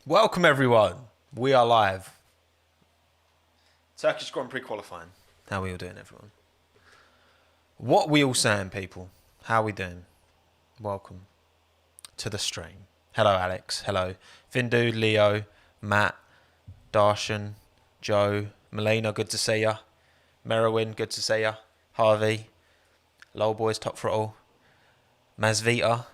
Welcome everyone. We are live. Turkish Grand Prix qualifying. How are we all doing, everyone? What we all saying, people? How are we doing? Welcome to the stream. Hello, Alex. Hello, Findu, Leo, Matt, Darshan, Joe, Melina. Good to see ya. Merowin. Good to see ya. Harvey, Lol Boys, Top Throttle, Mazvita,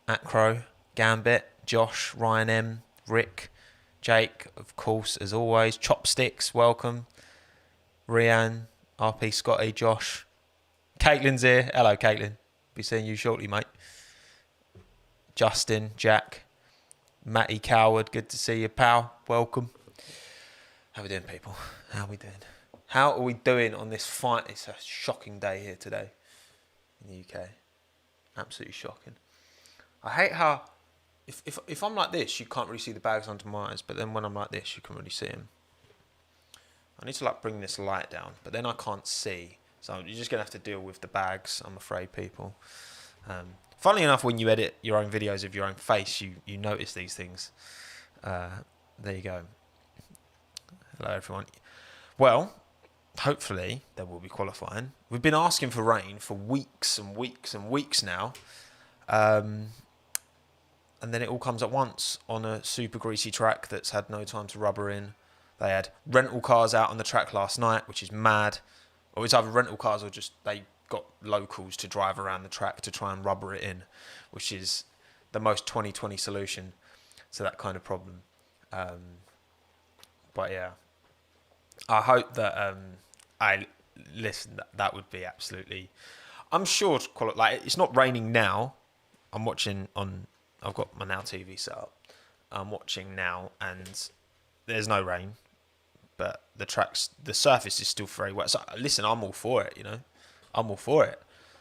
Acro, Gambit, Josh, Ryan M, Rick, Jake, of course, as always. Chopsticks, welcome. Rian, RP, Scotty, Josh. Caitlin's here. Hello, Caitlin. Be seeing you shortly, mate. Justin, Jack, Matty Coward, good to see you, pal. Welcome. How we doing, people? How are we doing? How are we doing on this fight? It's a shocking day here today in the UK. Absolutely shocking. I hate how if I'm like this, you can't really see the bags under my eyes, but then when I'm like this, you can really see them. I need to like bring this light down, but then I can't see. So you're just going to have to deal with the bags, I'm afraid, people. Funnily enough, when you edit your own videos of your own face, you notice these things. There you go. Hello, everyone. Well, hopefully there will be qualifying. We've been asking for rain for weeks and weeks and weeks now. And then it all comes at once on a super greasy track that's had no time to rubber in. They had rental cars out on the track last night, which is mad. Or it's either rental cars or just they got locals to drive around the track to try and rubber it in, which is the most 2020 solution to that kind of problem. But yeah, I hope that that would be absolutely. I'm sure like it's not raining now. I'm watching on. I've got my Now TV set up. I'm watching now, and there's no rain, but the surface is still very wet. So listen, I'm all for it. I'm all for it.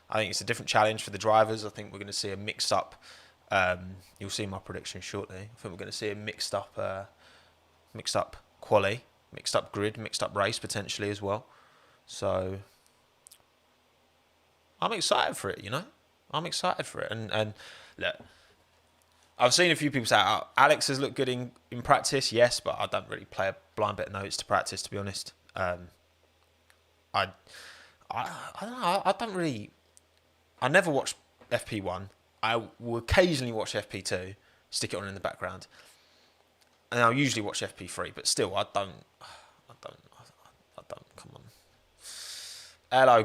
I think it's a different challenge for the drivers. I think we're going to see a mixed up. You'll see my prediction shortly. I think we're going to see a mixed up quali, mixed up grid, mixed up race potentially as well. So I'm excited for it. I'm excited for it, and look. I've seen a few people say, oh, Alex has looked good in practice, yes, but I don't really play a blind bit of notes to practice, to be honest. I don't know, I never watch FP1. I will occasionally watch FP2, stick it on in the background, and I'll usually watch FP3, but still, I don't, come on. Hello,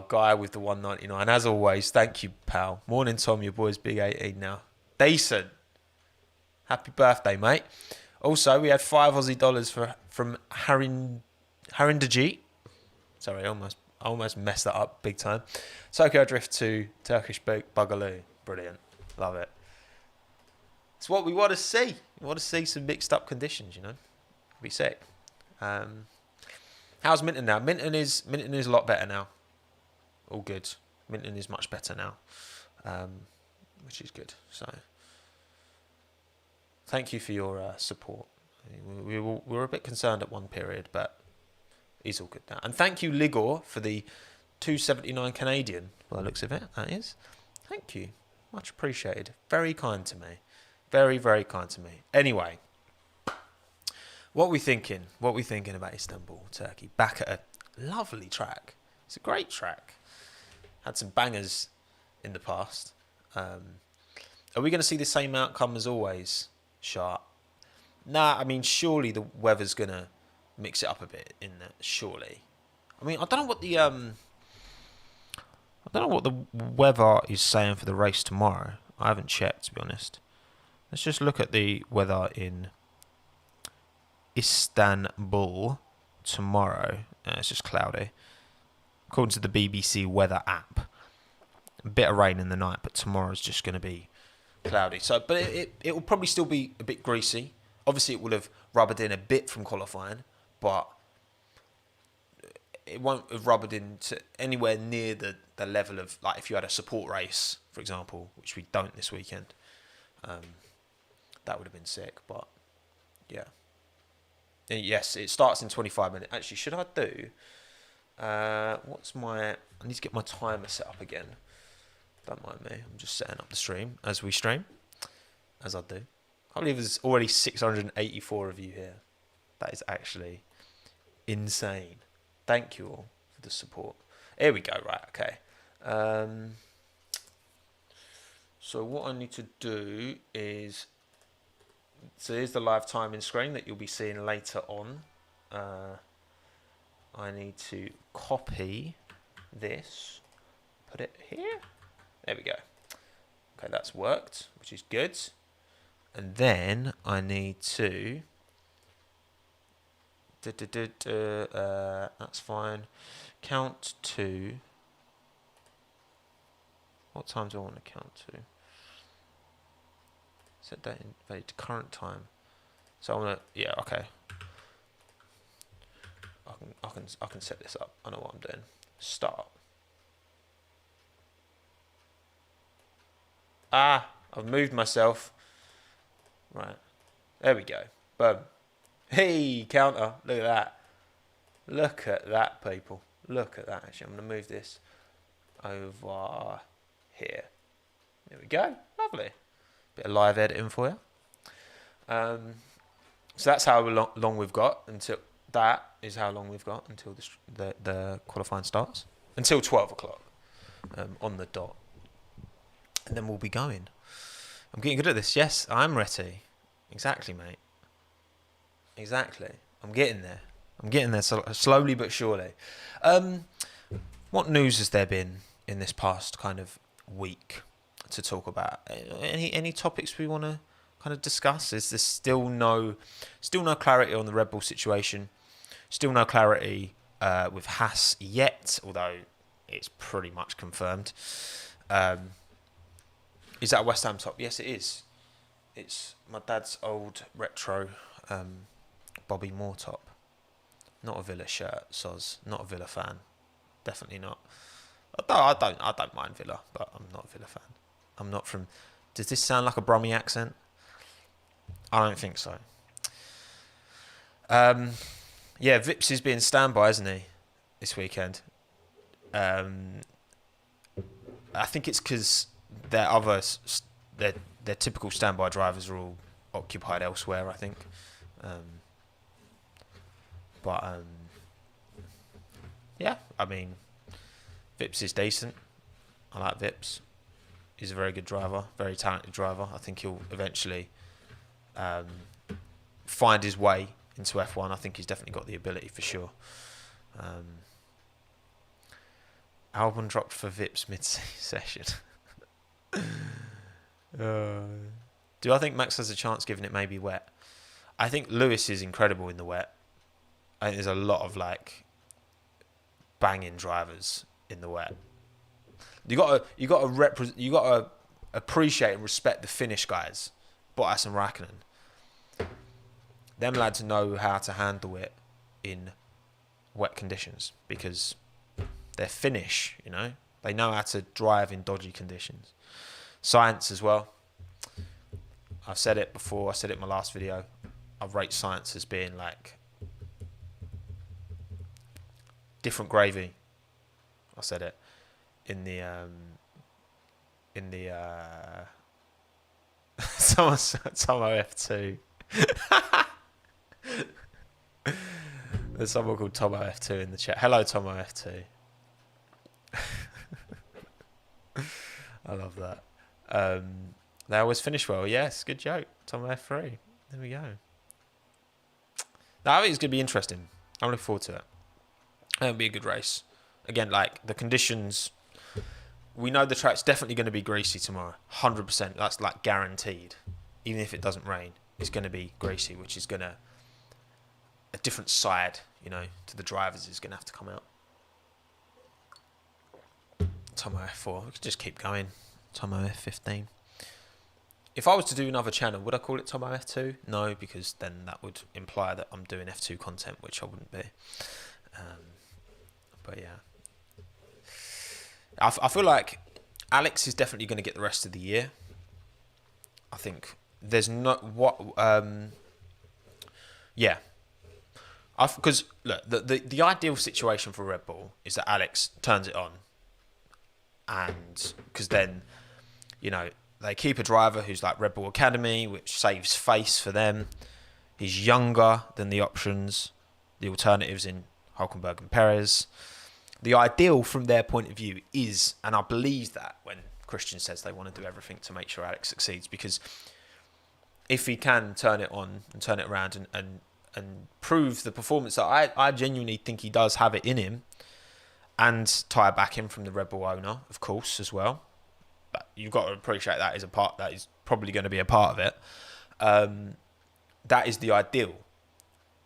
guy with the 199. As always, thank you, pal. Morning, Tom, your boy's big 18 now. Decent. Happy birthday, mate. Also, we had $5 from Harinderjeet. Sorry, I almost messed that up big time. Tokyo Drift to Turkish Boogaloo. Brilliant. Love it. It's what we want to see. We want to see some mixed up conditions, Be sick. How's Minton now? Minton is a lot better now. All good. Minton is much better now. Which is good. So thank you for your support. We were a bit concerned at one period, but he's all good now. And thank you, Ligor, for the $2.79 Canadian. By the looks of it, that is. Thank you. Much appreciated. Very kind to me. Very, very kind to me. Anyway, what we thinking? What we thinking about Istanbul, Turkey? Back at a lovely track. It's a great track. Had some bangers in the past. Are we going to see the same outcome as always, Sharp? Nah, I mean, surely the weather's going to mix it up a bit in that, surely. I mean, I don't know what the weather is saying for the race tomorrow. I haven't checked, to be honest. Let's just look at the weather in Istanbul tomorrow. It's just cloudy. According to the BBC weather app. A bit of rain in the night, but tomorrow's just going to be cloudy. So, but it will probably still be a bit greasy. Obviously, it will have rubbered in a bit from qualifying, but it won't have rubbered into anywhere near the level of, like, if you had a support race, for example, which we don't this weekend. That would have been sick, but yeah. And yes, it starts in 25 minutes. Actually, should I do... I need to get my timer set up again. Don't mind me. I'm just setting up the stream as we stream, as I do. can't believe there's already 684 of you here. That is actually insane. Thank you all for the support. Here we go. Right. Okay. So what I need to do is, so here's the live timing screen that you'll be seeing later on. I need to copy this, put it here. There we go. Okay, that's worked, which is good. And then I need to, that's fine. Count to, what time do I want to count to? Set that in value to current time. So I want to, yeah, okay. I can set this up. I know what I'm doing. Start. I've moved myself. Right. There we go. Boom. Hey, counter. Look at that. Look at that, people. Look at that. Actually, I'm going to move this over here. There we go. Lovely. Bit of live editing for you. So that's how long we've got until, that is how long we've got until the qualifying starts. Until 12 o'clock on the dot. And then we'll be going. I'm getting good at this. Yes, I'm ready. Exactly, mate. Exactly. I'm getting there. Slowly but surely. What news has there been in this past kind of week to talk about? Any topics we want to kind of discuss? Is there still no clarity on the Red Bull situation? Still no clarity with Haas yet, although it's pretty much confirmed. Is that a West Ham top? Yes, it is. It's my dad's old retro Bobby Moore top. Not a Villa shirt, soz. Not a Villa fan. Definitely not. I don't mind Villa, but I'm not a Villa fan. I'm not from. Does this sound like a Brummie accent? I don't think so. Yeah, Vips is being standby, isn't he, this weekend? I think it's because their typical standby drivers are all occupied elsewhere, I think. Yeah, I mean, Vips is decent. I like Vips. He's a very good driver, very talented driver. I think he'll eventually find his way into F1. I think he's definitely got the ability for sure. Album dropped for Vips mid-session. Do I think Max has a chance given it may be wet? I think Lewis is incredible in the wet. I think there's a lot of like banging drivers in the wet. You gotta appreciate and respect the Finnish guys, Bottas and Raikkonen. Them lads know how to handle it in wet conditions because they're Finnish, you know. They know how to drive in dodgy conditions. Science as well. I've said it before. I said it in my last video. I rate science as being like different gravy. I said it in the Tommo F2. There's someone called Tommo F2 in the chat. Hello, Tommo F2. I love that. They always finish well. Yes, good joke. Tommo F3. There we go. Now, I think it's going to be interesting. I'm looking forward to it. It'll be a good race. Again, like the conditions, we know the track's definitely going to be greasy tomorrow. 100%. That's like guaranteed. Even if it doesn't rain, it's going to be greasy, which is going to, a different side, you know, to the drivers is going to have to come out. Tommo F4. We could just keep going. Tommo F15. If I was to do another channel, would I call it Tommo F2? No, because then that would imply that I'm doing F2 content, which I wouldn't be. But yeah. I feel like Alex is definitely going to get the rest of the year. I think there's not what. Yeah. Because look, the ideal situation for Red Bull is that Alex turns it on, and because then, you know, they keep a driver who's like Red Bull Academy, which saves face for them. He's younger than the options, the alternatives in Hulkenberg and Perez. The ideal from their point of view is, and I believe that when Christian says they want to do everything to make sure Alex succeeds, because if he can turn it on and turn it around and prove the performance that I genuinely think he does have it in him, and tie back in from the Red Bull owner, of course, as well. But you've got to appreciate that is a part that is probably going to be a part of it. That is the ideal.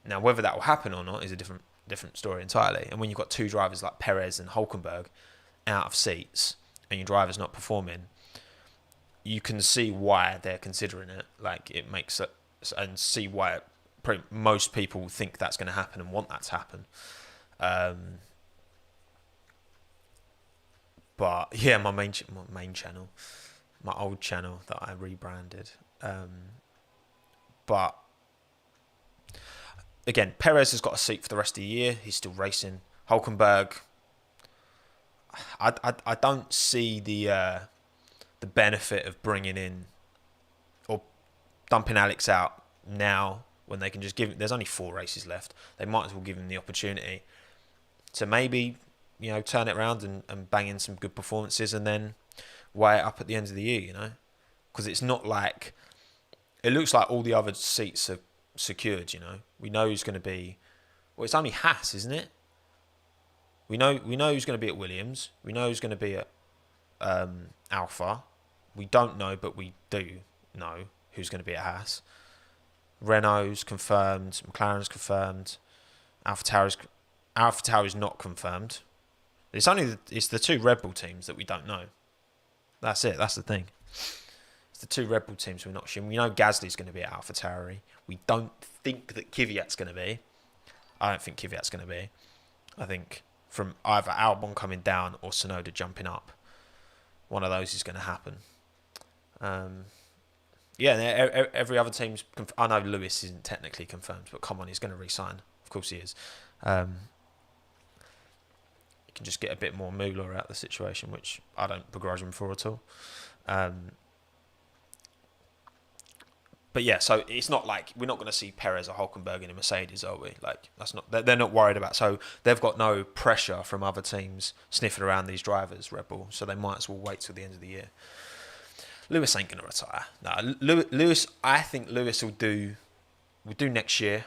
Now, whether that will happen or not is a different story entirely. And when you've got two drivers like Perez and Hulkenberg out of seats and your driver's not performing, you can see why they're considering it. Like, it makes it, and see why most people think that's going to happen and want that to happen. But yeah, my main channel, my old channel that I rebranded. But again, Perez has got a seat for the rest of the year. He's still racing. Hulkenberg, I don't see the benefit of bringing in or dumping Alex out now when they can just give him. There's only 4 races left. They might as well give him the opportunity to maybe, turn it around and bang in some good performances and then weigh it up at the end of the year, Because it's not like... It looks like all the other seats are secured, We know who's going to be... Well, it's only Haas, isn't it? We know who's going to be at Williams. We know who's going to be at Alpha. We don't know, but we do know who's going to be at Haas. Renault's confirmed. McLaren's confirmed. AlphaTauri's not confirmed. It's the 2 Red Bull teams that we don't know. That's it. That's the thing. It's the 2 Red Bull teams we're not sure. We know Gasly's going to be at AlphaTauri. We don't think that Kvyat's going to be. I don't think Kvyat's going to be. I think from either Albon coming down or Tsunoda jumping up, one of those is going to happen. Every other team's... I know Lewis isn't technically confirmed, but come on, he's going to re-sign. Of course he is. Can just get a bit more moolah out of the situation, which I don't begrudge him for at all. But yeah, so it's not like we're not going to see Perez or Hulkenberg in a Mercedes, are we? Like, that's not, they're not worried about. So they've got no pressure from other teams sniffing around these drivers, Red Bull. So they might as well wait till the end of the year. Lewis ain't going to retire. No, Lewis. I think Lewis will do next year,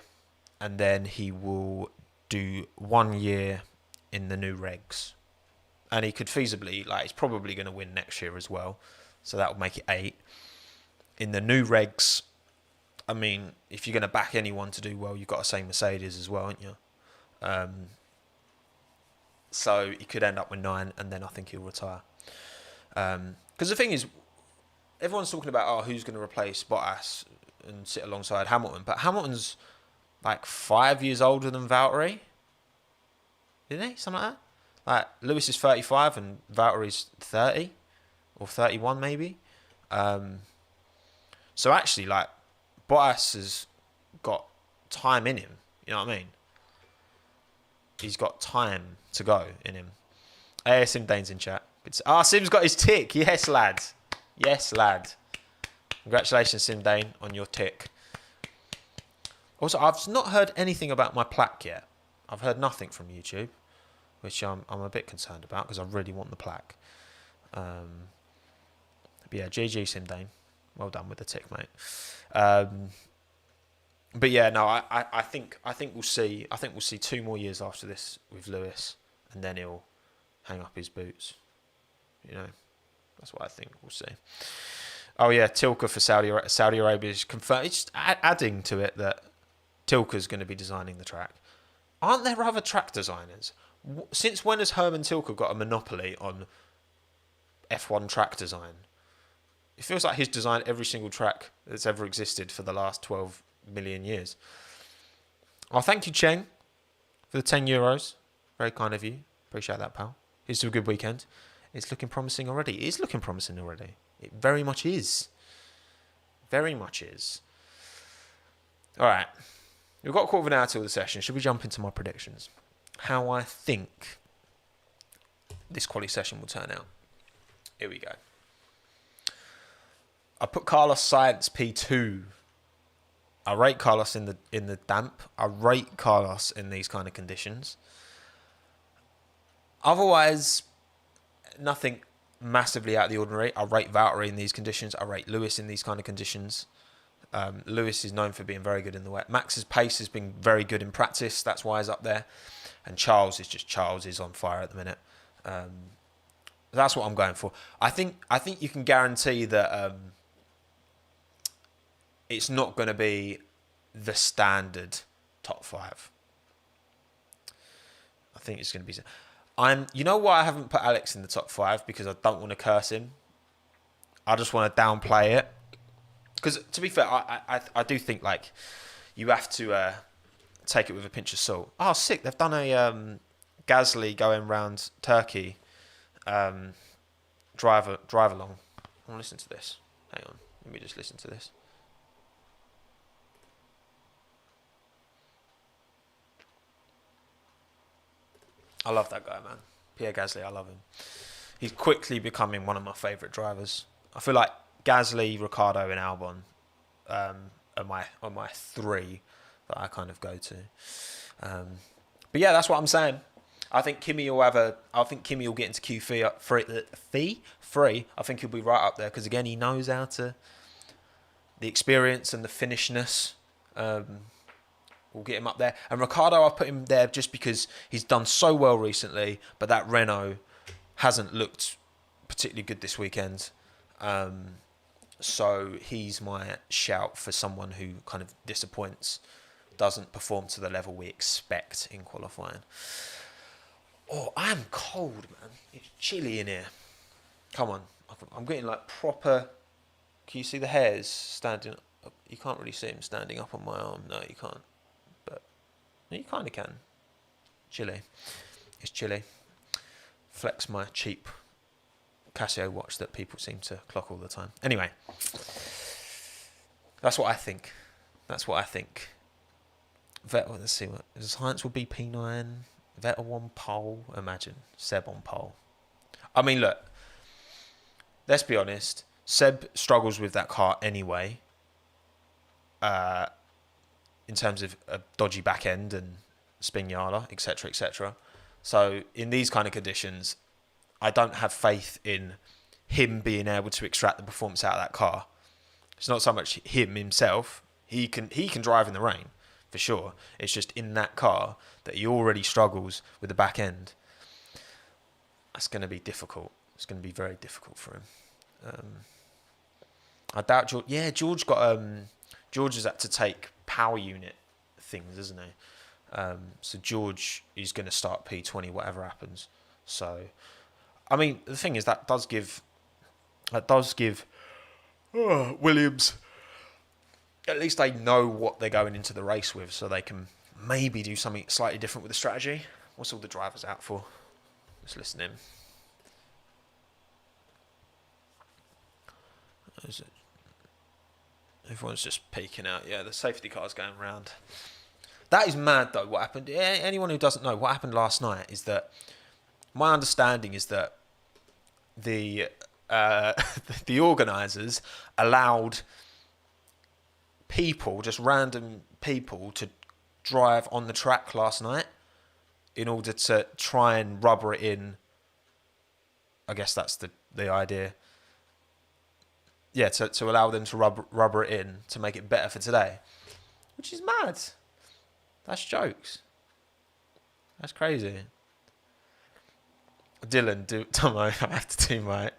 and then he will do 1 year in the new regs, and he could feasibly, he's probably going to win next year as well, so that will make it 8 in the new regs. I mean, if you're going to back anyone to do well, you've got to say Mercedes as well, aren't you? So he could end up with 9, and then I think he'll retire. Because the thing is, everyone's talking about who's going to replace Bottas and sit alongside Hamilton, but Hamilton's 5 years older than Valtteri. Isn't he? Something like that? Lewis is 35 and Valtteri's 30 or 31 maybe. So actually, Bottas has got time in him. You know what I mean? He's got time to go in him. Hey, Sim Dane's in chat. Sim's got his tick. Yes, lad. Yes, lad. Congratulations, Sim Dane, on your tick. Also, I've not heard anything about my plaque yet. I've heard nothing from YouTube, which I'm a bit concerned about because I really want the plaque. But yeah, GG Sim Dane. Well done with the tick, mate. But yeah, no, I think we'll see. I think we'll see 2 more years after this with Lewis, and then he'll hang up his boots. That's what I think we'll see. Oh yeah, Tilke for Saudi Arabia is confirmed. It's just adding to it that Tilke's going to be designing the track. Aren't there other track designers? Since when has Herman Tilke got a monopoly on F1 track design? It feels like he's designed every single track that's ever existed for the last 12 million years. Oh, thank you, Cheng, for the €10. Very kind of you. Appreciate that, pal. Here's to a good weekend. It's looking promising already. It is looking promising already. It very much is. Very much is. All right. We've got a quarter of an hour till the session. Should we jump into my predictions? How I think this quali session will turn out. Here we go. I put Carlos Sainz P2. I rate Carlos in the damp. I rate Carlos in these kind of conditions. Otherwise, nothing massively out of the ordinary. I rate Valtteri in these conditions. I rate Lewis in these kind of conditions. Lewis is known for being very good in the wet. Max's pace has been very good in practice. That's why he's up there. And Charles is on fire at the minute. That's what I'm going for. I think you can guarantee that it's not going to be the standard top 5. I think it's going to be. You know why I haven't put Alex in the top 5? Because I don't want to curse him. I just want to downplay it. Because to be fair, I do think like you have to take it with a pinch of salt. Oh, sick! They've done a Gasly going round Turkey drive along. I want to listen to this. Hang on, let me just listen to this. I love that guy, man. Pierre Gasly, I love him. He's quickly becoming one of my favourite drivers. I feel like Gasly, Ricciardo, and Albon are my 3 that I kind of go to. But yeah, that's what I'm saying. I think Kimi will get into Q3. I think he'll be right up there because again, he knows how to. The experience and the finishness will get him up there. And Ricciardo, I've put him there just because he's done so well recently, but that Renault hasn't looked particularly good this weekend. So he's my shout for someone who kind of disappoints, doesn't perform to the level we expect in qualifying. Oh, I am cold, man. It's chilly in here. Come on. I'm getting like proper... Can you see the hairs standing up? You can't really see them standing up on my arm. No, you can't. But you kind of can. Chilly. It's chilly. Flex my cheap Casio watch that people seem to clock all the time. Anyway, that's what I think. Vettel, let's see what Sainz will be P9. Vettel on pole. Imagine Seb on pole. I mean, look. Let's be honest. Seb struggles with that car anyway. In terms of a dodgy back end and Spinala, etc., etc. So in these kind of conditions, I don't have faith in him being able to extract the performance out of that car. It's not so much him himself. He can drive in the rain, for sure. It's just in that car that he already struggles with the back end. That's going to be difficult. It's going to be very difficult for him. I doubt George... Yeah, George has had to take power unit things, isn't he? So George is going to start P20, whatever happens. So... I mean, the thing is that does give Williams, at least they know what they're going into the race with, so they can maybe do something slightly different with the strategy. What's all the drivers out for? Let's listen in. Everyone's just peeking out. Yeah, the safety car's going round. That is mad, though, what happened. Anyone who doesn't know, what happened last night is that my understanding is that the organisers allowed people, just random people, to drive on the track last night in order to try and rubber it in. I guess that's the idea. Yeah, to allow them to rubber it in to make it better for today, which is mad. That's jokes. That's crazy. Tommo, I have to do my...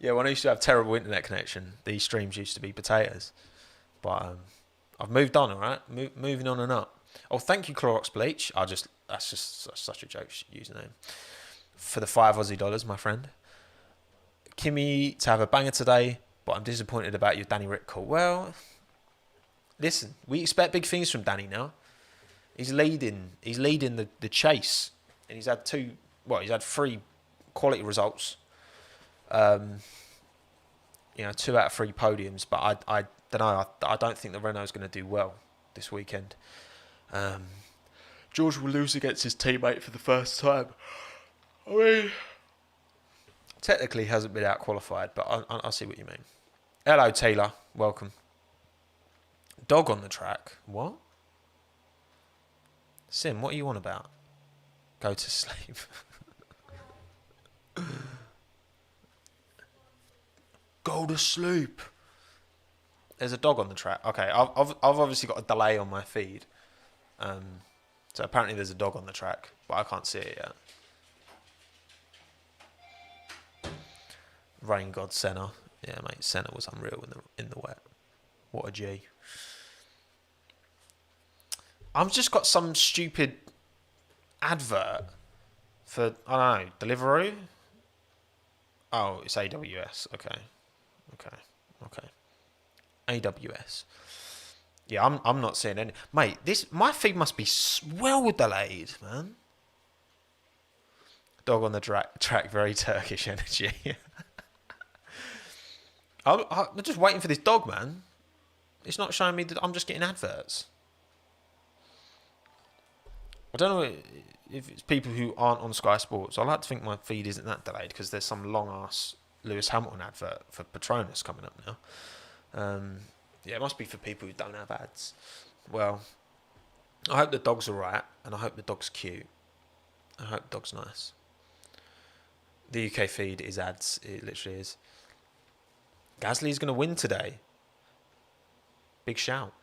Yeah, when I used to have terrible internet connection, these streams used to be potatoes. But I've moved on, all right? Moving on and up. Oh, thank you, Clorox Bleach. That's just such a joke username. For the $5 my friend. Kimi to have a banger today, but I'm disappointed about your Danny Rick call. Well, listen, we expect big things from Danny now. He's leading the chase, and he's had 3 quality results. 2 out of 3 podiums, but I don't know. I don't think the Renault's going to do well this weekend. George will lose against his teammate for the first time. I mean, technically he hasn't been out qualified, but I see what you mean. Hello, Taylor. Welcome. Dog on the track. What? Sim, what are you on about? Go to sleep. Go to sleep. There's a dog on the track. Okay, I've obviously got a delay on my feed. So apparently there's a dog on the track, but I can't see it yet. Rain God Senna. Yeah, mate, Senna was unreal in the wet. What a G. I've just got some stupid advert for, I don't know, Deliveroo? Oh, it's AWS. Okay. AWS. Yeah, I'm not seeing any. Mate, my feed must be well delayed, man. Dog on the track, very Turkish energy. I'm just waiting for this dog, man. It's not showing me that I'm just getting adverts. I don't know if it's people who aren't on Sky Sports. I like to think my feed isn't that delayed because there's some long-ass Lewis Hamilton advert for Patronus coming up now. Yeah, it must be for people who don't have ads. Well, I hope the dog's alright, and I hope the dog's cute. I hope the dog's nice. The UK feed is ads. It literally is. Gasly's going to win today. Big shout.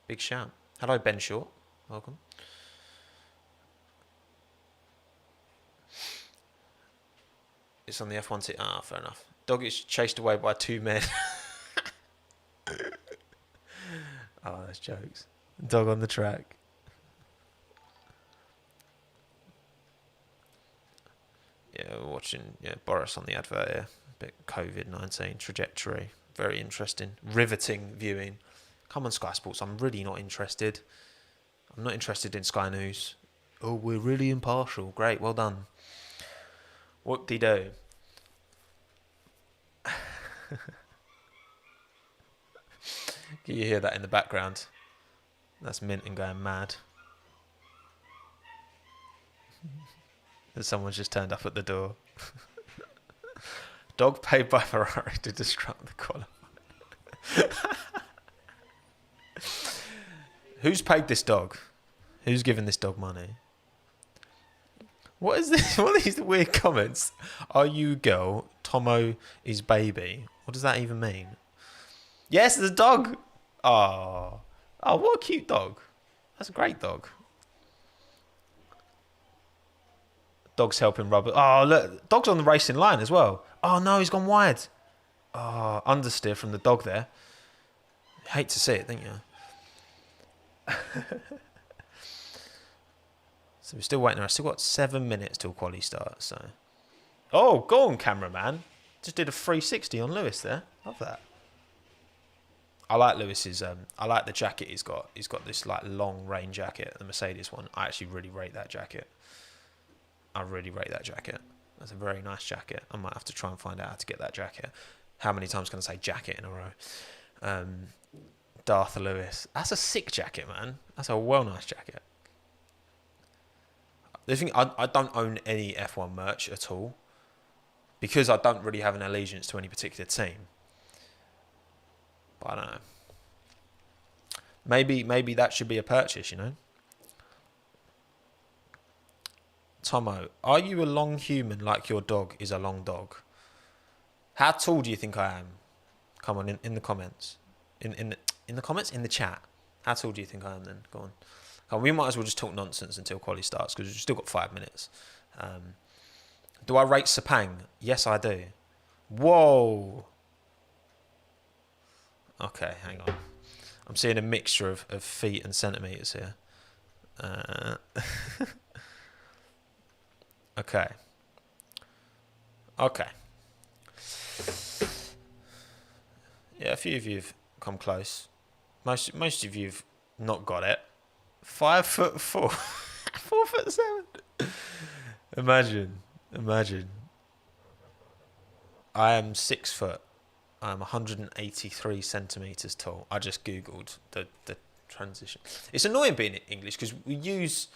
Big shout. Hello, Ben Short. Welcome. It's on the F1 team. Ah, fair enough. Dog is chased away by two men. Oh, that's jokes. Dog on the track. Yeah, we're watching Boris on the advert here. A bit COVID-19 trajectory. Very interesting. Riveting viewing. Come on, Sky Sports. I'm really not interested. I'm not interested in Sky News. Oh, we're really impartial. Great, well done. Whoop-de-doo. Can you hear that in the background? That's Minton going mad. Someone's just turned up at the door. Dog paid by Ferrari to disrupt the qualifier. Who's paid this dog? Who's given this dog money? What is this? What are these weird comments? Are you girl? Tommo is baby. What does that even mean? Yes, there's a dog. Oh, what a cute dog. That's a great dog. Dog's helping rubber. Oh, look, dog's on the racing line as well. Oh no, he's gone wide. Oh, understeer from the dog there. Hate to see it, don't you? So we're still waiting. I've still got 7 minutes till quali starts. So, oh, go on, cameraman. Just did a 360 on Lewis there. Love that. I like Lewis's. I like the jacket he's got. He's got this like long rain jacket, the Mercedes one. I actually really rate that jacket. I really rate that jacket. That's a very nice jacket. I might have to try and find out how to get that jacket. How many times can I say jacket in a row? Darth Lewis. That's a sick jacket, man. That's a well nice jacket. The thing, I don't own any F1 merch at all because I don't really have an allegiance to any particular team. But I don't know. Maybe that should be a purchase, you know? Tommo, are you a long human like your dog is a long dog? How tall do you think I am? Come on, in the comments. In the comments? In the chat. How tall do you think I am then? Go on. We might as well just talk nonsense until quali starts because we've still got 5 minutes. Do I rate Sepang? Yes, I do. Whoa. Okay, hang on. I'm seeing a mixture of feet and centimetres here. Okay. Yeah, a few of you've come close. Most of you've not got it. 5'4", 4'7". Imagine. I am 6 foot. I'm 183 centimeters tall. I just googled the transition. It's annoying being in English because we use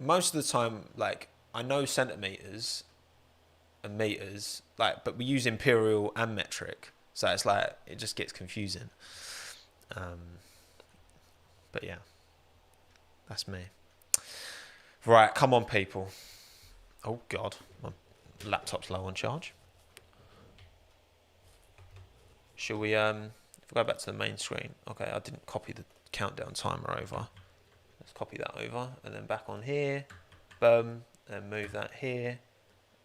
most of the time like I know centimeters and meters like, but we use imperial and metric. So it's like, it just gets confusing. But yeah, that's me. Right, come on, people. Oh, God. My laptop's low on charge. Shall we, if we go back to the main screen. Okay, I didn't copy the countdown timer over. Let's copy that over. And then back on here. Boom. And move that here.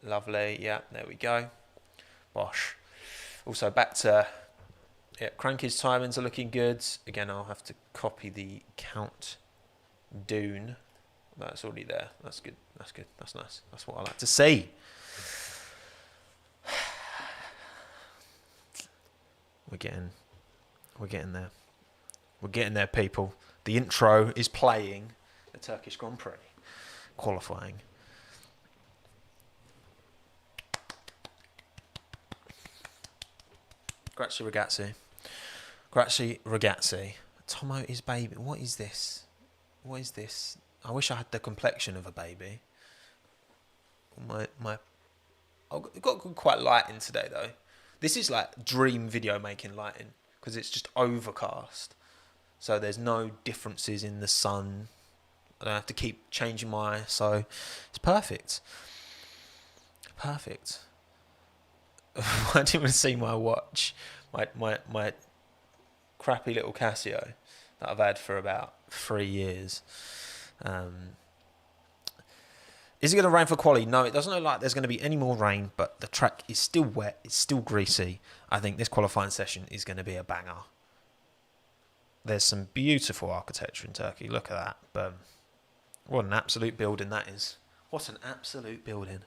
Lovely. Yeah, there we go. Bosh. Also, back to... Yeah, Cranky's timings are looking good. Again, I'll have to copy the count doon. That's already there. That's good. That's good. That's nice. That's what I like to see. We're getting there. We're getting there, people. The intro is playing the Turkish Grand Prix qualifying. Grazie ragazzi. Grazie ragazzi. Tommo is baby. What is this? What is this? I wish I had the complexion of a baby. I've got quite lighting today though. This is like dream video making lighting because it's just overcast. So there's no differences in the sun. I don't have to keep changing my ISO. It's perfect. Perfect. I didn't want to see my watch. My crappy little Casio that I've had for about 3 years. Is it going to rain for quali? No, it doesn't look like there's going to be any more rain, but the track is still wet. It's still greasy. I think this qualifying session is going to be a banger. There's some beautiful architecture in Turkey. Look at that. Boom. What an absolute building that is. What an absolute building.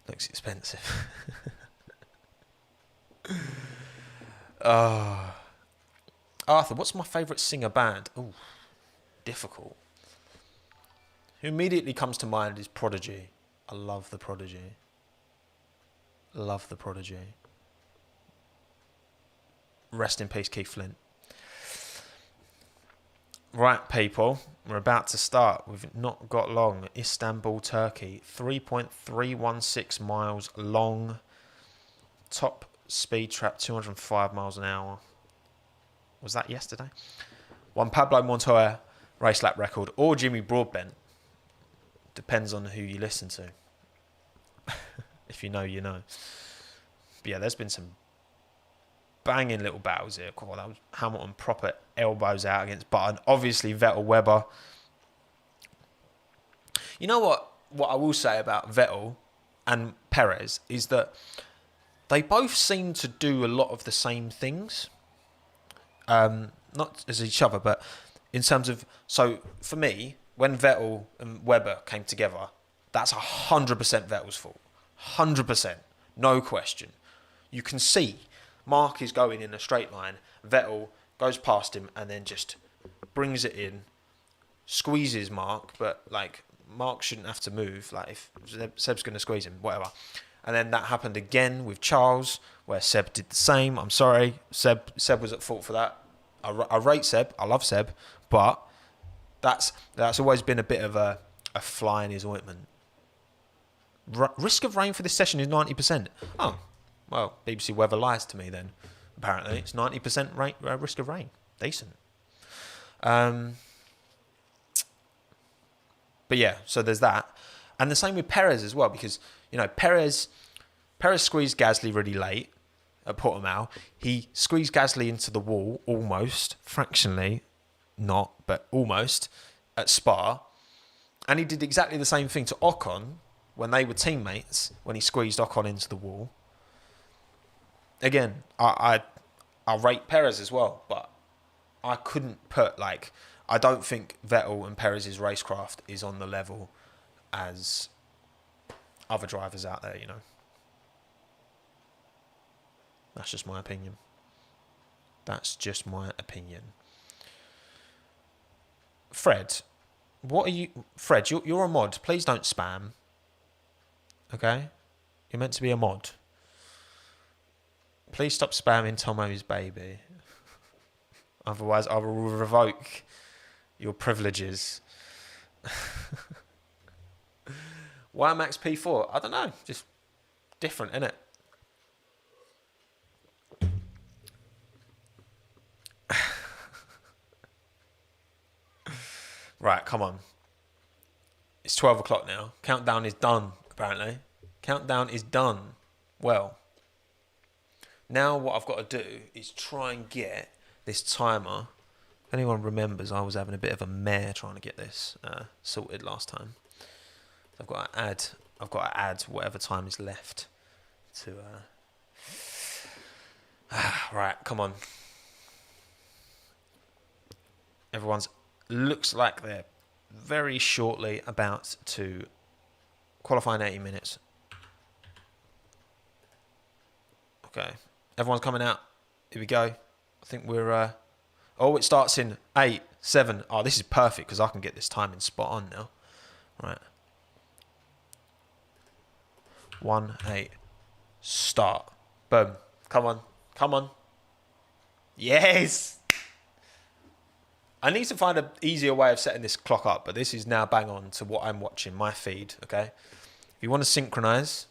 Looks expensive. Arthur, what's my favourite singer band? Ooh, difficult. Who immediately comes to mind is Prodigy. I love the Prodigy. Love the Prodigy. Rest in peace, Keith Flint. Right, people, we're about to start. We've not got long. Istanbul, Turkey. 3.316 miles long. Top speed trap, 205 miles an hour. Was that yesterday? One Pablo Montoya race lap record or Jimmy Broadbent. Depends on who you listen to. If you know, you know. But yeah, there's been some banging little battles here. Cool, that was Hamilton proper elbows out against Button. Obviously, Vettel Webber. You know what I will say about Vettel and Perez is that they both seem to do a lot of the same things. Not as each other, but in terms of... So, for me, when Vettel and Webber came together, that's 100% Vettel's fault. 100%. No question. You can see Mark is going in a straight line. Vettel goes past him and then just brings it in, squeezes Mark, but like Mark shouldn't have to move. Like if Seb's going to squeeze him, whatever. And then that happened again with Charles, where Seb did the same. I'm sorry, Seb was at fault for that. I rate Seb. I love Seb, but that's always been a bit of a fly in his ointment. Risk of rain for this session is 90%. Oh, well, BBC Weather lies to me then. Apparently, it's 90% risk of rain. Decent. But yeah, so there's that. And the same with Perez as well, because, you know, Perez squeezed Gasly really late at Portimao. He squeezed Gasly into the wall, almost, fractionally, not, but almost, at Spa. And he did exactly the same thing to Ocon when they were teammates, when he squeezed Ocon into the wall. Again, I rate Perez as well, but I couldn't put, like, I don't think Vettel and Perez's racecraft is on the level as other drivers out there, you know. That's just my opinion. That's just my opinion. Fred, what are you... Fred, you're a mod. Please don't spam. Okay? You're meant to be a mod. Please stop spamming Tommo's baby. Otherwise, I will revoke your privileges. Why Max P4? I don't know. Just different, innit? Right, come on. It's 12 o'clock now. Countdown is done, apparently. Countdown is done. Well, now what I've got to do is try and get this timer. If anyone remembers, I was having a bit of a mare trying to get this sorted last time. So I've got to add whatever time is left to right, come on. Everyone's looks like they're very shortly about to qualify in 80 minutes. Okay. Everyone's coming out. Here we go. I think we're it starts in 8, 7. Oh, this is perfect because I can get this timing spot on now. Right. 1, 8. Start. Boom. Come on. Come on. Yes! I need to find an easier way of setting this clock up, but this is now bang on to what I'm watching, my feed, okay? If you want to synchronize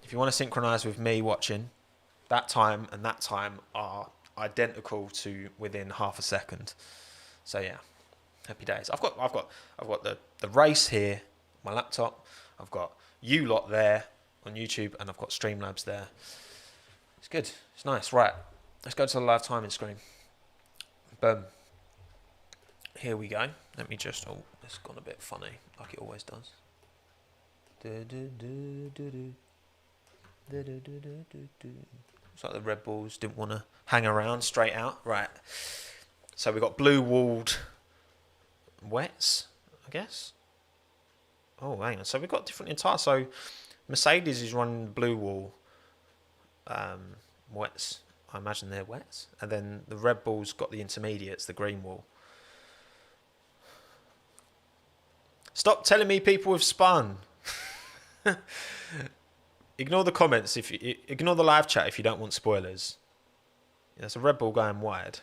with me watching, that time and that time are identical to within half a second. So yeah, happy days. I've got the race here, my laptop. I've got you lot there on YouTube, and I've got Streamlabs there. It's good. It's nice. Right, let's go to the live timing screen. Boom. Here we go. Let me just... Oh, it's gone a bit funny, like it always does. It's like the Red Bulls didn't want to hang around straight out. Right. So we've got blue-walled wets, I guess. Oh, hang on. So we've got different entire... So Mercedes is running blue wall wets. I imagine they're wets. And then the Red Bull's got the intermediates, the green wall. Stop telling me people have spun. Ignore the comments if you ignore the live chat if you don't want spoilers. Yeah, there's a Red Bull going wide.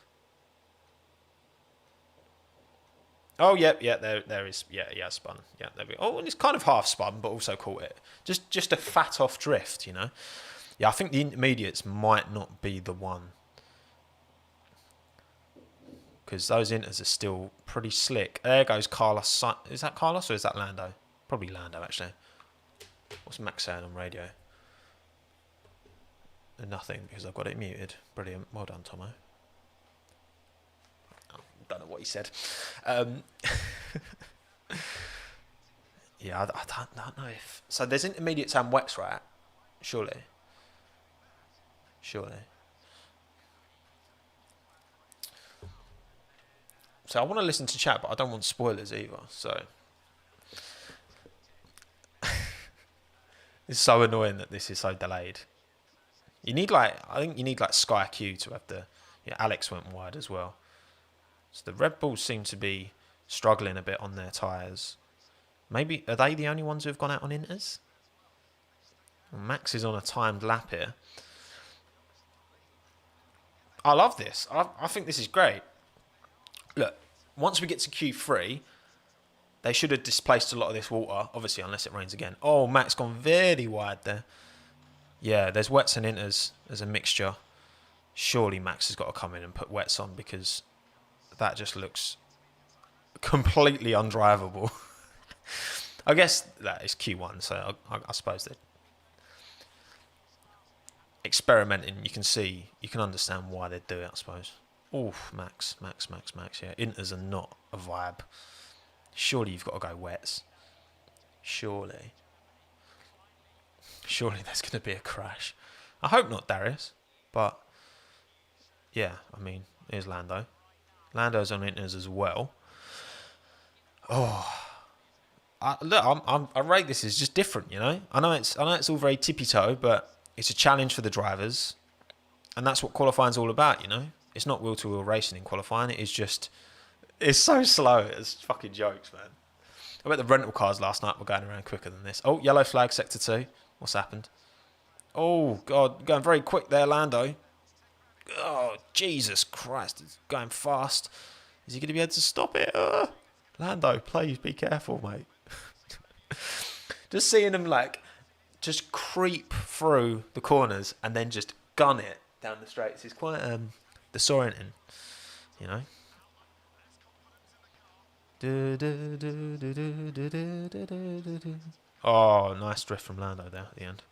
Oh, yep, yeah, there is. Yeah, spun. Yeah, there we go. Oh, and it's kind of half spun, but also caught it. Just a fat off drift, you know. Yeah, I think the intermediates might not be the one. Because those inters are still pretty slick. There goes Carlos. Is that Carlos or is that Lando? Probably Lando, actually. What's Max saying on radio? Nothing, because I've got it muted. Brilliant. Well done, Tommo. Oh, don't know what he said. Yeah, I don't know if... So there's intermediates and wets, right? Surely. So I want to listen to chat, but I don't want spoilers either. So it's so annoying that this is so delayed. I think you need Sky Q to have the... Yeah, Alex went wide as well. So the Red Bulls seem to be struggling a bit on their tyres. Maybe, are they the only ones who have gone out on inters? Well, Max is on a timed lap here. I love this. I think this is great. Look, once we get to Q3, they should have displaced a lot of this water, obviously, unless it rains again. Oh, Max gone very wide there. Yeah, there's wets and inters as a mixture. Surely Max has got to come in and put wets on because that just looks completely undrivable. I guess that is Q1, so I suppose that experimenting, you can understand why they do it, I suppose. Oof, Max, yeah. Inters are not a vibe. Surely you've got to go wets. Surely there's going to be a crash. I hope not, Darius. But, yeah, I mean, here's Lando. Lando's on inters as well. Oh, I rate this as just different, you know. I know it's all very tippy toe, but it's a challenge for the drivers, and that's what qualifying's all about, you know. It's not wheel to wheel racing in qualifying. It is just, it's so slow. It's fucking jokes, man. I bet the rental cars last night were going around quicker than this. Oh, yellow flag, sector 2. What's happened? Oh God, going very quick there, Lando. Oh Jesus Christ, it's going fast. Is he going to be able to stop it? Lando, please be careful, mate. Just seeing him just creep through the corners and then just gun it down the straights is quite disorienting, you know. Oh, nice drift from Lando there at the end.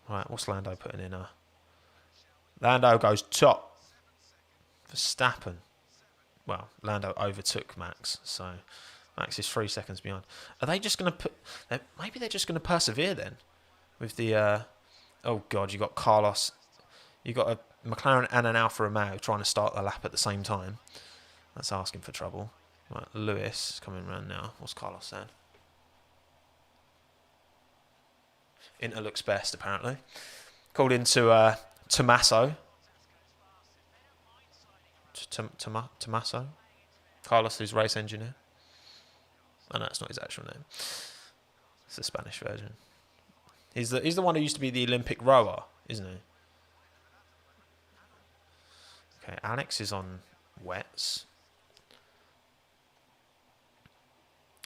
Right, what's Lando putting in? Lando goes top. Verstappen. Well, Lando overtook Max, so Max is 3 seconds behind. Are they just going to put... Maybe they're just going to persevere then with the... oh, God, you got Carlos... you got a McLaren and an Alfa Romeo trying to start the lap at the same time. That's asking for trouble. Right, Lewis coming around now. What's Carlos saying? Inter looks best, apparently. Called into Tommaso. Tommaso? Carlos, who's race engineer. Oh, no, it's not his actual name. It's the Spanish version. He's the one who used to be the Olympic rower, isn't he? Okay, Alex is on wets.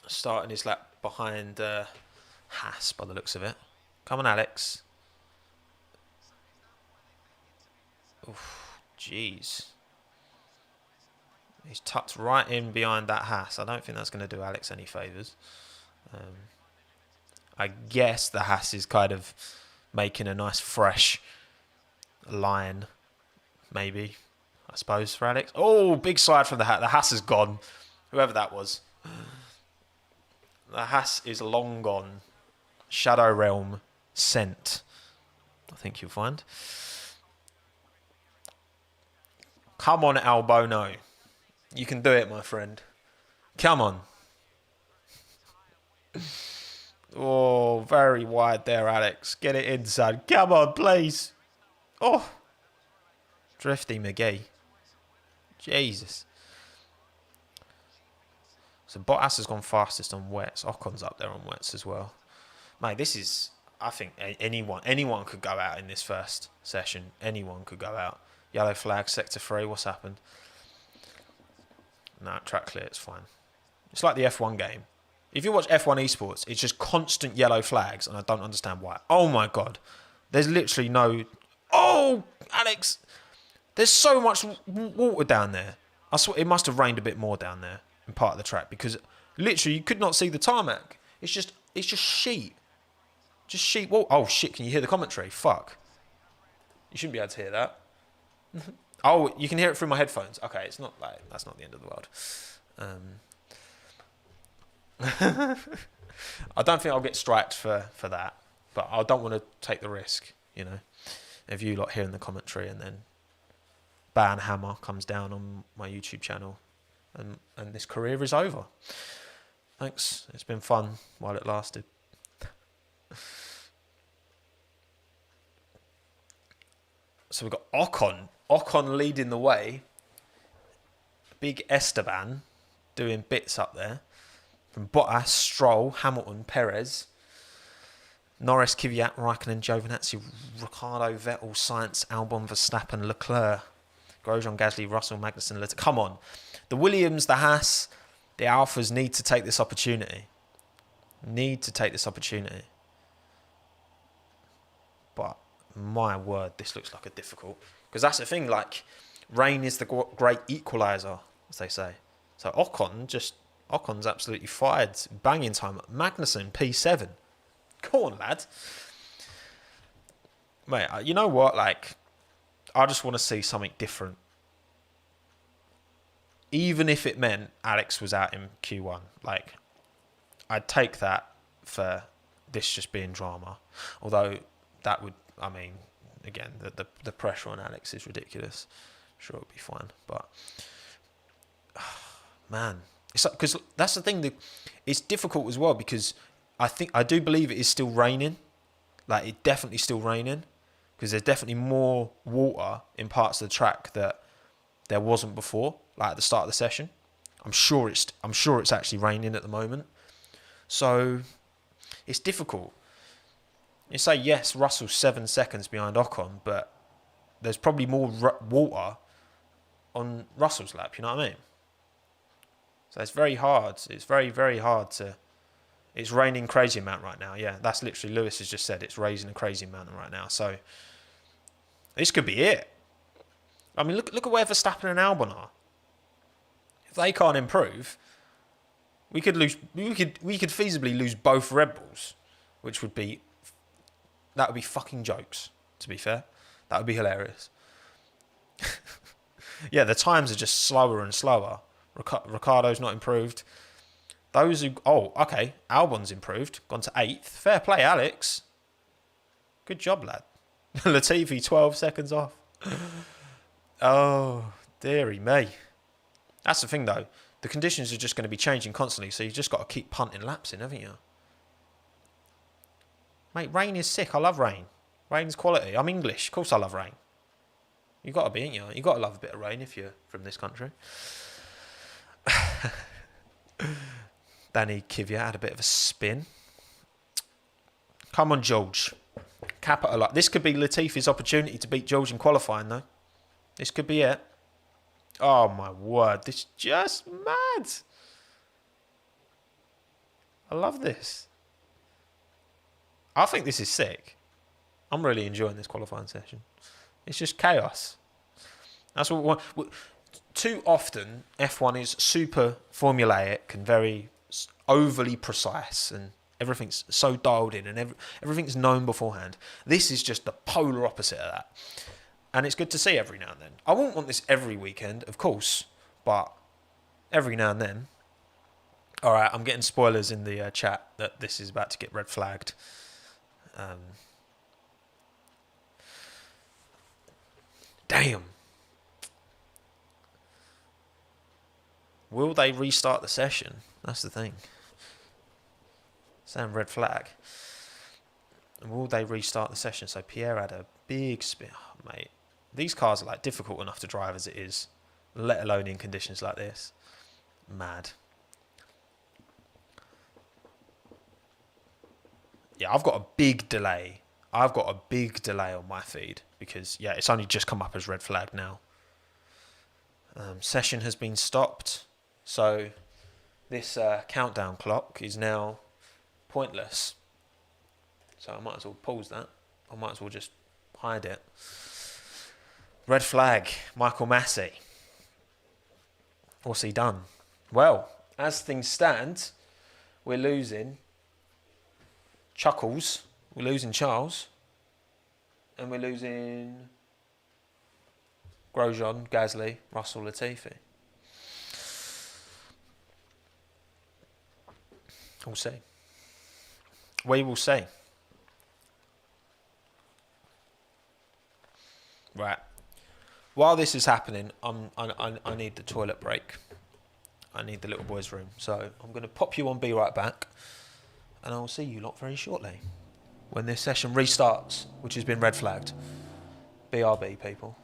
Starting his lap behind Haas by the looks of it. Come on, Alex. Oof, jeez. He's tucked right in behind that Haas. I don't think that's going to do Alex any favours. I guess the Haas is kind of making a nice fresh line, maybe, I suppose, for Alex. Oh, big slide from the Haas. The Haas is gone. Whoever that was. The Haas is long gone. Shadow Realm sent, I think you'll find. Come on, Albono. You can do it, my friend. Come on. Oh, very wide there, Alex. Get it inside. Come on, please. Oh. Drifty McGee. Jesus. So Bottas has gone fastest on wets. Ocon's up there on wets as well. Mate, this is... I think anyone could go out in this first session. Anyone could go out. Yellow flag, sector 3. What's happened? No, track clear. It's fine. It's like the F1 game. If you watch F1 esports, it's just constant yellow flags, and I don't understand why. Oh my God. There's literally no... Oh, Alex. There's so much water down there. I swear it must have rained a bit more down there in part of the track, because literally you could not see the tarmac. It's just sheet. Just sheet. Whoa. Oh shit, can you hear the commentary? Fuck. You shouldn't be able to hear that. Oh, you can hear it through my headphones. Okay, it's not like... that's not the end of the world. I don't think I'll get striked for that, but I don't want to take the risk, you know, of you lot hearing the commentary and then ban hammer comes down on my YouTube channel and this career is over. Thanks, it's been fun while it lasted. So we've got Ocon leading the way. Big Esteban doing bits up there. From Bottas, Stroll, Hamilton, Perez, Norris, Kvyat, Raikkonen, Giovinazzi, Ricciardo, Vettel, Sainz, Albon, Verstappen, Leclerc, Grosjean, Gasly, Russell, Magnussen. Come on. The Williams, the Haas, the Alphas need to take this opportunity. But, my word, this looks like a difficult... because that's the thing, like, rain is the great equaliser, as they say. So Ocon's absolutely fired. Banging time. Magnussen, P7. Go on, lad. Mate, you know what? Like, I just want to see something different. Even if it meant Alex was out in Q1. Like, I'd take that for this just being drama. Although, that would... I mean, again, the pressure on Alex is ridiculous. Sure, it'll be fine. But, man... it's because that's the thing. It's difficult as well because I do believe it is still raining. Like, it's definitely still raining because there's definitely more water in parts of the track that there wasn't before. Like at the start of the session, I'm sure it's actually raining at the moment. So it's difficult. You say yes, Russell's 7 seconds behind Ocon, but there's probably more water on Russell's lap. You know what I mean? So it's very hard. It's very, very hard to... It's raining crazy amount right now. Yeah, that's literally... Lewis has just said it's raining a crazy amount right now. So this could be it. I mean, look at where Verstappen and Albon are. If they can't improve, We could lose. We could feasibly lose both Red Bulls, which would be that would be fucking jokes. To be fair, that would be hilarious. Yeah, the times are just slower and slower. Ricardo's not improved. Those who okay, Albon's improved, gone to 8th. Fair play, Alex. Good job, lad. Latifi 12 seconds off. Oh, dearie me. That's the thing though. The conditions are just going to be changing constantly, so you've just got to keep punting laps in, haven't you? Mate, rain is sick. I love rain. Rain's quality. I'm English. Of course I love rain. You got to be, ain't you? You got to love a bit of rain if you're from this country. Danny Kvyat had a bit of a spin. Come on, George. Capital. This could be Latifi's opportunity to beat George in qualifying, though. This could be it. Oh, my word. This is just mad. I love this. I think this is sick. I'm really enjoying this qualifying session. It's just chaos. That's what we want. Too often, F1 is super formulaic and very overly precise, and everything's so dialed in, and everything's known beforehand. This is just the polar opposite of that. And it's good to see every now and then. I wouldn't want this every weekend, of course, but every now and then. All right, I'm getting spoilers in the chat that this is about to get red flagged. Damn. Will they restart the session? That's the thing. Saying red flag. Will they restart the session? So Pierre had a big spin. Oh, mate, these cars are like difficult enough to drive as it is, let alone in conditions like this. Mad. Yeah, I've got a big delay. I've got a big delay on my feed because, yeah, it's only just come up as red flag now. Session has been stopped. So this countdown clock is now pointless. So I might as well pause that. I might as well just hide it. Red flag, Michael Massey. What's he done? Well, as things stand, we're losing Chuckles, we're losing Charles, and we're losing Grosjean, Gasly, Russell, Latifi. We'll see. We will see. Right. While this is happening, I need the toilet break. I need the little boy's room. So I'm going to pop you on Be Right Back. And I will see you lot very shortly. When this session restarts, which has been red flagged. BRB, people.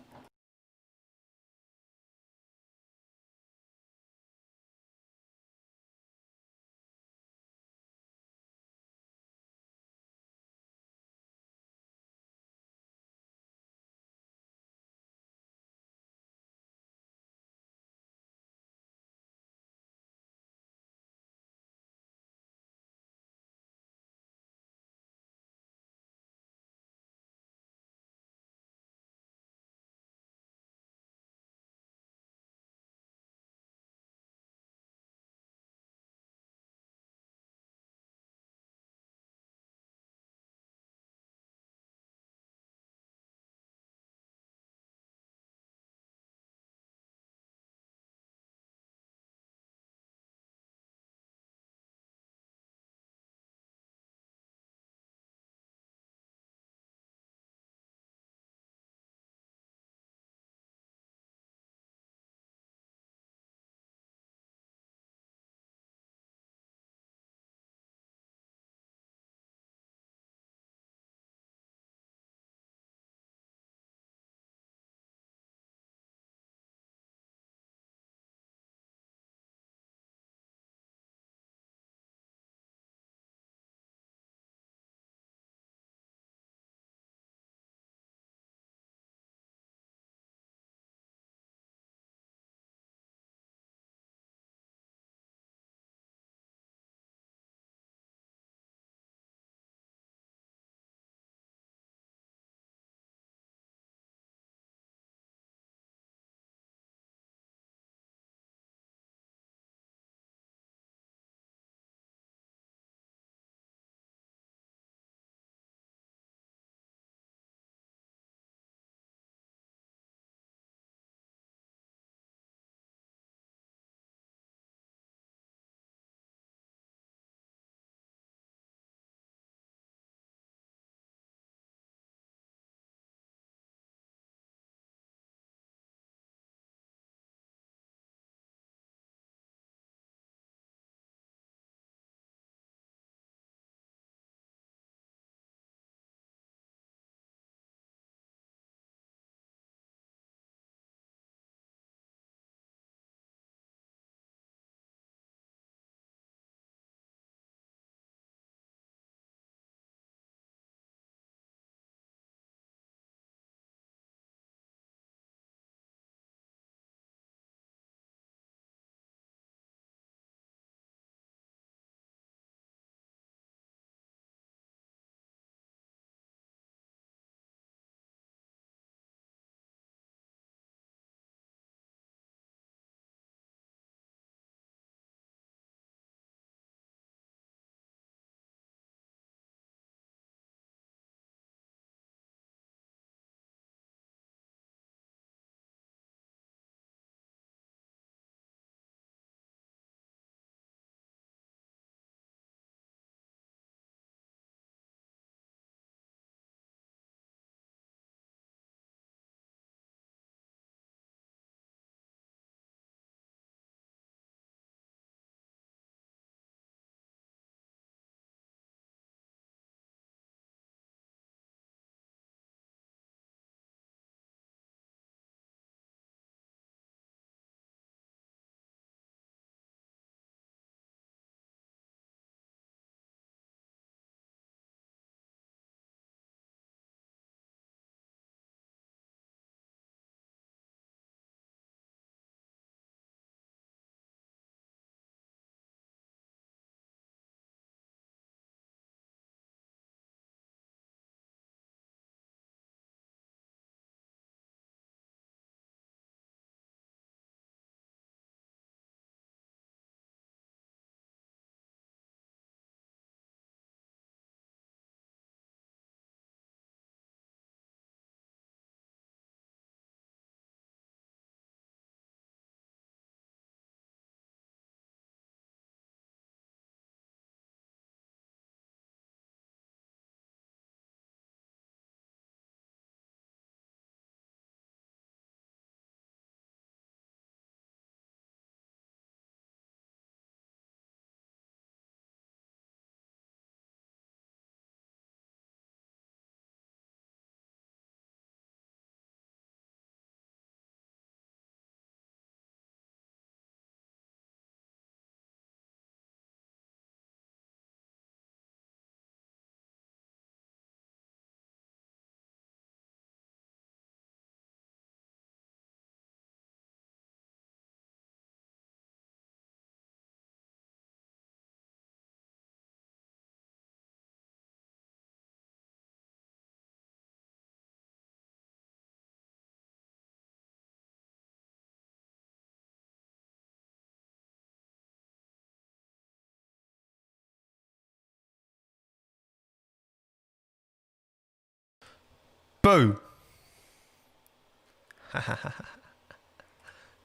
Boo!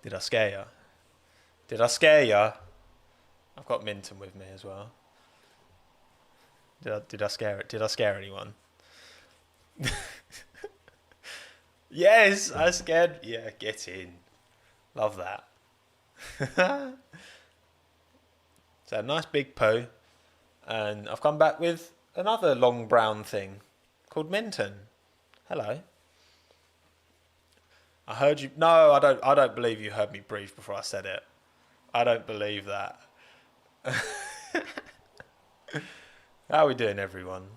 Did I scare you? Did I scare you? I've got Minton with me as well. Did I scare it? Did I scare anyone? Yes, I scared. Yeah, get in. Love that. So a nice big poo, and I've come back with another long brown thing called Minton. Hello. I heard you. No, I don't. I don't believe you heard me breathe before I said it. I don't believe that. How are we doing, everyone?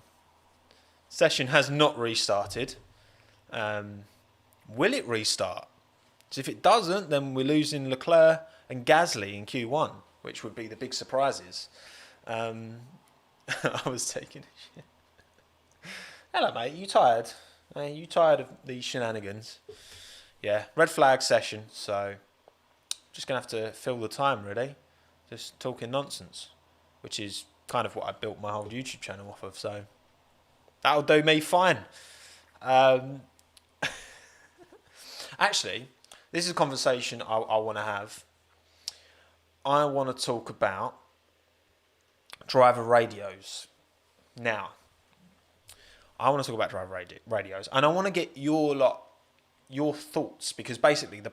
Session has not restarted. Will it restart? So if it doesn't, then we're losing Leclerc and Gasly in Q1, which would be the big surprises. I was taking a shit. Hello, mate. You tired? You tired of these shenanigans? Yeah, red flag session. So just going to have to fill the time, really. Just talking nonsense, which is kind of what I built my whole YouTube channel off of. So that'll do me fine. Actually, this is a conversation I want to have. I want to talk about driver radios. Now, I want to talk about driver radios, and I want to get your thoughts, because basically the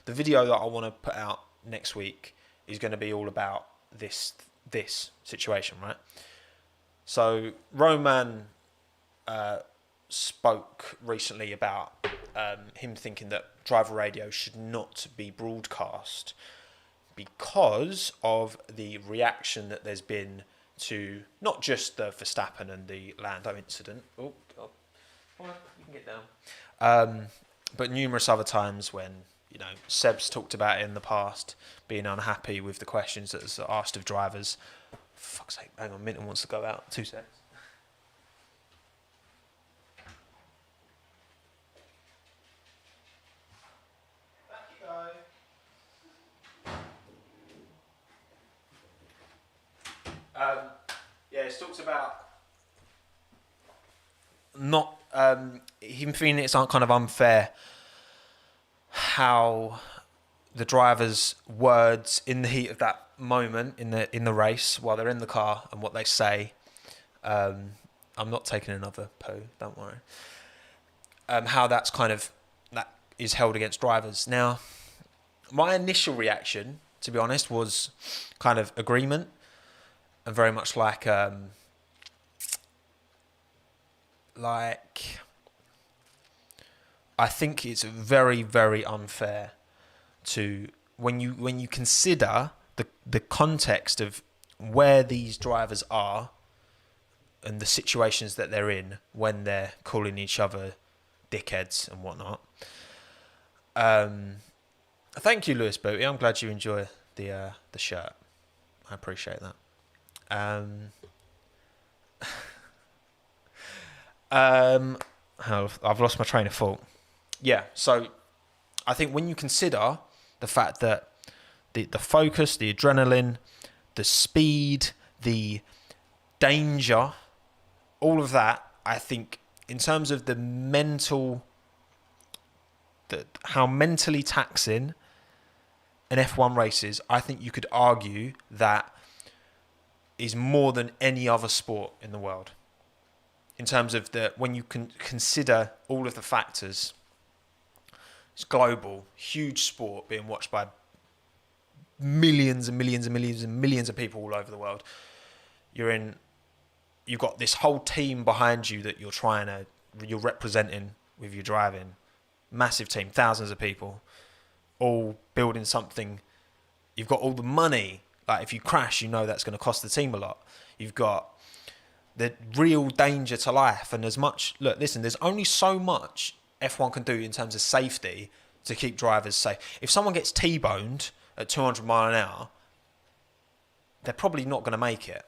video that I want to put out next week is going to be all about this situation, right? So Roman spoke recently about him thinking that driver radio should not be broadcast because of the reaction that there's been to not just the Verstappen and the Lando incident. Oh, God. Well, you can get down. But numerous other times when, Seb's talked about it in the past, being unhappy with the questions that was asked of drivers. For fuck's sake, hang on, Minton wants to go out. 2 seconds. It's talked about not him feeling it's kind of unfair how the driver's words in the heat of that moment in the race while they're in the car and what they say. I'm not taking another poo, don't worry. How that is held against drivers. Now, my initial reaction, to be honest, was kind of agreement. And very much like I think it's very, very unfair to when you consider the context of where these drivers are and the situations that they're in when they're calling each other dickheads and whatnot. Thank you, Lewis Booty. I'm glad you enjoy the shirt. I appreciate that. I've lost my train of thought. Yeah, so I think when you consider the fact that the focus, the adrenaline, the speed, the danger, all of that, I think in terms of how mentally taxing an F1 race is, I think you could argue that is more than any other sport in the world. In terms of when you can consider all of the factors, it's global, huge sport being watched by millions and millions and millions and millions of people all over the world. You've got this whole team behind you that you're representing with your driving. Massive team, thousands of people, all building something. You've got all the money. Like if you crash, that's going to cost the team a lot. You've got the real danger to life. And there's only so much F1 can do in terms of safety to keep drivers safe. If someone gets T-boned at 200 mile an hour, they're probably not going to make it.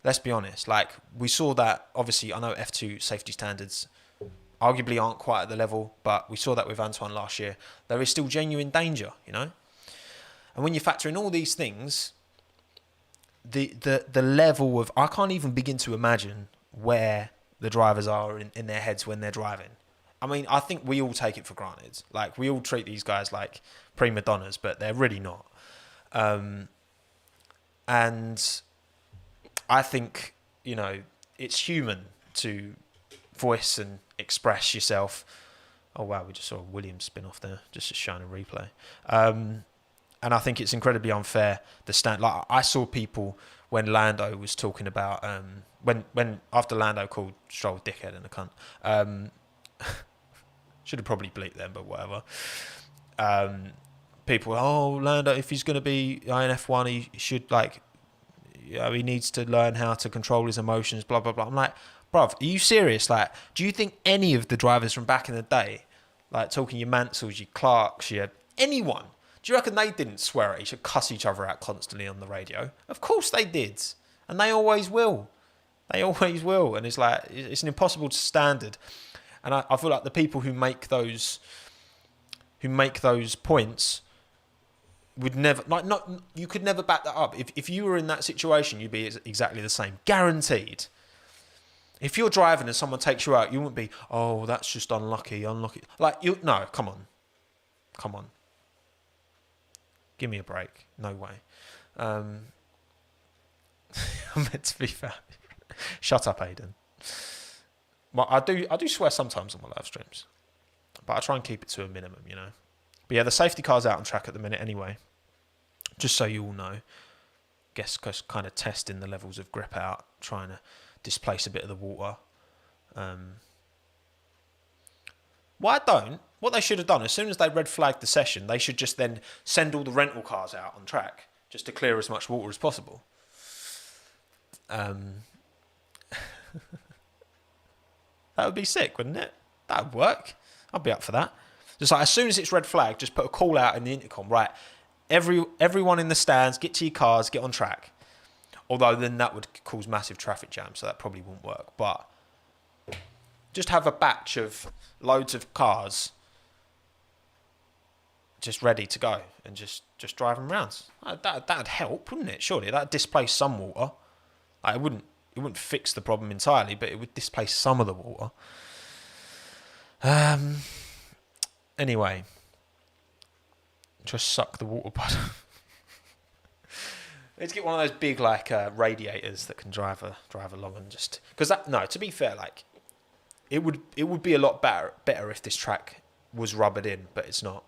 Let's be honest. Like we saw that, obviously, I know F2 safety standards arguably aren't quite at the level, but we saw that with Antoine last year. There is still genuine danger, And when you factor in all these things, the level of, I can't even begin to imagine where the drivers are in their heads when they're driving. I mean, I think we all take it for granted. Like, we all treat these guys like prima donnas, but they're really not. And I think, you know, it's human to voice and express yourself. Oh, wow, we just saw a Williams spin-off there, just showing a replay. And I think it's incredibly unfair. Like, I saw people when Lando was talking about, when after Lando called Stroll dickhead and a cunt, should have probably bleeped them, but whatever. People, Lando, if he's going to be in F1, he should, like, he needs to learn how to control his emotions, blah, blah, blah. I'm like, bruv, are you serious? Like, do you think any of the drivers from back in the day, like talking your Mansells, your Clarks, your anyone, do you reckon they didn't swear at each other, cuss each other out constantly on the radio? Of course they did. And they always will. They always will. And it's like, it's an impossible standard. And I feel like the people who make those points would never, like, not, you could never back that up. If you were in that situation, you'd be exactly the same. Guaranteed. If you're driving and someone takes you out, you wouldn't be, oh, that's just unlucky. Like, no, come on. Give me a break. No way. I'm meant to be fair. Shut up, Aidan. Well, I do swear sometimes on my live streams, but I try and keep it to a minimum, you know. But yeah, the safety car's out on track at the minute anyway. Just so you all know. Guess kind of testing the levels of grip out, trying to displace a bit of the water. What they should have done, as soon as they red flagged the session, they should just then send all the rental cars out on track, just to clear as much water as possible. That would be sick, wouldn't it? That would work. I'd be up for that. Just like, as soon as it's red flag, just put a call out in the intercom. Right, everyone in the stands, get to your cars, get on track. Although then that would cause massive traffic jams, so that probably wouldn't work. But just have a batch of loads of cars just ready to go and just drive them around. That'd help, wouldn't it? Surely that'd displace some water. Like, it wouldn't fix the problem entirely, but it would displace some of the water. Anyway, just suck the water bud. Let's get one of those big, like, radiators that can drive along and just, because to be fair, like, it would be a lot better if this track was rubbered in, but it's not.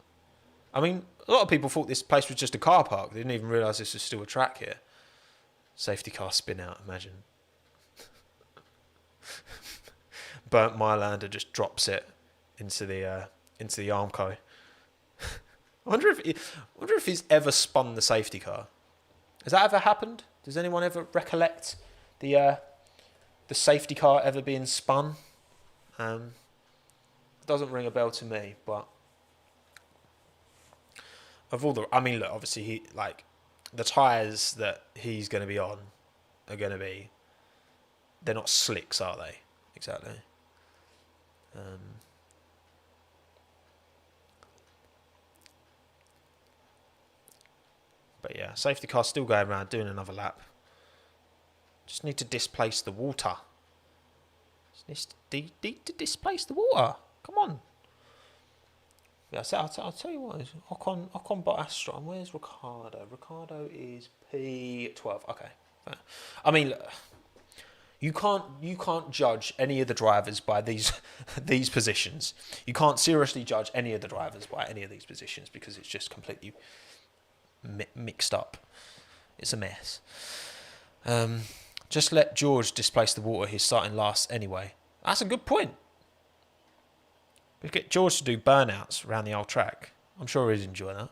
I mean, a lot of people thought this place was just a car park. They didn't even realise this was still a track here. Safety car spin out, imagine. Burnt Mylander just drops it into the Armco. I wonder if he's ever spun the safety car. Has that ever happened? Does anyone ever recollect the safety car ever being spun? Doesn't ring a bell to me, but look, obviously the tyres that he's going to be on are going to be, they're not slicks, are they? Exactly. But yeah, safety car's still going around doing another lap. Just need to displace the water. Just need to displace the water. Come on. Yeah, so I'll tell you what. Ocon Bottas. Where's Ricardo? Ricardo is P12. Okay. I mean, look, you can't judge any of the drivers by these positions. You can't seriously judge any of the drivers by any of these positions because it's just completely mixed up. It's a mess. Just let George displace the water. He's starting last anyway. That's a good point. We get George to do burnouts around the old track. I'm sure he'd enjoy that.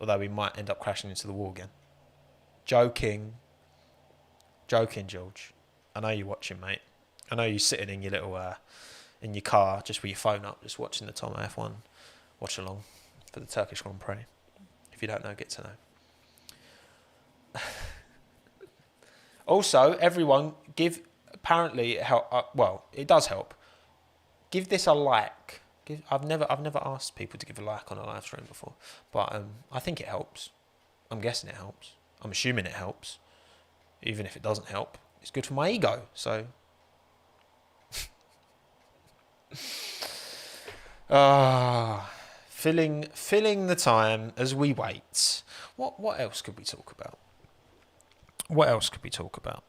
Although we might end up crashing into the wall again. Joking, George. I know you're watching, mate. I know you're sitting in your little in your car just with your phone up, just watching the Tommo F1 watch along for the Turkish Grand Prix. If you don't know, get to know. Also, everyone give, apparently help. Well, it does help. Give this a like. I've never asked people to give a like on a live stream before, but I think it helps. I'm guessing it helps. I'm assuming it helps. Even if it doesn't help, it's good for my ego. So Filling the time as we wait. What else could we talk about? What else could we talk about?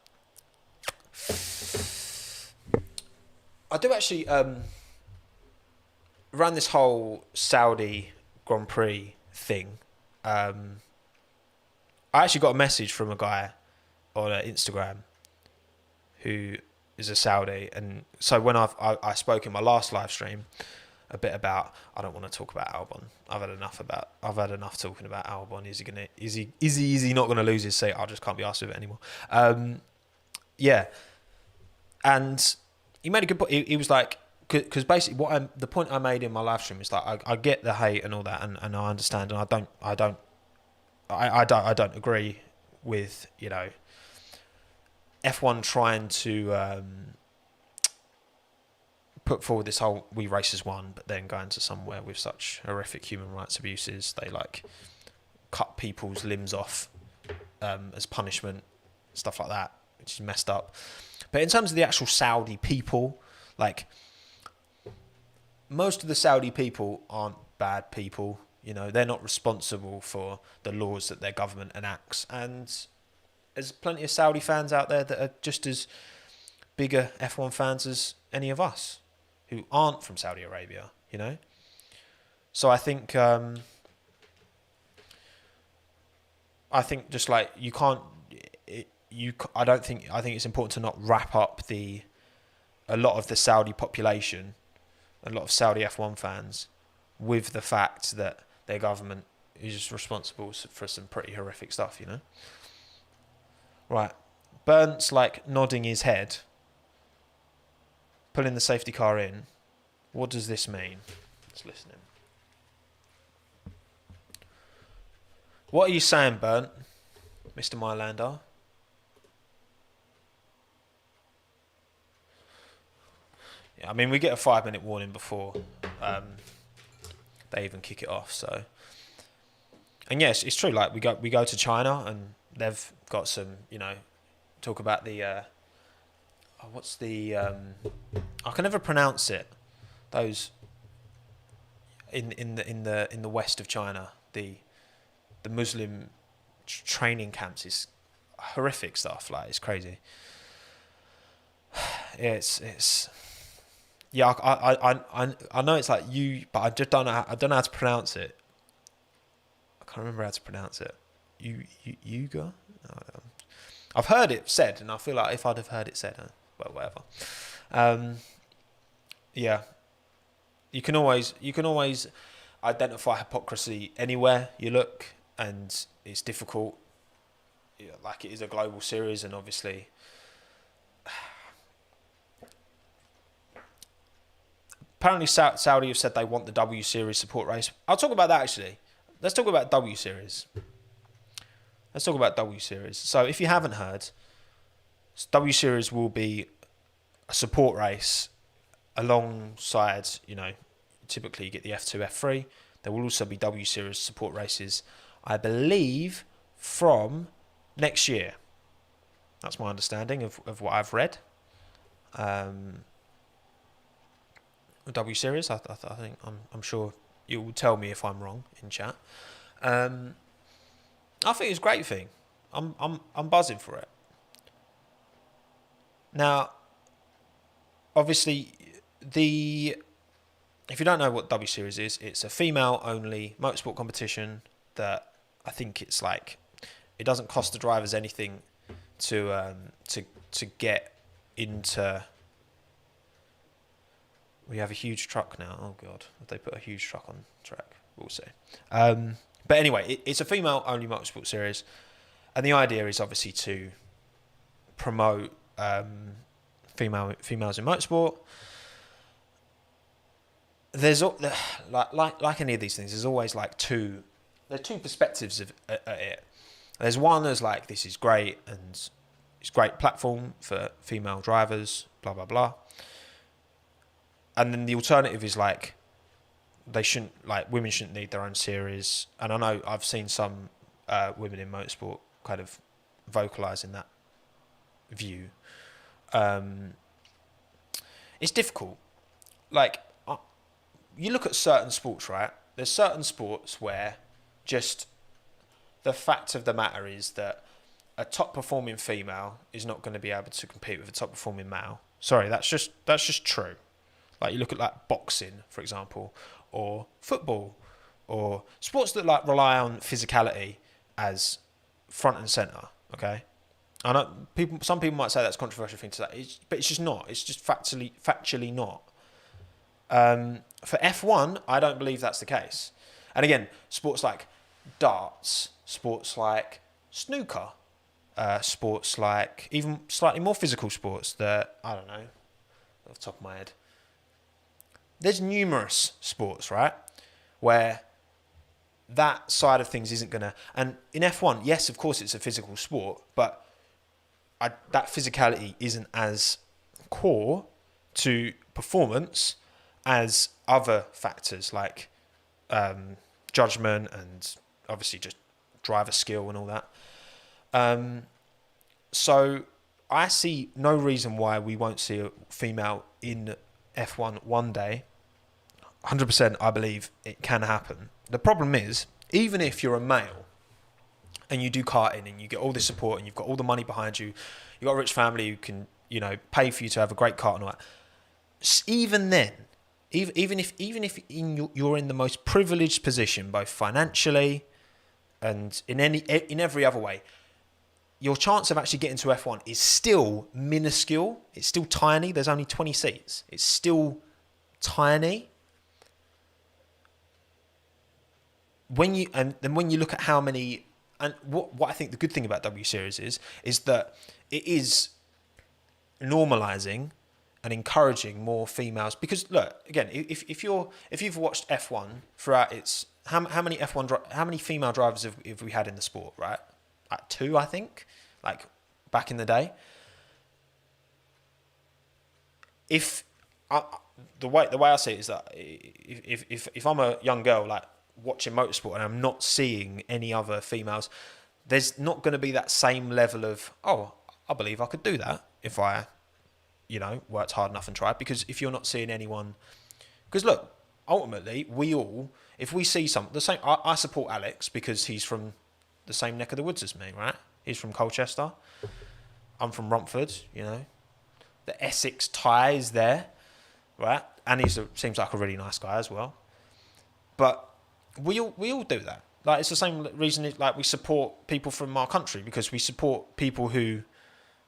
I do actually around this whole Saudi Grand Prix thing. I actually got a message from a guy on Instagram who is a Saudi, and so when I spoke in my last live stream a bit about, I don't want to talk about Albon. I've had enough talking about Albon. Is he not gonna lose his seat? I just can't be asked with it anymore. Yeah, and he made a good point. He was like, because basically the point I made in my live stream is like I get the hate and all that, and I understand, and I don't agree with, F1 trying to put forward this whole we race as one, but then going to somewhere with such horrific human rights abuses. They like cut people's limbs off as punishment, stuff like that, which is messed up. But in terms of the actual Saudi people, like, most of the Saudi people aren't bad people. They're not responsible for the laws that their government enacts. And there's plenty of Saudi fans out there that are just as bigger F1 fans as any of us who aren't from Saudi Arabia, So I think just like you can't, I think it's important to not wrap up a lot of the Saudi population, a lot of Saudi F1 fans, with the fact that their government is just responsible for some pretty horrific stuff, Right. Bernd's like nodding his head, pulling the safety car in. What does this mean? Let's listen in. What are you saying, Bernd, Mr. Mylander? Yeah, I mean, we get a 5-minute warning before they even kick it off. So, and yes, it's true. Like we go to China, and they've got some, talk about the what's the I can never pronounce it. Those in the west of China, the Muslim training camps is horrific stuff. Like, it's crazy. Yeah, it's yeah. I know it's like you, but I just don't know. I don't know how to pronounce it. I can't remember how to pronounce it. Yuga. I've heard it said, and I feel like if I'd have heard it said, well, whatever. Yeah, you can always identify hypocrisy anywhere you look, and it's difficult. Yeah, like, it is a global series, and obviously, apparently Saudi have said they want the W Series support race. I'll talk about that actually. Let's talk about W Series. So if you haven't heard, W Series will be a support race alongside, typically you get the F2, F3. There will also be W Series support races, I believe, from next year. That's my understanding of what I've read. W Series, I think, I'm sure you will tell me if I'm wrong in chat. I think it's a great thing. I'm buzzing for it. Now, obviously, if you don't know what W Series is, it's a female-only motorsport competition that I think it's like, it doesn't cost the drivers anything to get into. We have a huge truck now. Oh God, if they put a huge truck on track, we'll see. But anyway, it's a female-only motorsport series, and the idea is obviously to promote females in motorsport. There's like any of these things. There's always there are two perspectives at it. There's one as like, this is great, and it's a great platform for female drivers, blah blah blah. And then the alternative is like, women shouldn't need their own series. And I know I've seen some women in motorsport kind of vocalising that view. It's difficult. Like, you look at certain sports, right? There's certain sports where just the fact of the matter is that a top performing female is not going to be able to compete with a top performing male. Sorry, that's just true. Like you look at like boxing, for example, or football, or sports that like rely on physicality as front and center. Okay, I know some people might say that's a controversial thing to say, but it's just not. It's just factually not. For F1, I don't believe that's the case. And again, sports like darts, sports like snooker, sports like even slightly more physical sports that, I don't know, off the top of my head. There's numerous sports, right, where that side of things isn't going to... And in F1, yes, of course it's a physical sport, but that physicality isn't as core to performance as other factors like judgment and obviously just driver skill and all that. So I see no reason why we won't see a female in F1 one day. 100% I believe it can happen. The problem is, even if you're a male and you do karting and you get all this support and you've got all the money behind you, you've got a rich family who can, pay for you to have a great kart and all that. Even then, even if you're in the most privileged position, both financially and in every other way, your chance of actually getting to F1 is still minuscule. It's still tiny. There's only 20 seats. It's still tiny. When you look at how many, and what I think the good thing about W Series is that it is normalizing and encouraging more females. Because look, again, if you've watched F1 throughout its how many female drivers have we had in the sport, right? Like 2, I think, like back in the day. The way I see it is that if I'm a young girl like watching motorsport and I'm not seeing any other females, there's not going to be that same level of, oh, I believe I could do that if I, worked hard enough and tried. Because if you're not seeing anyone, because look, ultimately if we see the same, I support Alex because he's from the same neck of the woods as me, right? He's from Colchester. I'm from Romford, The Essex tie is there, right? And he seems like a really nice guy as well. But we all do that. Like, it's the same reason like we support people from our country, because we support people who,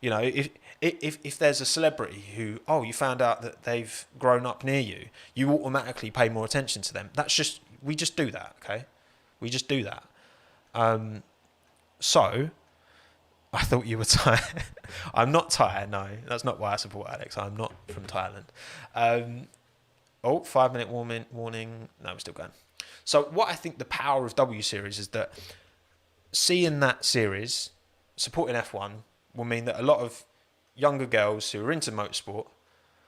if there's a celebrity who, you found out that they've grown up near you, you automatically pay more attention to them. We just do that, okay? We just do that. So, I thought you were Thai. I'm not Thai, no. That's not why I support Alex. I'm not from Thailand. 5-minute warning. No, we're still going. So what I think the power of W Series is that seeing that series, supporting F1, will mean that a lot of younger girls who are into motorsport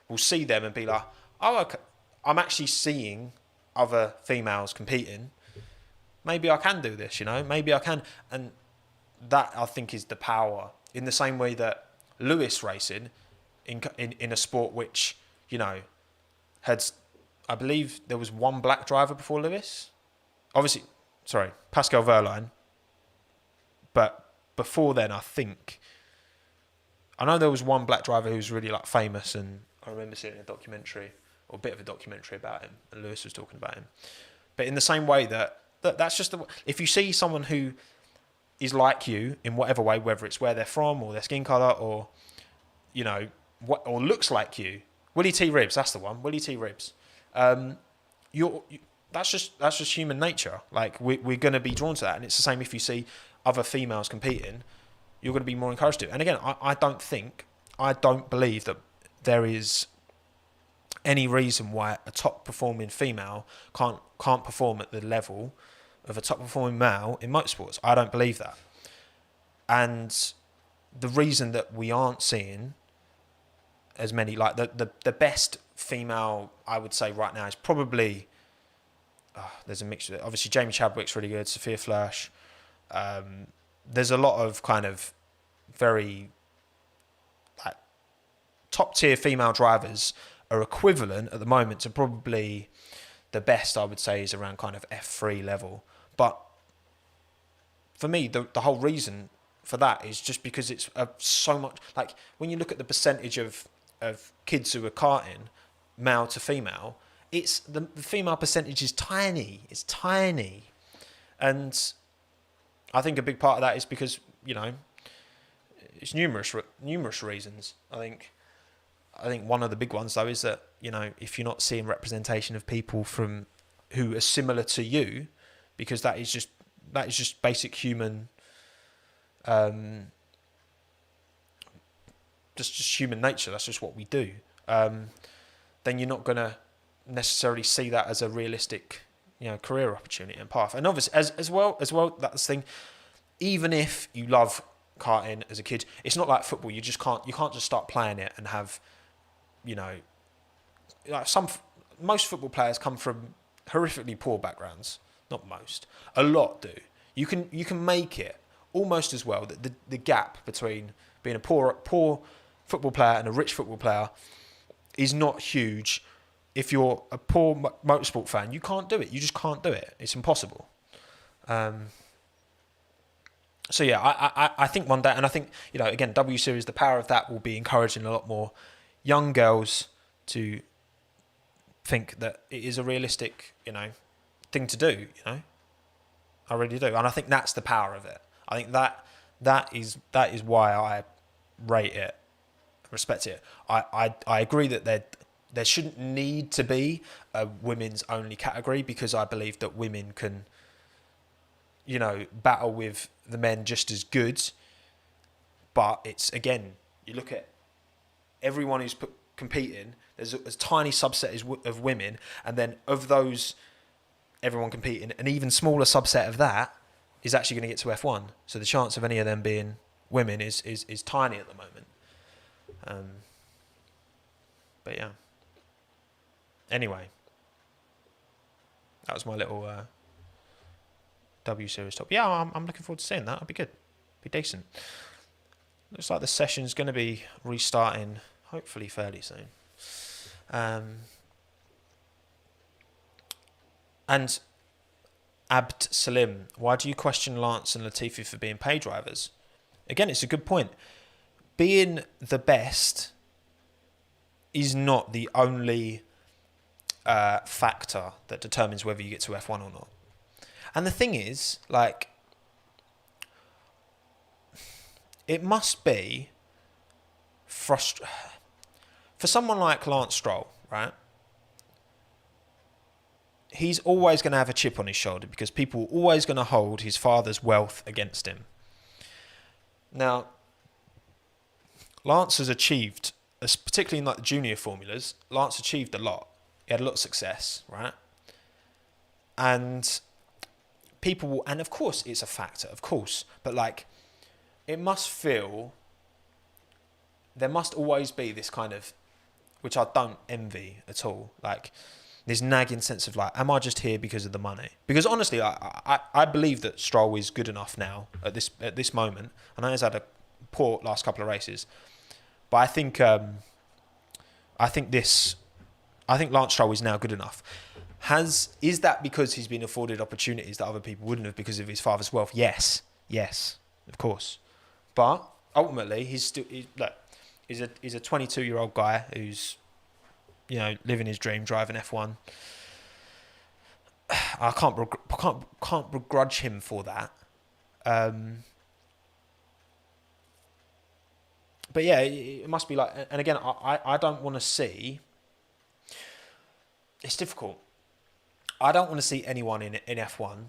will see them and be like, oh, okay, I'm actually seeing other females competing. Maybe I can do this, maybe I can. And that, I think, is the power. In the same way that Lewis racing, in a sport which, had, I believe there was one black driver before Lewis. Obviously, Pascal Wehrlein. But before then, I know there was one black driver who was really like famous, and I remember seeing a documentary, or a bit of a documentary about him, and Lewis was talking about him. But in the same way that's just if you see someone who is like you in whatever way, whether it's where they're from or their skin colour or, or looks like you, Willie T. Ribbs, that's the one, Willie T. Ribbs. That's just human nature. Like we're going to be drawn to that, and it's the same if you see other females competing, you're going to be more encouraged to. And again, I don't believe that there is any reason why a top performing female can't perform at the level of a top performing male in motorsports. I don't believe that. And the reason that we aren't seeing as many, like the best female, I would say right now, is probably, there's a mixture. Obviously, Jamie Chadwick's really good, Sophia Flörsch. There's a lot of kind of very like top tier female drivers are equivalent at the moment to probably the best I would say is around kind of F3 level. But for me, the whole reason for that is just because it's so much, like when you look at the percentage of kids who are karting, male to female, it's the female percentage is tiny. It's tiny. And I think a big part of that is because, you know, it's numerous reasons. I think one of the big ones though is that, you know, if you're not seeing representation of people from who are similar to you, because that is just basic human, just human nature. That's just what we do. Then you're not gonna necessarily see that as a realistic, you know, career opportunity and path. And obviously, as well, that's the thing. Even if you love karting as a kid, it's not like football. You can't just start playing it and have, you know, like most football players come from horrifically poor backgrounds. Not most, a lot do. You can make it almost as well. The gap between being a poor football player and a rich football player is not huge. If you're a poor motorsport fan, you can't do it. You just can't do it. It's impossible. So yeah, I think one day, and I think, you know, again, W Series, the power of that will be encouraging a lot more young girls to think that it is a realistic, you know, thing to do. You know, I really do, and I think that's the power of it. I think that is why I rate it, respect it. I agree that there shouldn't need to be a women's only category, because I believe that women can, you know, battle with the men just as good. But it's, again, you look at everyone who's competing, there's a tiny subset of women, and then of those, everyone competing, an even smaller subset of that is actually going to get to F1. So the chance of any of them being women is tiny at the moment. But yeah. Anyway, that was my little W Series top. Yeah, I'm looking forward to seeing that. That'll be good. Be decent. Looks like the session's going to be restarting hopefully fairly soon. And Abd Salim, why do you question Lance and Latifi for being pay drivers? Again, it's a good point. Being the best is not the only factor that determines whether you get to F1 or not. And the thing is, like, it must be frustrating for someone like Lance Stroll, right? He's always going to have a chip on his shoulder because people are always going to hold his father's wealth against him. Now, Lance has achieved, particularly in like the junior formulas, Lance achieved a lot. He had a lot of success, right? And people will, and of course it's a factor, of course, but like, it must feel, there must always be this kind of, which I don't envy at all, like this nagging sense of like, am I just here because of the money? Because honestly, I believe that Stroll is good enough now at this moment. I know he's had a poor last couple of races, but I think Lance Stroll is now good enough. Is that because he's been afforded opportunities that other people wouldn't have because of his father's wealth? Yes, of course. But ultimately, he's a 22-year-old guy who's, you know, living his dream, driving F1. I can't begrudge him for that. But yeah, it must be like, and again, I don't want to see. It's difficult. I don't want to see anyone in F1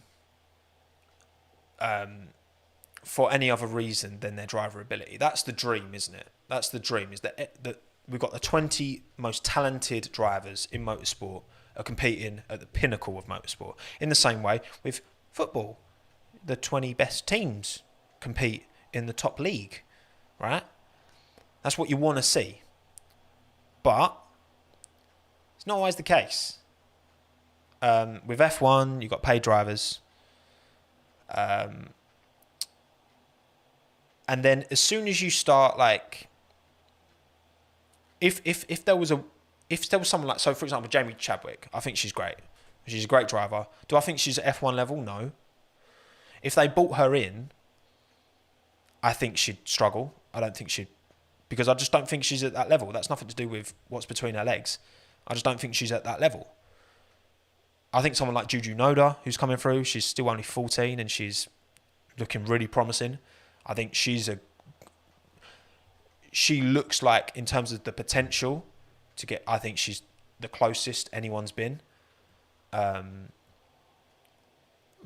for any other reason than their driver ability. That's the dream, isn't it? That's the dream, is that we've got the 20 most talented drivers in motorsport are competing at the pinnacle of motorsport. In the same way with football, the 20 best teams compete in the top league, right? That's what you want to see. But it's not always the case. With F1, you've got paid drivers. And then as soon as you start, like, if there was someone like, so for example, Jamie Chadwick, I think she's great. She's a great driver. Do I think she's at F1 level? No. If they brought her in, I think she'd struggle. I don't think she'd... Because I just don't think she's at that level. That's nothing to do with what's between her legs. I just don't think she's at that level. I think someone like Juju Noda, who's coming through, she's still only 14 and she's looking really promising. I think she looks like, in terms of the potential to get, I think she's the closest anyone's been. But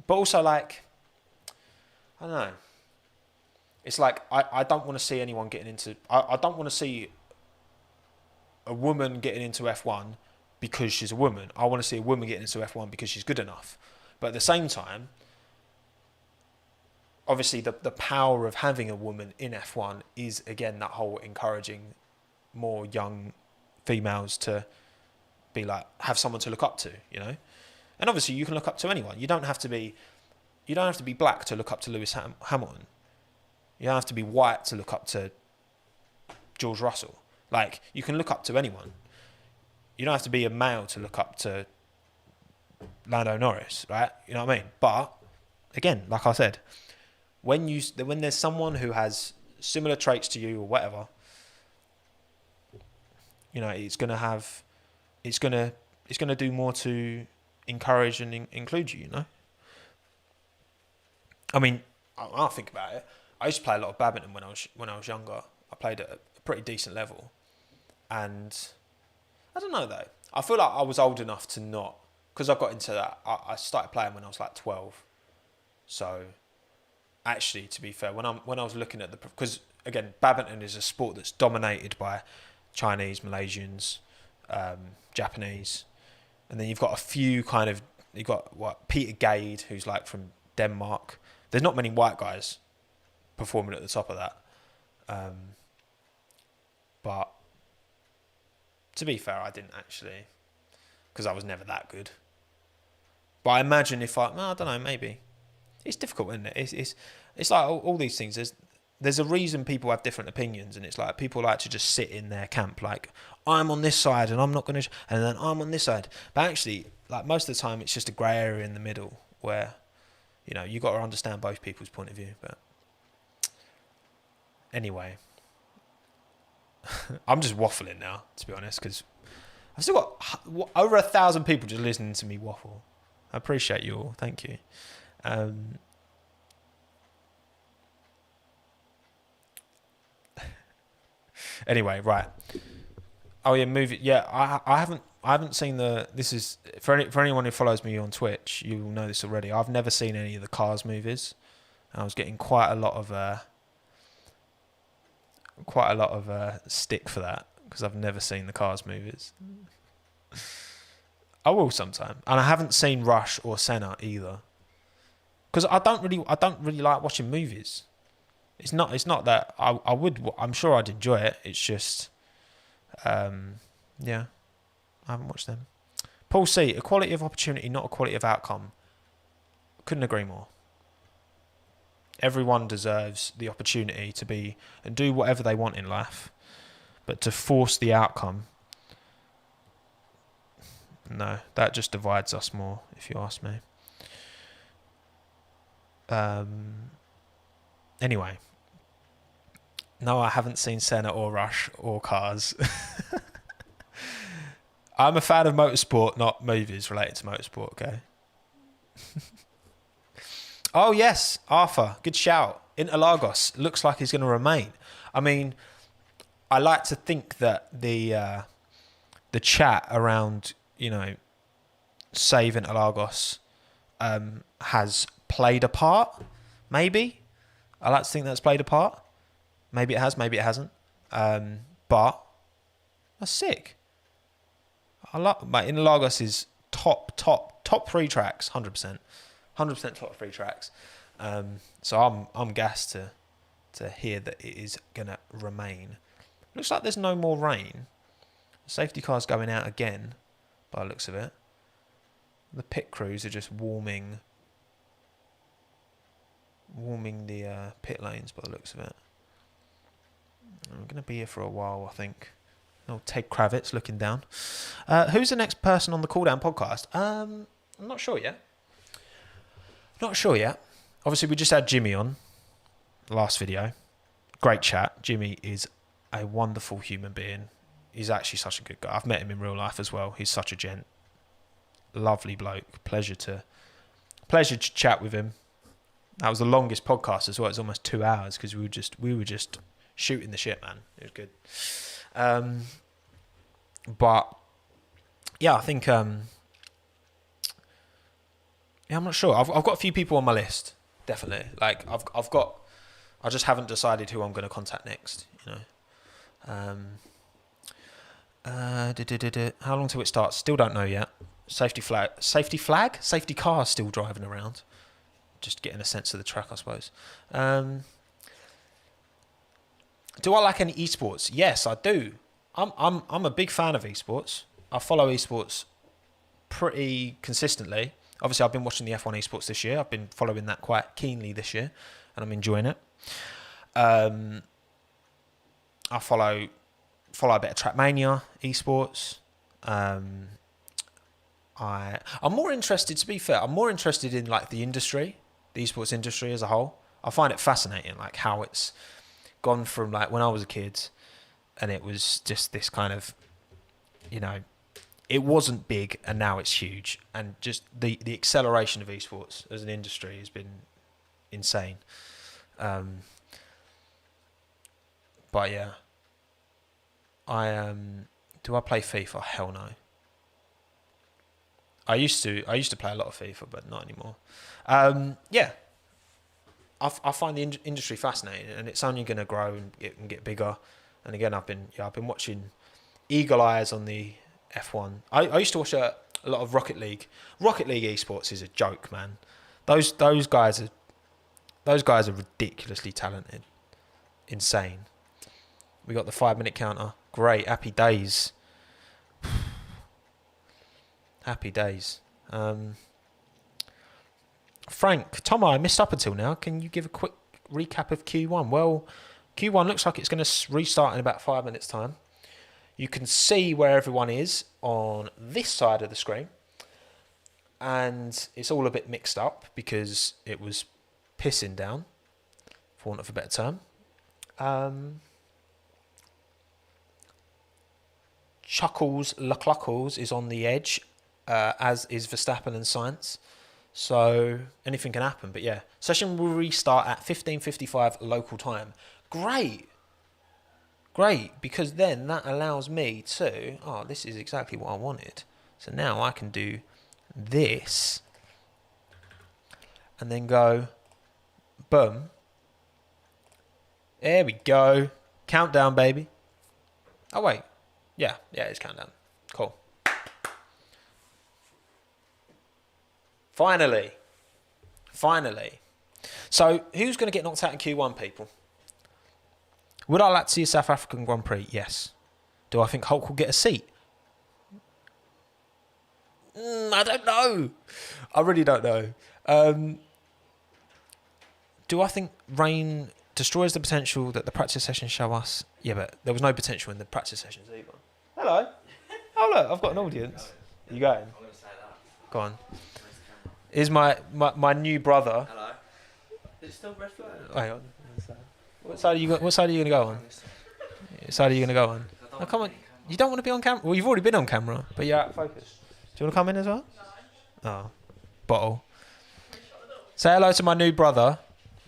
also, like, I don't know. It's like, I don't want to see anyone getting into... I don't want to see a woman getting into F1 because she's a woman. I want to see a woman getting into F1 because she's good enough. But at the same time, obviously the power of having a woman in F1 is, again, that whole encouraging more young females to be like, have someone to look up to, you know? And obviously you can look up to anyone. You don't have to be black to look up to Lewis Hamilton. You don't have to be white to look up to George Russell. Like, you can look up to anyone. You don't have to be a male to look up to Lando Norris, right? You know what I mean? But, again, like I said, when there's someone who has similar traits to you or whatever, you know, it's gonna do more to encourage and include you, you know? I mean, I'll think about it. I used to play a lot of badminton when I was younger. I played at a pretty decent level, and I don't know though. I feel like I was old enough to not, because I got into that. I started playing when I was like 12. So, actually, to be fair, when I was looking at because again, badminton is a sport that's dominated by Chinese, Malaysians, Japanese, and then you've got a few you've got Peter Gade, who's like from Denmark. There's not many white guys performing at the top of that. But to be fair, I didn't actually, because I was never that good. But I imagine if I don't know, maybe. It's difficult, isn't it? It's like all these things. There's a reason people have different opinions, and it's like people like to just sit in their camp, like, I'm on this side and I'm not going to, and then I'm on this side. But actually, like, most of the time, it's just a grey area in the middle where, you know, you got to understand both people's point of view. But anyway, I'm just waffling now, to be honest, because I've still got over 1,000 people just listening to me waffle. I appreciate you all. Thank you. Anyway, right. Oh yeah, movie. Yeah, I haven't seen this is for anyone who follows me on Twitch, you will know this already. I've never seen any of the Cars movies. I was getting quite a lot of stick for that because I've never seen the Cars movies. I will sometime, and I haven't seen Rush or Senna either. Because I don't really like watching movies. It's not that I'm sure I'd enjoy it. It's just, yeah, I haven't watched them. Paul C, equality of opportunity, not equality of outcome. Couldn't agree more. Everyone deserves the opportunity to be and do whatever they want in life, but to force the outcome, no, that just divides us more, if you ask me. Anyway, no, I haven't seen Senna or Rush or Cars. I'm a fan of motorsport, not movies related to motorsport, okay? Oh, yes, Arthur, good shout. Interlagos looks like he's going to remain. I mean, I like to think that the chat around, you know, Save Interlagos has played a part, maybe. I like to think that's played a part. Maybe it has, maybe it hasn't. But that's sick. Interlagos is top 3 tracks, 100%. 100% top 3 tracks. So I'm gassed to hear that it is gonna remain. Looks like there's no more rain. The safety car's going out again, by the looks of it. The pit crews are just warming the pit lanes, by the looks of it. I'm going to be here for a while, I think. Oh, Ted Kravitz looking down. Who's the next person on the Cool Down podcast? I'm not sure yet. Not sure yet. Obviously, we just had Jimmy on last video. Great chat. Jimmy is a wonderful human being. He's actually such a good guy. I've met him in real life as well. He's such a gent. Lovely bloke. Pleasure to chat with him. That was the longest podcast as well. It was almost 2 hours because we were just shooting the shit, man. It was good. But yeah, I think I'm not sure. I've got a few people on my list, definitely. Like I just haven't decided who I'm going to contact next. You know. How long till it starts? Still don't know yet. Safety car still driving around. Just getting a sense of the track, I suppose. Do I like any esports? Yes, I do. I'm a big fan of esports. I follow esports pretty consistently. Obviously, I've been watching the F1 esports this year. I've been following that quite keenly this year, and I'm enjoying it. I follow a bit of Trackmania esports. I'm more interested, to be fair, I'm more interested in like the industry, the esports industry as a whole. I find it fascinating, like how it's gone from like when I was a kid and it was just this kind of, you know, it wasn't big and now it's huge. And just the acceleration of esports as an industry has been insane. But yeah, do I play FIFA? Hell no. I used to play a lot of FIFA, but not anymore. Yeah, I find the industry fascinating, and it's only going to grow and get bigger. And again, I've been watching eagle eyes on the F1. I used to watch a lot of Rocket League. Rocket League esports is a joke, man. Those guys are ridiculously talented, insane. We got the 5-minute counter. Great, happy days. Happy days. Frank, Tommo, I missed up until now. Can you give a quick recap of Q1? Well, Q1 looks like it's going to restart in about 5 minutes' time. You can see where everyone is on this side of the screen. And it's all a bit mixed up because it was pissing down, for want of a better term. Chuckles Lucluckles is on the edge, as is Verstappen and Sainz. So anything can happen. But yeah, session will restart at 15:55 local time. Great, because then that allows me to, this is exactly what I wanted. So now I can do this and then go, boom. There we go. Countdown, baby. Oh, wait. Yeah, it's countdown. Cool. Finally. So, who's going to get knocked out in Q1, people? Would I like to see a South African Grand Prix? Yes. Do I think Hulk will get a seat? I don't know. I really don't know. Do I think rain destroys the potential that the practice sessions show us? Yeah, but there was no potential in the practice sessions either. Hello. Oh, look, I've got an audience. You going? I'm going to say that. Go on. Here's my new brother. Hello. Is it still red flag? Hang on. What side are you going to go on? What side are you going to go on? Oh, come on. You don't want to be on camera? Well, you've already been on camera, but you're out of focus. Do you want to come in as well? No. Oh. Bottle. Say hello to my new brother.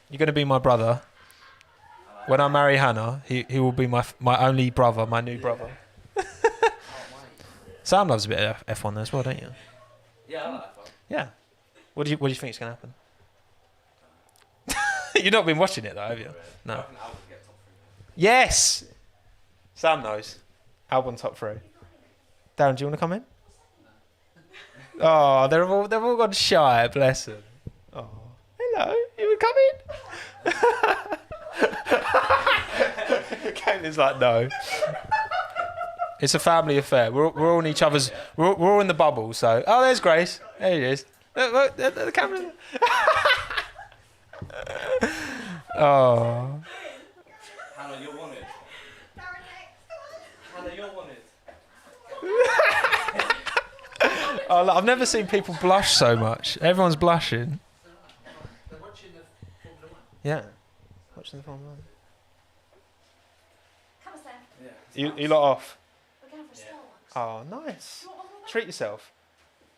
You're going to be my brother. When I marry Hannah, he will be my only brother, my new brother. Sam loves a bit of F1 there as well, don't you? Yeah, I like F1. Yeah. What do you think is going to happen? You've not been watching it though, have you? No. Yes. Sam knows. Albon top 3. Darren, do you want to come in? Oh, they've all gone shy. Bless them. Oh, hello. You would come in? Caitlin's like, no. It's a family affair. We're all in each other's. We're all in the bubble. So, there's Grace. There he is. Look, the camera. Oh. Hannah, you're wanted. Hannah, you're wanted. Oh, I've never seen people blush so much. Everyone's blushing. They're watching the Formula 1. Yeah. Watching the Formula 1. Come on, Sam. Yeah. You lot off. We're going for a Yeah. Starbucks. Oh, nice. Do you want one more? Treat yourself.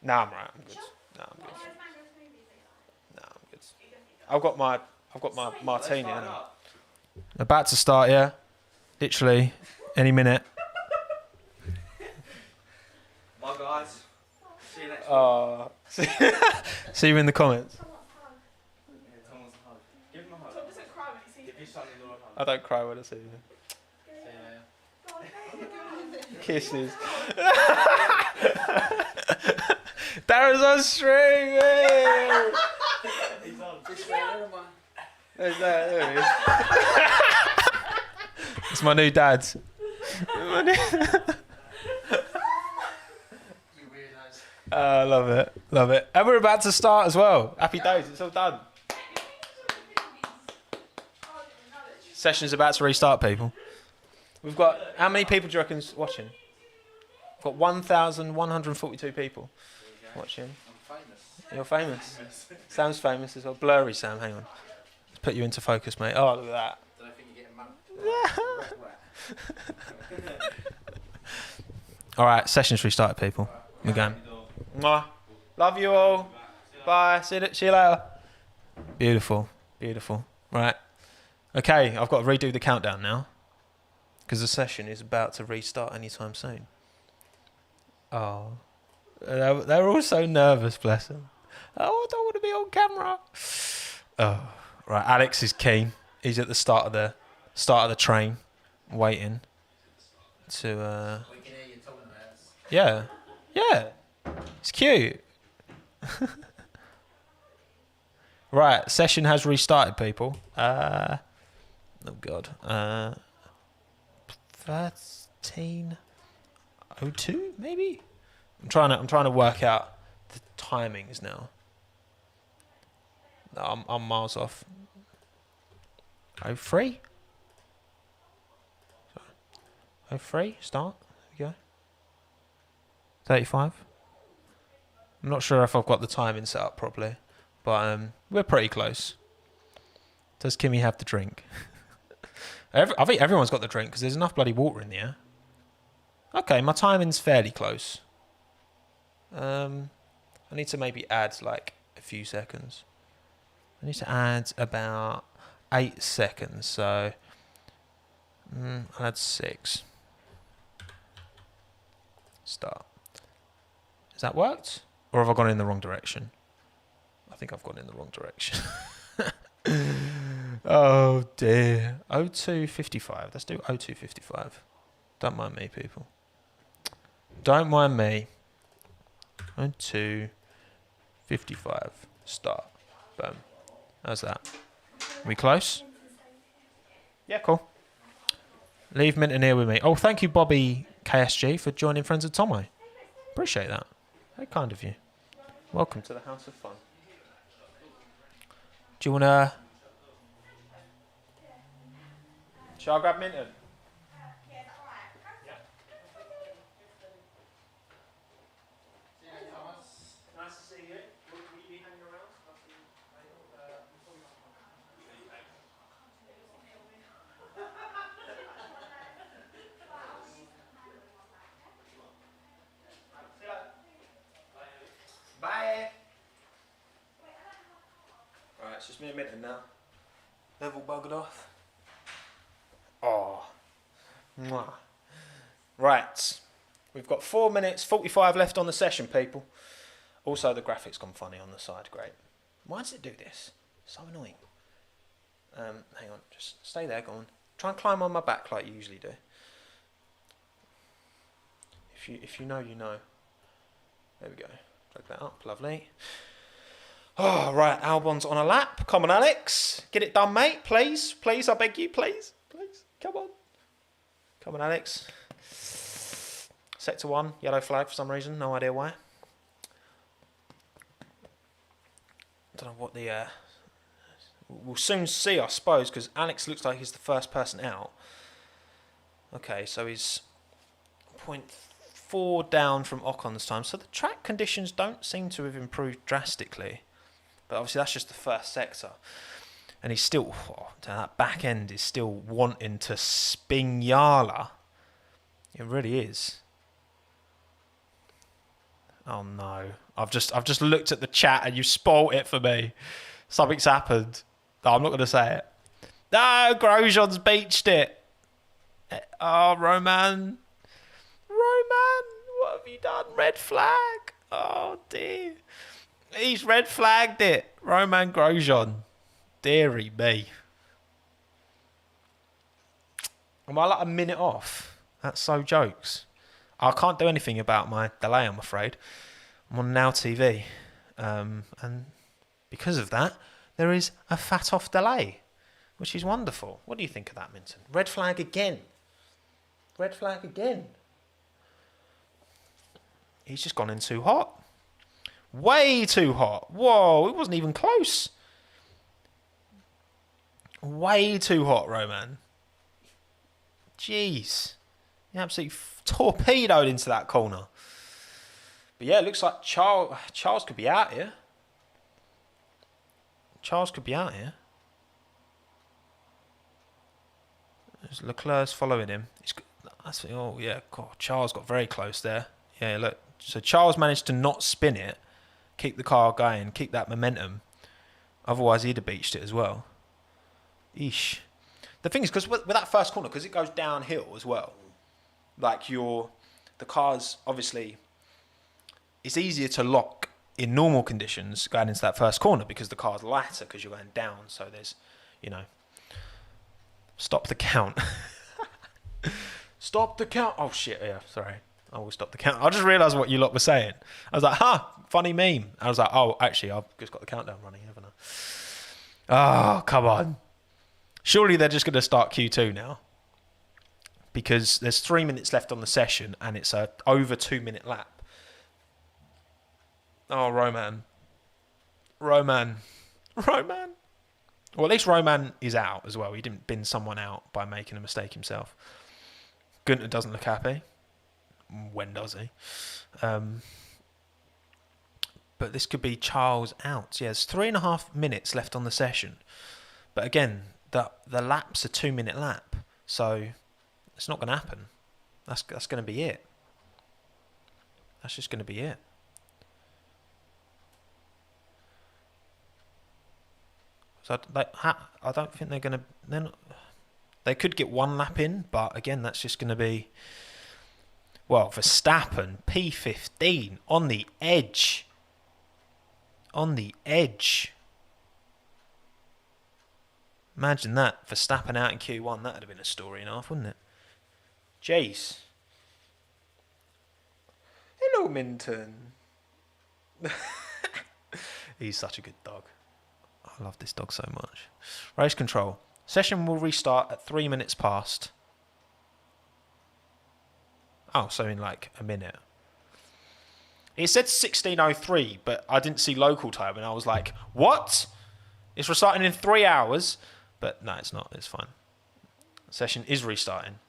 Nah, I'm right. I'm good. Sure. Nah, I'm good. What are those mango smoothies? Nah, I'm good. You definitely I've got my Sweet. martini. Let's Innit? start up. About to start, yeah. Literally, any minute. Bye, guys. See you next week. See you in the comments. Tom wants a hug. Yeah, Tom wants a hug. Give him a hug. Tom doesn't cry when he sees Give me. your son-in-law a hug. I don't cry when I see you. See you later. God, thank you. Kisses. Darren's on stream. Hey. He's on. There's that. There he is. It's my new dad. I love it. Love it. And we're about to start as well. Happy days. It's all done. Session's about to restart, people. We've got, how many people do you reckon's watching? We've got 1,142 people watching. I'm famous. You're famous. Sam's famous as well. Blurry Sam, hang on. Let's put you into focus, mate. Oh, look at that. Don't think you're getting mugged. All right, session's restarted, people. We're going. Mwah. Love you all. Bye. See you later. Beautiful. Beautiful. Right. Okay, I've got to redo the countdown now because the session is about to restart anytime soon. Oh. They're all so nervous, bless them. Oh, I don't want to be on camera. Oh. Right, Alex is keen. He's at the start of the train, waiting to. We can hear you talking about us. Yeah, yeah, it's cute. Right, session has restarted, people. Oh god. 13:02 maybe. I'm trying to work out the timings now. No, I'm miles off. 03? 03, start. There we go. 35. I'm not sure if I've got the timing set up properly, but we're pretty close. Does Kimmy have the drink? I think everyone's got the drink because there's enough bloody water in the air. Okay, my timing's fairly close. I need to maybe add like a few seconds. I need to add about 8 seconds, so I'll add 6. Start. Has that worked? Or have I gone in the wrong direction? I think I've gone in the wrong direction. Oh dear. 02:55. Let's do 02:55. Don't mind me, people. Don't mind me. 02:55. Start. Boom. How's that? Are we close? Yeah, cool. Leave Minton here with me. Oh, thank you, Bobby KSG, for joining Friends of Tommo. Appreciate that. Very kind of you. Welcome to the House of Fun. Do you want to... Shall I grab Minton? Nice to see you. Will you be hanging around? Bye. Right, it's just me and Minton now. Level buggered off. Oh. Mwah. Right. We've got 4 minutes 45 left on the session, people. Also, the graphic's gone funny on the side. Great. Why does it do this? So annoying. Hang on. Just stay there. Go on. Try and climb on my back like you usually do. If you know, you know. There we go. Drag that up. Lovely. Oh, right. Albon's on a lap. Come on, Alex. Get it done, mate. Please. Please, I beg you. Please. Please. Come on. Come on, Alex. Sector 1. Yellow flag for some reason. No idea why. Don't know what the... We'll soon see, I suppose, because Alex looks like he's the first person out. Okay, so he's 4 down from Ocon's time. So the track conditions don't seem to have improved drastically. But obviously that's just the first sector. And he's still, that back end is still wanting to Spinala. It really is. Oh no. I've just looked at the chat and you spoilt it for me. Something's happened. No, I'm not going to say it. No, Grosjean's beached it. Oh, Roman. Roman, what have you done? Red flag. Oh, dear. He's red flagged it. Roman Grosjean. Deary me. Am I like a minute off? That's so jokes. I can't do anything about my delay, I'm afraid. I'm on Now TV. And because of that, there is a fat off delay, which is wonderful. What do you think of that, Minton? Red flag again. Red flag again. He's just gone in too hot. Way too hot. Whoa, it wasn't even close. Way too hot, Roman. Jeez. He absolutely torpedoed into that corner. But yeah, it looks like Charles could be out here. Charles could be out here. There's Leclerc's following him. Oh, yeah. God, Charles got very close there. Yeah, look. So Charles managed to not spin it, keep the car going, keep that momentum. Otherwise, he'd have beached it as well. Eesh. The thing is, because with that first corner, because it goes downhill as well, like the car's obviously, it's easier to lock in normal conditions going into that first corner because the car's lighter because you're going down. So there's, stop the count. Stop the count. Oh, shit. Yeah, sorry. I will stop the count. I just realised what you lot were saying. I was like, funny meme. I was like, oh, actually, I've just got the countdown running, haven't I? Oh, come on. Surely they're just going to start Q2 now. Because there's 3 minutes left on the session and it's a over 2 minute lap. Oh, Roman. Well, at least Roman is out as well. He didn't bin someone out by making a mistake himself. Gunter doesn't look happy. When does he? But this could be Charles out. Yeah, there's 3.5 minutes left on the session. But again, the lap's a 2 minute lap. So it's not going to happen. That's going to be it. That's just going to be it. So I don't think they're going to... They could get one lap in, but again, that's just going to be... Well, Verstappen, P15, on the edge. On the edge. Imagine that. Verstappen out in Q1. That would have been a story and a half, wouldn't it? Jace. Hello, Minton. He's such a good dog. I love this dog so much. Race control. Session will restart at 3 minutes past. Oh, so in like a minute. It said 16:03, but I didn't see local time, and I was like, what? It's restarting in 3 hours? But no, it's not. It's fine. Session is restarting.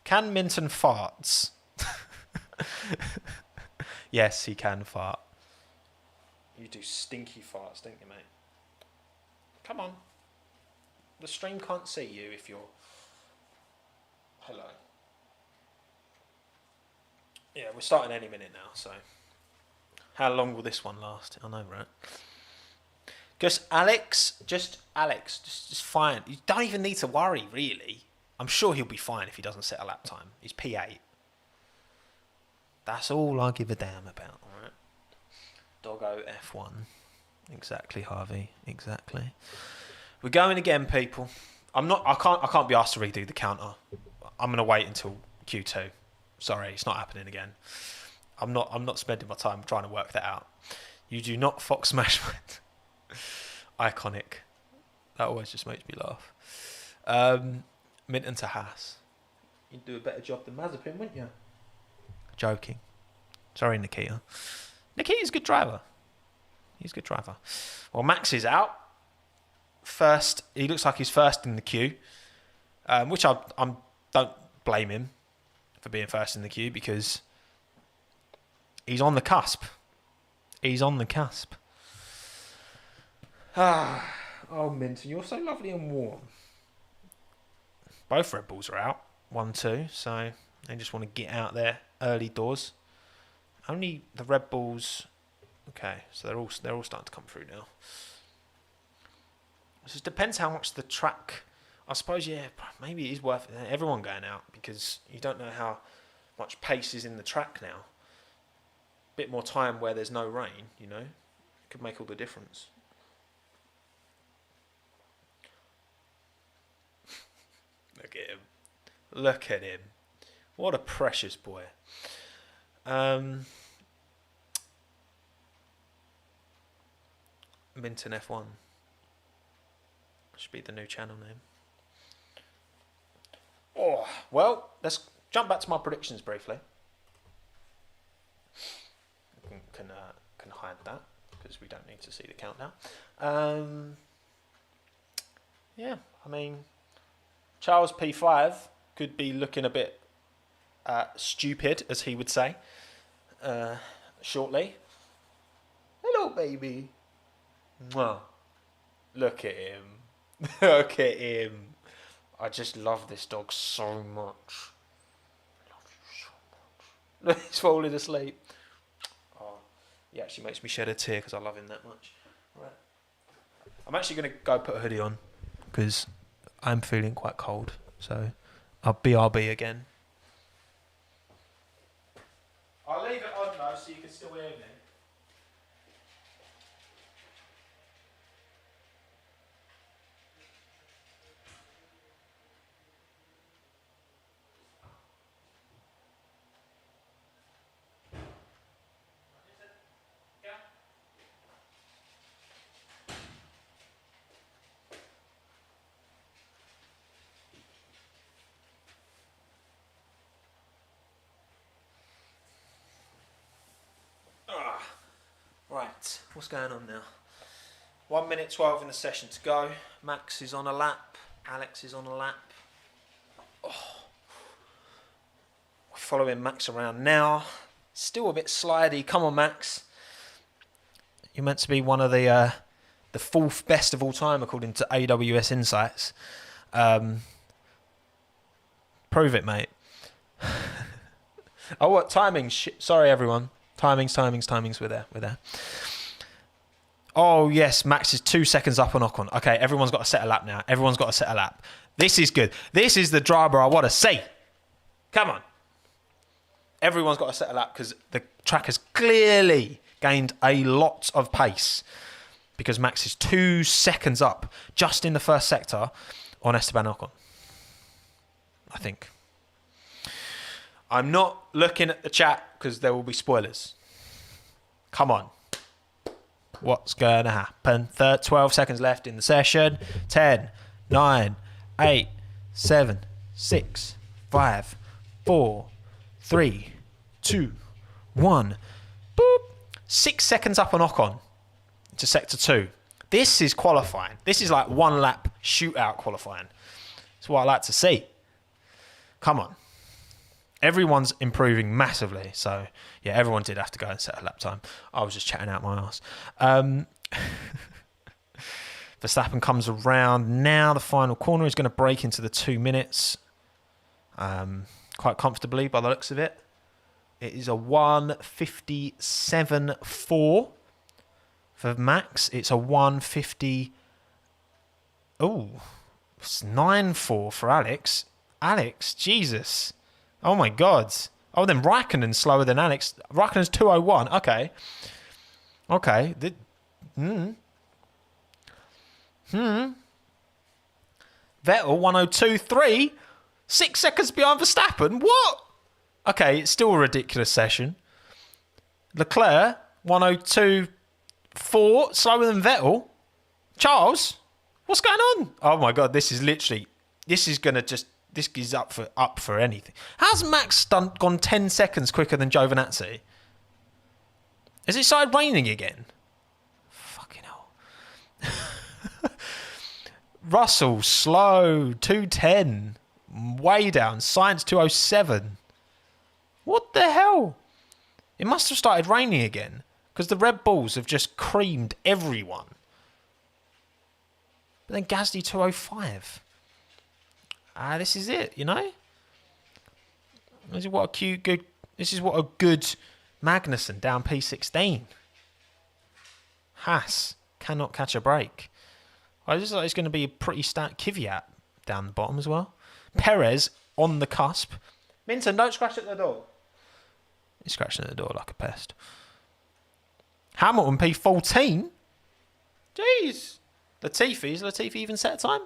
Can Minton farts? Yes, he can fart. You do stinky farts, don't you, mate? Come on. The stream can't see you if you're... Hello. Yeah, we're starting any minute now, so... How long will this one last? I know, right? Just Alex, just fine. You don't even need to worry, really. I'm sure he'll be fine if he doesn't set a lap time. He's P8. That's all I give a damn about, alright? Doggo F1. Exactly, Harvey. Exactly. We're going again, people. I can't be asked to redo the counter. I'm gonna wait until Q2. Sorry, it's not happening again. I'm not spending my time trying to work that out. You do not Fox Smash. Iconic. That always just makes me laugh. Minton to Haas. You'd do a better job than Mazepin, wouldn't you? Joking. Sorry, Nikita. Nikita's a good driver. He's a good driver. Well, Max is out. First, he looks like he's first in the queue, which I don't blame him for being first in the queue because He's on the cusp. He's on the cusp. Oh, Minton, you're so lovely and warm. Both Red Bulls are out. 1-2, so they just want to get out there early doors. Only the Red Bulls. Okay, so they're all starting to come through now. It just depends how much the track. I suppose, yeah, maybe it is worth everyone going out because you don't know how much pace is in the track now. Bit more time where there's no rain, you know, could make all the difference. Look at him. Look at him. What a precious boy. Minton F1. Should be the new channel name. Oh, well, let's jump back to my predictions briefly. Can hide that because we don't need to see the countdown. Yeah, I mean, Charles P5 could be looking a bit stupid, as he would say, shortly. Hello, baby. Mwah. Look at him. Look at him. I just love this dog so much. I love you so much. He's falling asleep. Oh, he actually makes me shed a tear because I love him that much. Right. I'm actually going to go put a hoodie on because I'm feeling quite cold. So I'll BRB again. I'll leave it on though so you can still hear me. Right, what's going on now? 1 minute 12 in the session to go. Max is on a lap. Alex is on a lap. Oh. We're following Max around now. Still a bit slidey. Come on, Max. You're meant to be one of the 4th best of all time according to AWS Insights. Prove it, mate. Oh, what timing? Sorry, everyone. Timings. We're there. Oh, yes, Max is 2 seconds up on Ocon. Okay, everyone's got to set a lap now. This is good. This is the driver I want to see. Come on. Everyone's got to set a lap because the track has clearly gained a lot of pace because Max is 2 seconds up just in the first sector on Esteban Ocon. I think. I'm not looking at the chat because there will be spoilers. Come on. What's going to happen? 12 seconds left in the session. 10, 9, 8, 7, 6, 5, 4, 3, 2, 1. Boop. 6 seconds up on Ocon to sector 2. This is qualifying. This is like 1 lap shootout qualifying. That's what I like to see. Come on. Everyone's improving massively. So, yeah, everyone did have to go and set a lap time. I was just chatting out my arse. Verstappen comes around now. The final corner is going to break into the 2 minutes. Quite comfortably by the looks of it. It is a 1:57.4 for Max. It's a 1:50. Oh, it's 9.4 for Alex. Alex, Jesus. Oh my God. Oh, then Raikkonen's slower than Alex. Raikkonen's 2:01. Okay. Vettel 1:02.3. 6 seconds behind Verstappen. What? Okay, it's still a ridiculous session. Leclerc 1:02.4. Slower than Vettel. Charles, what's going on? Oh my God, this is up for anything. How's Max gone 10 seconds quicker than Giovinazzi? Has it started raining again? Fucking hell. Russell, slow, 2:10. Way down. Science 2:07. What the hell? It must have started raining again because the Red Bulls have just creamed everyone. But then Gasly 205. This is it, you know? This is what a good Magnussen down P16. Haas cannot catch a break. This is like it's going to be a pretty stat Kvyat down the bottom as well. Perez on the cusp. Minton, don't scratch at the door. He's scratching at the door like a pest. Hamilton P14. Jeez. Latifi even set a time?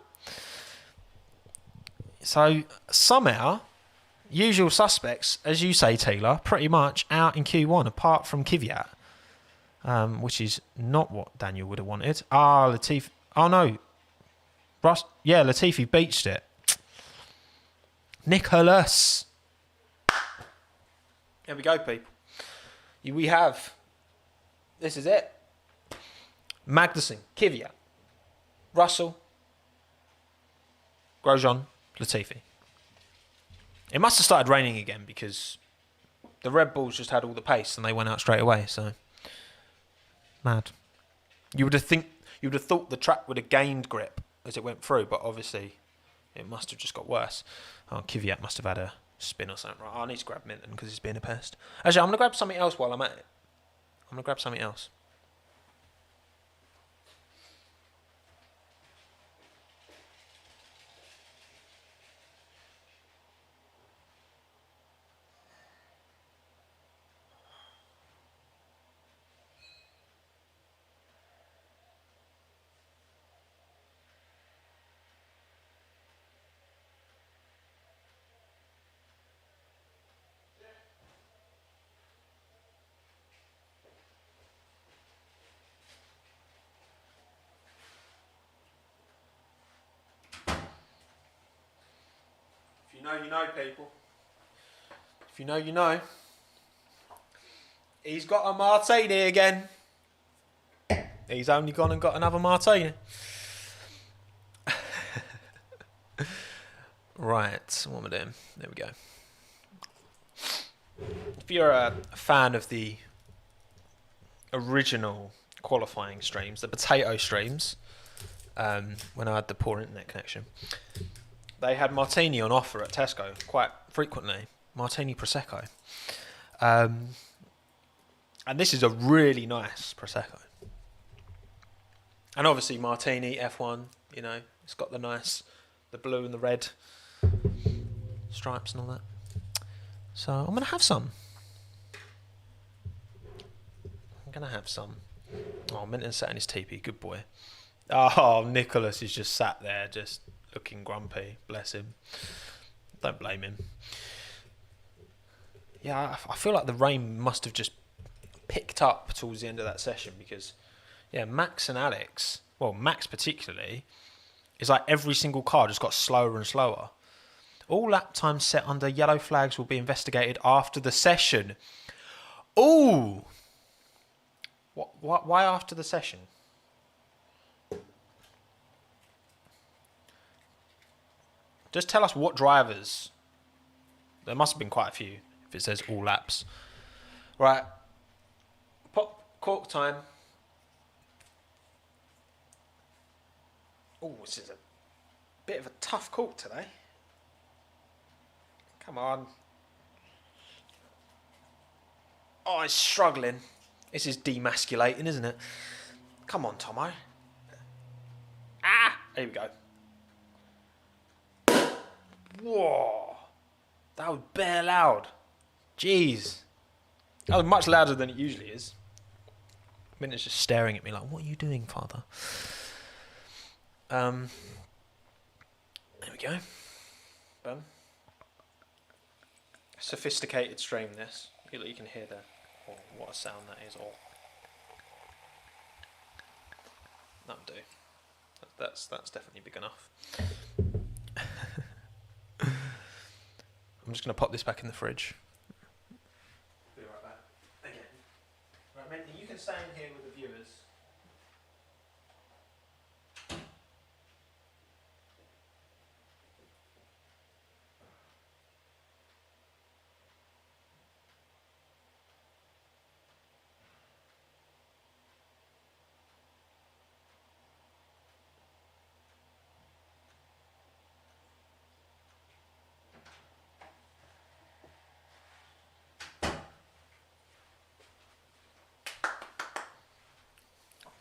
So somehow, usual suspects, as you say, Taylor, pretty much out in Q1 apart from Kvyat, which is not what Daniel would have wanted. Latifi. Oh no. Latifi beached it. Nicholas. Here we go, people. This is it. Magnussen, Kvyat, Russell, Grosjean, Latifi. It must have started raining again because the Red Bulls just had all the pace and they went out straight away. So mad. You would have thought the track would have gained grip as it went through, but obviously it must have just got worse. Kvyat must have had a spin or something. Right, I need to grab Minton because he's being a pest. Actually, I'm going to grab something else while I'm at it. I'm going to grab something else. If you know, you know, people. If you know, you know. He's got a martini again. He's only gone and got another martini. Right, what am I doing? There we go. If you're a fan of the original qualifying streams, the potato streams, when I had the poor internet connection, they had martini on offer at Tesco quite frequently. Martini Prosecco. And this is a really nice Prosecco. And obviously martini, F1, you know, it's got the blue and the red stripes and all that. So I'm going to have some. Oh, Minton's sat in his teepee, good boy. Oh, Nicholas is just sat there, just looking grumpy, bless him. Don't blame him. Yeah, I feel like the rain must have just picked up towards the end of that session because, yeah, Max and Alex, well, Max particularly, is like every single car just got slower and slower. All lap times set under yellow flags will be investigated after the session. Ooh! Why after the session? Just tell us what drivers. There must have been quite a few if it says all laps. Right. Pop cork time. Oh, this is a bit of a tough cork today. Come on. Oh, it's struggling. This is demasculating, isn't it? Come on, Tommo. There we go. Whoa. That was bare loud. Jeez. That was much louder than it usually is. Minton's just staring at me like, what are you doing, father? There we go. Boom. Sophisticated stream this. You can hear what a sound that is. Or that'll do. That's definitely big enough. I'm just going to pop this back in the fridge. Be right back. Again. Right, Minton, you can stay in here with the viewers.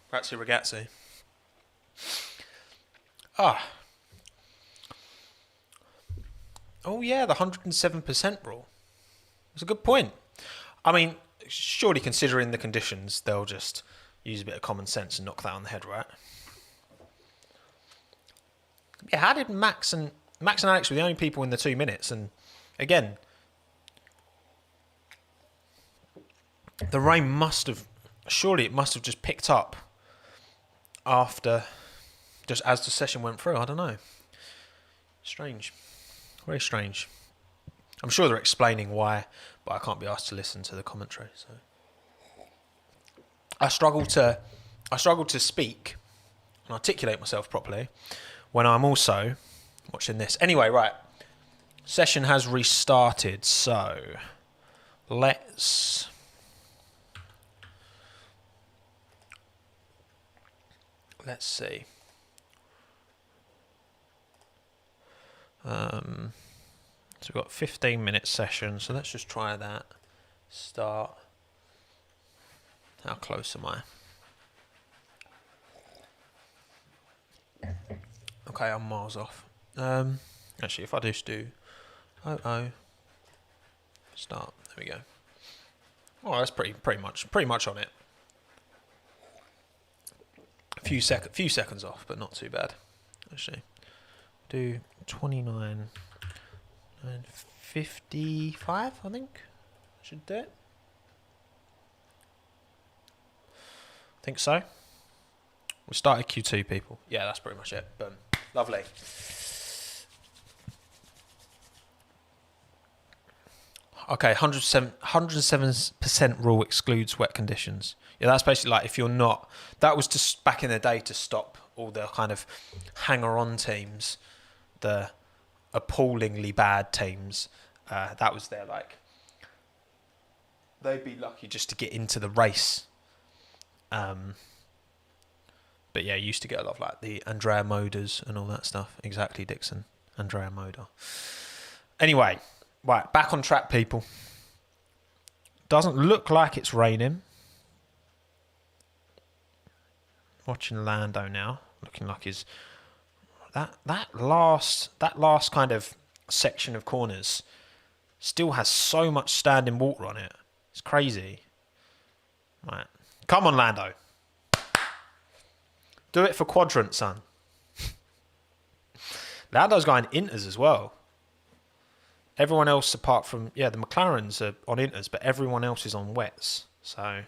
Grazie ragazzi. Ah. Oh yeah, the 107% rule. It's a good point. I mean, surely considering the conditions, they'll just use a bit of common sense and knock that on the head, right? Yeah, how did Max and Alex were the only people in the 2 minutes, and again, the rain must have just picked up after, just as the session went through. I don't know. Strange. Very strange. I'm sure they're explaining why, but I can't be asked to listen to the commentary. So I struggle to speak and articulate myself properly when I'm also watching this. Anyway, right. Session has restarted, so let's see. So we've got 15-minute session, so let's just try that. Start. How close am I? Okay, I'm miles off. Actually, if I just do start, there we go. Oh, that's pretty much on it. A few seconds off, but not too bad. Actually, do 29 and 55. I think should do it. Think so. We started Q2, people. Yeah, that's pretty much it. Boom. Lovely. Okay, 107% rule excludes wet conditions. Yeah, that's basically like if you're not... That was just back in the day to stop all the kind of hanger-on teams, the appallingly bad teams. That was their, like... They'd be lucky just to get into the race. But yeah, you used to get a lot of like the Andrea Moders and all that stuff. Exactly, Dixon. Andrea Moder. Anyway, right, back on track, people. Doesn't look like it's raining. Watching Lando now, looking like his that last kind of section of corners still has so much standing water on it. It's crazy. Right, come on, Lando. Do it for quadrant, son. Lando's going inters as well. Everyone else apart from... Yeah, the McLarens are on inters, but everyone else is on wets. So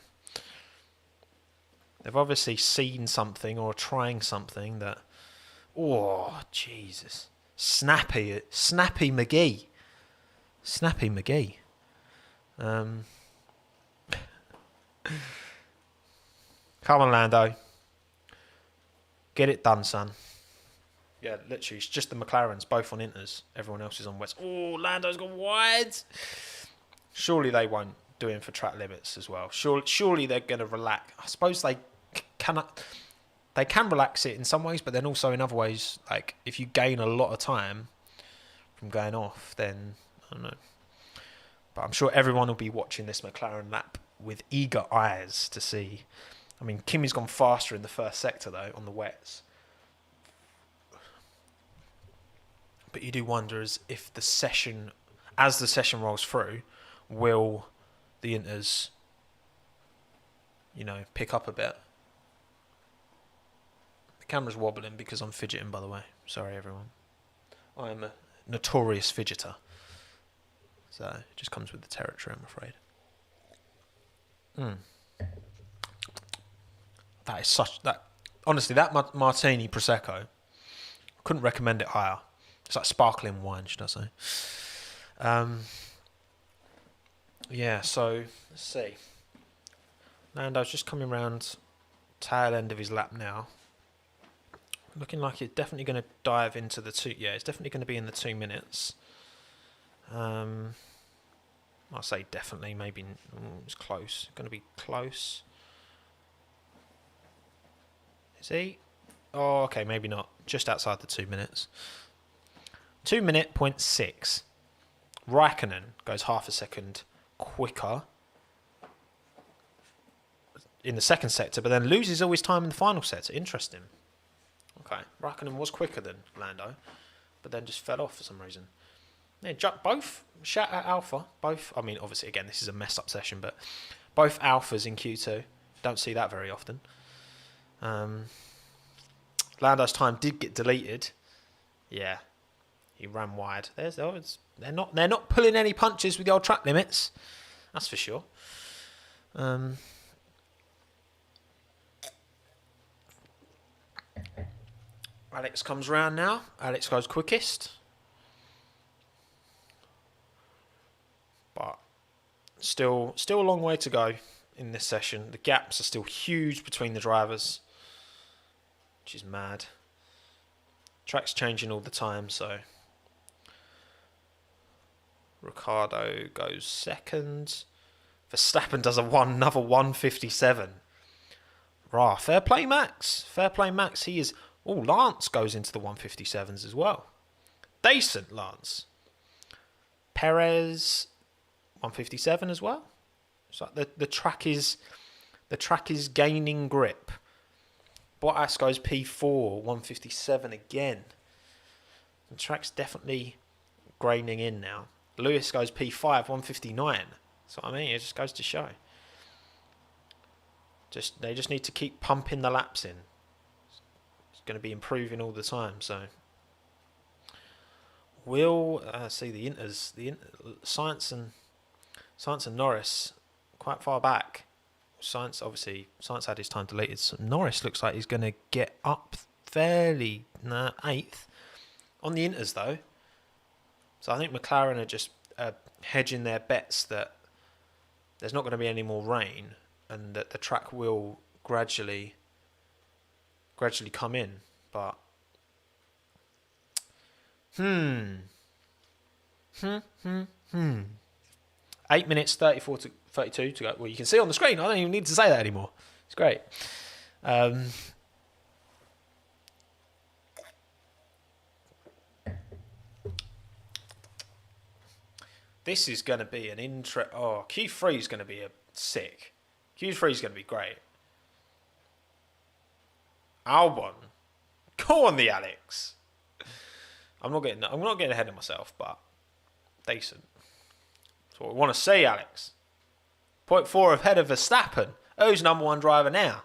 they've obviously seen something or trying something that... Oh, Jesus. Snappy McGee. Snappy McGee. Come on, Lando. Get it done, son. Yeah, literally, it's just the McLarens, both on inters. Everyone else is on wets. Oh, Lando's gone wide. Surely they won't do him for track limits as well. Surely they're going to relax. I suppose they cannot. They can relax it in some ways, but then also in other ways, like if you gain a lot of time from going off, then I don't know. But I'm sure everyone will be watching this McLaren lap with eager eyes to see. I mean, Kimi's gone faster in the first sector, though, on the wets. But you do wonder as if the session rolls through, will the inters, pick up a bit? The camera's wobbling because I'm fidgeting, by the way. Sorry, everyone. I am a notorious fidgeter. So it just comes with the territory, I'm afraid. That is honestly, that martini prosecco, couldn't recommend it higher. It's like sparkling wine, should I say? Yeah. So let's see. Lando's just coming around tail end of his lap now. Looking like it's definitely going to dive into the 2. Yeah, it's definitely going to be in the 2 minutes. I'll say definitely. Maybe it's close. Going to be close. Is he? Oh, okay, maybe not. Just outside the 2 minutes. 2 minute 0.6. Raikkonen goes half a second quicker. in the second sector, but then loses all his time in the final sector. Interesting. Okay, Raikkonen was quicker than Lando, but then just fell off for some reason. Yeah, both. Shout out Alpha. Both. I mean, obviously, again, this is a messed up session, but both Alphas in Q2. Don't see that very often. Lando's time did get deleted. Yeah, he ran wide. They're not pulling any punches with the old track limits. That's for sure. Alex comes round now. Alex goes quickest. But still a long way to go in this session. The gaps are still huge between the drivers, which is mad. Track's changing all the time, so Ricciardo goes second. Verstappen does another 157. Rah, fair play, Max. Fair play, Max. He is. Oh, Lance goes into the 157s as well. Decent, Lance. Perez 157 as well. It's like the track is gaining grip. Bottas goes P4 157 again. The track's definitely graining in now. Lewis goes P5 159. That's what I mean. It just goes to show. They just need to keep pumping the laps in. It's going to be improving all the time. So we'll see the Inters, Science and Norris quite far back. Science had his time deleted. So Norris looks like he's going to get up fairly 8th on the Inters though. So I think McLaren are just hedging their bets that there's not going to be any more rain and that the track will gradually come in. But 8 minutes 34 to 32 to go. Well, you can see on the screen. I don't even need to say that anymore. It's great. This is going to be an Q3 is going to be sick. Q3 is going to be great. Albon, go on the Alex. I'm not getting ahead of myself, but decent. That's what we want to see, Alex. 0.4 ahead of Verstappen. Who's number one driver now?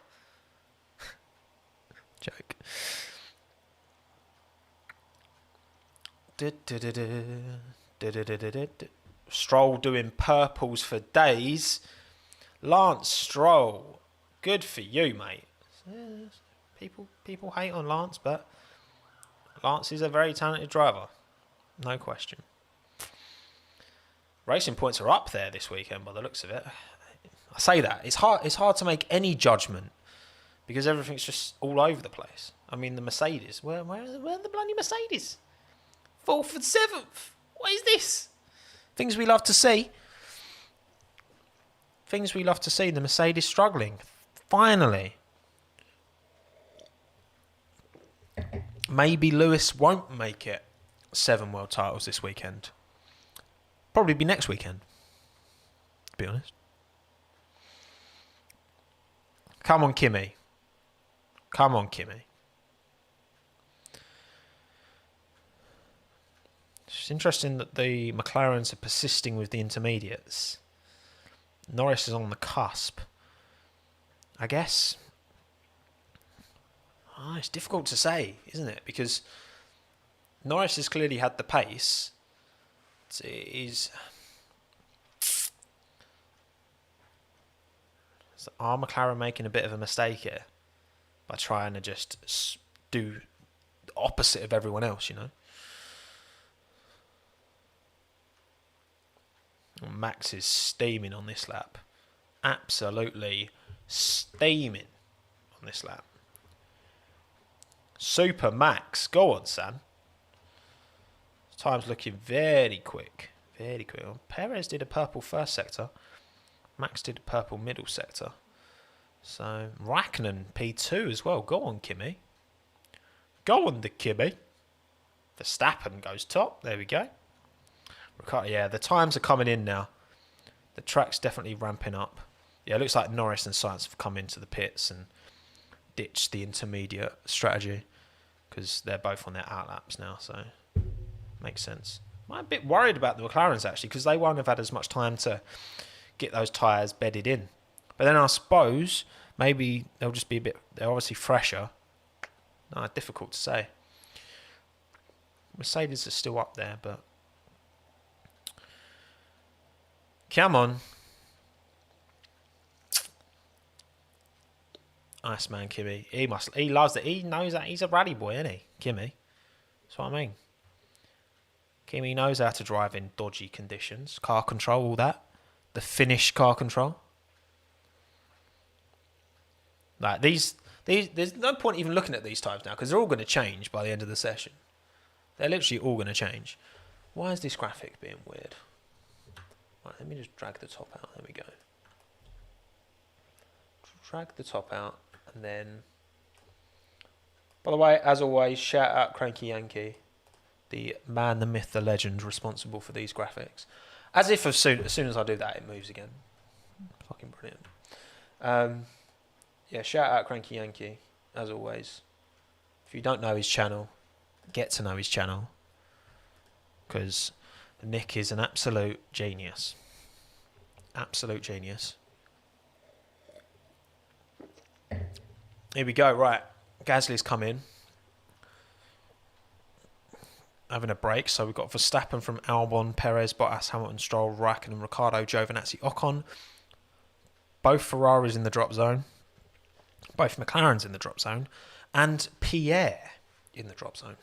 Joke. Stroll doing purples for days. Lance Stroll, good for you, mate. People hate on Lance, but Lance is a very talented driver, no question. Racing points are up there this weekend by the looks of it. I say that it's hard to make any judgment because everything's just all over the place. I mean, the Mercedes, where are the bloody Mercedes? 4th and 7th. What is this? Things we love to see. The Mercedes struggling. Finally. Maybe Lewis won't make it 7 world titles this weekend. Probably be next weekend, to be honest. Come on, Kimi. It's interesting that the McLarens are persisting with the intermediates. Norris is on the cusp. I guess. It's difficult to say, isn't it? Because Norris has clearly had the pace. Are McLaren making a bit of a mistake here by trying to just do the opposite of everyone else, you know? Max is steaming on this lap. Absolutely steaming on this lap. Super Max. Go on, Sam. Time's looking very quick. Very quick. Perez did a purple first sector. Max did a purple middle sector. So, Raikkonen P2 as well. Go on, Kimi. Go on, the Kimi. Verstappen goes top. There we go. Yeah, the times are coming in now. The track's definitely ramping up. Yeah, it looks like Norris and Sainz have come into the pits and ditched the intermediate strategy because they're both on their outlaps now, so makes sense. I'm a bit worried about the McLarens actually because they won't have had as much time to get those tyres bedded in. But then I suppose maybe they'll just be they're obviously fresher. No, difficult to say. Mercedes are still up there, but come on. Nice man, Kimi. He loves it. He knows that he's a rally boy, isn't he? Kimi. That's what I mean. Kimi knows how to drive in dodgy conditions. Car control, all that. The Finnish car control. Like these there's no point even looking at these types now because they're all going to change by the end of the session. They're literally all going to change. Why is this graphic being weird? Right, let me just drag the top out. There we go. Drag the top out and then... By the way, as always, shout out Cranky Yankee, the man, the myth, the legend responsible for these graphics. As if as soon as I do that, it moves again. Fucking brilliant. Yeah, shout out Cranky Yankee, as always. If you don't know his channel, get to know his channel. Because Nick is an absolute genius. Absolute genius. Here we go, right. Gasly's come in. Having a break. So we've got Verstappen from Albon, Perez, Bottas, Hamilton, Stroll, Raikkonen, Ricciardo, Giovinazzi, Ocon. Both Ferraris in the drop zone. Both McLarens in the drop zone. And Pierre in the drop zone.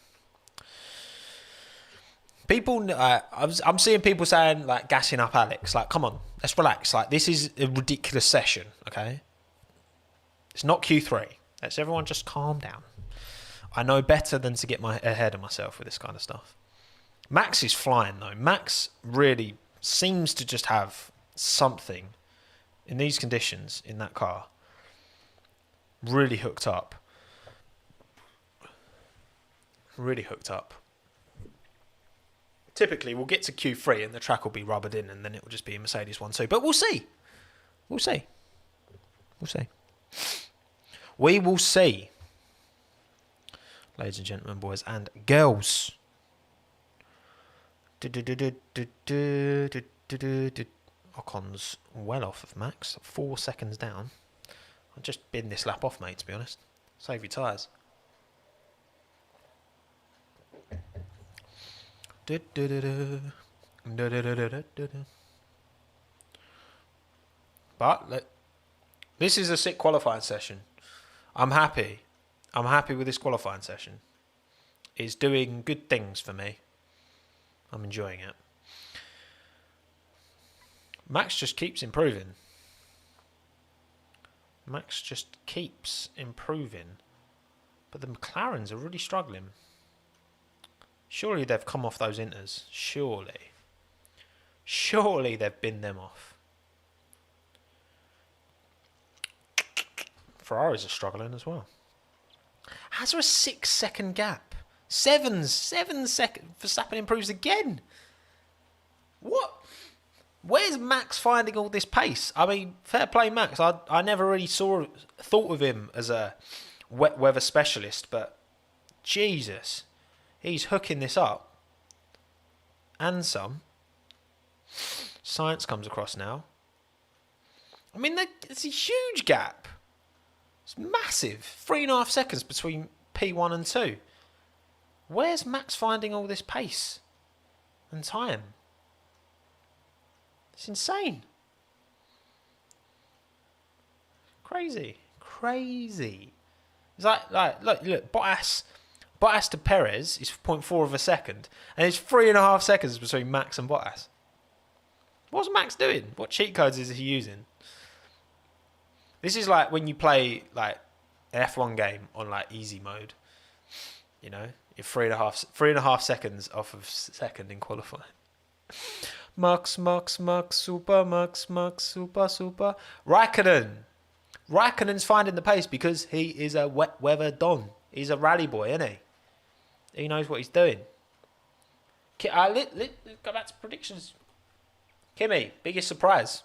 People, I'm seeing people saying, like, gassing up Alex. Like, come on, let's relax. Like, this is a ridiculous session, okay? It's not Q3. Let's everyone just calm down. I know better than to get ahead of myself with this kind of stuff. Max is flying, though. Max really seems to just have something in these conditions in that car. Really hooked up. Really hooked up. Typically, we'll get to Q3 and the track will be rubbered in and then it will just be a Mercedes 1-2. But we'll see. We'll see. We'll see. We will see. Ladies and gentlemen, boys and girls. Ocon's well off of Max. 4 seconds down. I'll just bin this lap off, mate, to be honest. Save your tyres. But this is a sick qualifying session. I'm happy. I'm happy with this qualifying session. It's doing good things for me. I'm enjoying it. Max just keeps improving. Max just keeps improving. But the McLarens are really struggling. Surely they've come off those inters. Surely. Surely they've binned them off. Ferraris are struggling as well. How's there a 6 second gap? 7 seconds. Verstappen improves again. What? Where's Max finding all this pace? I mean, fair play, Max. I never really thought of him as a wet weather specialist, but Jesus, he's hooking this up. And some. Science comes across now. I mean, it's a huge gap. It's massive. 3.5 seconds between P1 and 2. Where's Max finding all this pace and time? It's insane. Crazy. It's like look, Bottas to Perez is 0.4 of a second, and it's 3.5 seconds between Max and Bottas. What's Max doing? What cheat codes is he using? This is like when you play like an F1 game on like easy mode. You know, you're 3.5 seconds off of second in qualifying. Max, super. Raikkonen's finding the pace because he is a wet weather don. He's a rally boy, isn't he? He knows what he's doing. Let's go back to predictions. Kimi, biggest surprise.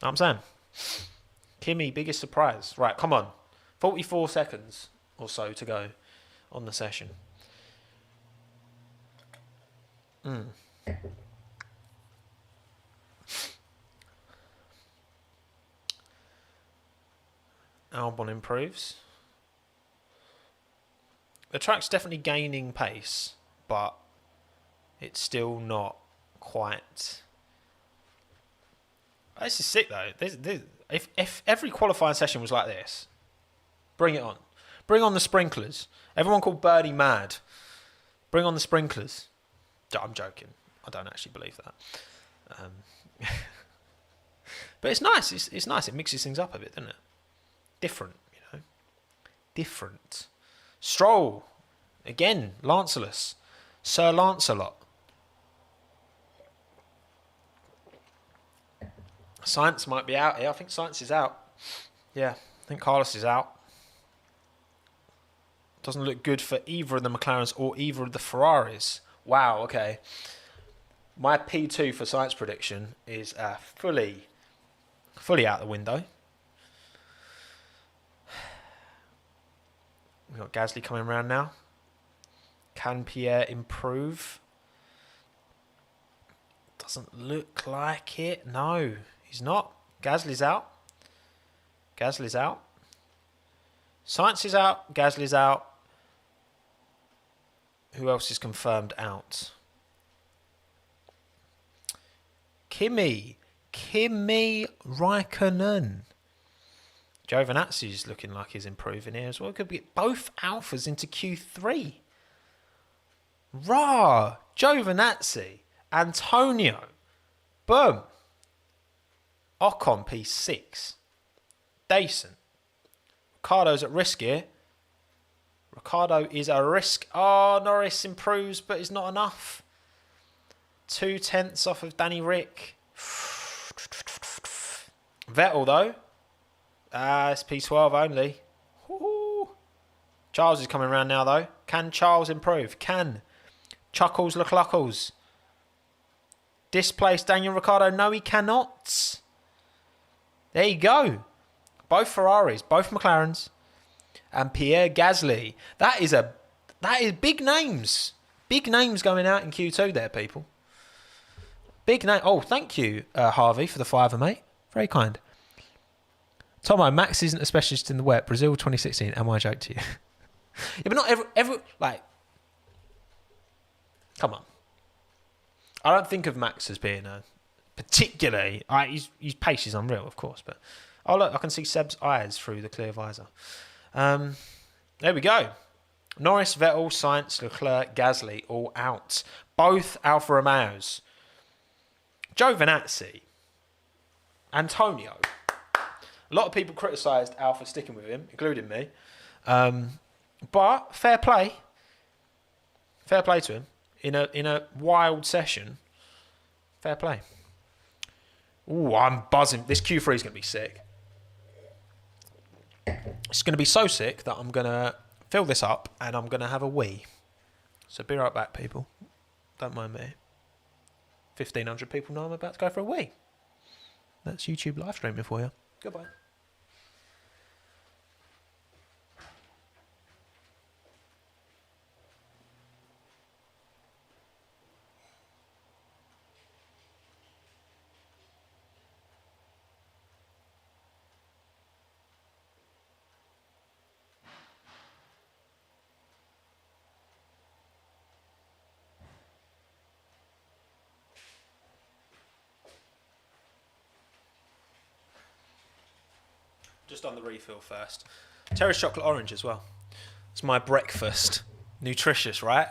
I'm saying. Kimmy, biggest surprise. Right, come on. 44 seconds or so to go on the session. Albon improves. The track's definitely gaining pace, but it's still not quite. This is sick though. If every qualifying session was like this, bring it on. Bring on the sprinklers. Everyone called Birdie mad. Bring on the sprinklers. I'm joking. I don't actually believe that. But it's nice. It's nice. It mixes things up a bit, doesn't it? Different, you know. Different. Stroll. Again, Lancelot. Sir Lancelot. Science might be out here. I think Science is out. Yeah, I think Carlos is out. Doesn't look good for either of the McLarens or either of the Ferraris. Wow, okay. My P2 for Science prediction is fully out the window. We've got Gasly coming around now. Can Pierre improve? Doesn't look like it. No, he's not. Gasly's out. Gasly's out. Science is out. Gasly's out. Who else is confirmed out? Kimi Raikkonen. Giovinazzi's looking like he's improving here as well. Could get both Alphas into Q3. Giovinazzi, Antonio, boom. Ocon P6. Decent. Ricardo's at risk here. Ricardo is a risk. Oh, Norris improves, but it's not enough. 2/10 off of Danny Rick. Vettel, though. It's P12 only. Woo-hoo. Charles is coming around now, though. Can Charles improve? Can. Chuckles LeCluckles. Displace Daniel Ricciardo. No, he cannot. There you go. Both Ferraris, both McLarens. And Pierre Gasly. That is big names. Big names going out in Q2 there, people. Big name. Oh, thank you, Harvey, for the $5, mate. Very kind. Tommo, Max isn't a specialist in the wet. Brazil 2016. Am I a joke to you? Yeah, but not every like. Come on. I don't think of Max as being a particularly. His pace is unreal, of course, but oh look, I can see Seb's eyes through the clear visor. There we go. Norris, Vettel, Sainz, Leclerc, Gasly all out. Both Alfa Romeos. Giovinazzi, Antonio. A lot of people criticised Alfa sticking with him, including me. But fair play. Fair play to him. In a wild session. Fair play. Ooh, I'm buzzing. This Q3 is going to be sick. It's going to be so sick that I'm going to fill this up and I'm going to have a wee. So be right back, people. Don't mind me. 1,500 people know I'm about to go for a wee. That's YouTube live streaming for you. Goodbye. Just on the refill first. Terrace chocolate orange as well. It's my breakfast. Nutritious, right?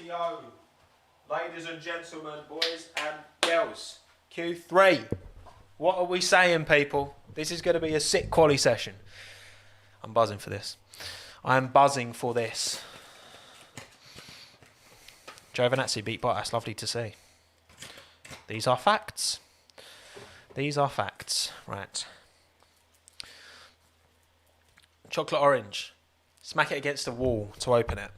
Rightio. Ladies and gentlemen, boys and girls. Q3. What are we saying, people? This is going to be a sick quali session. I'm buzzing for this. I'm buzzing for this. Giovinazzi beat Bottas. Lovely to see. These are facts. These are facts. Right. Chocolate orange. Smack it against the wall to open it.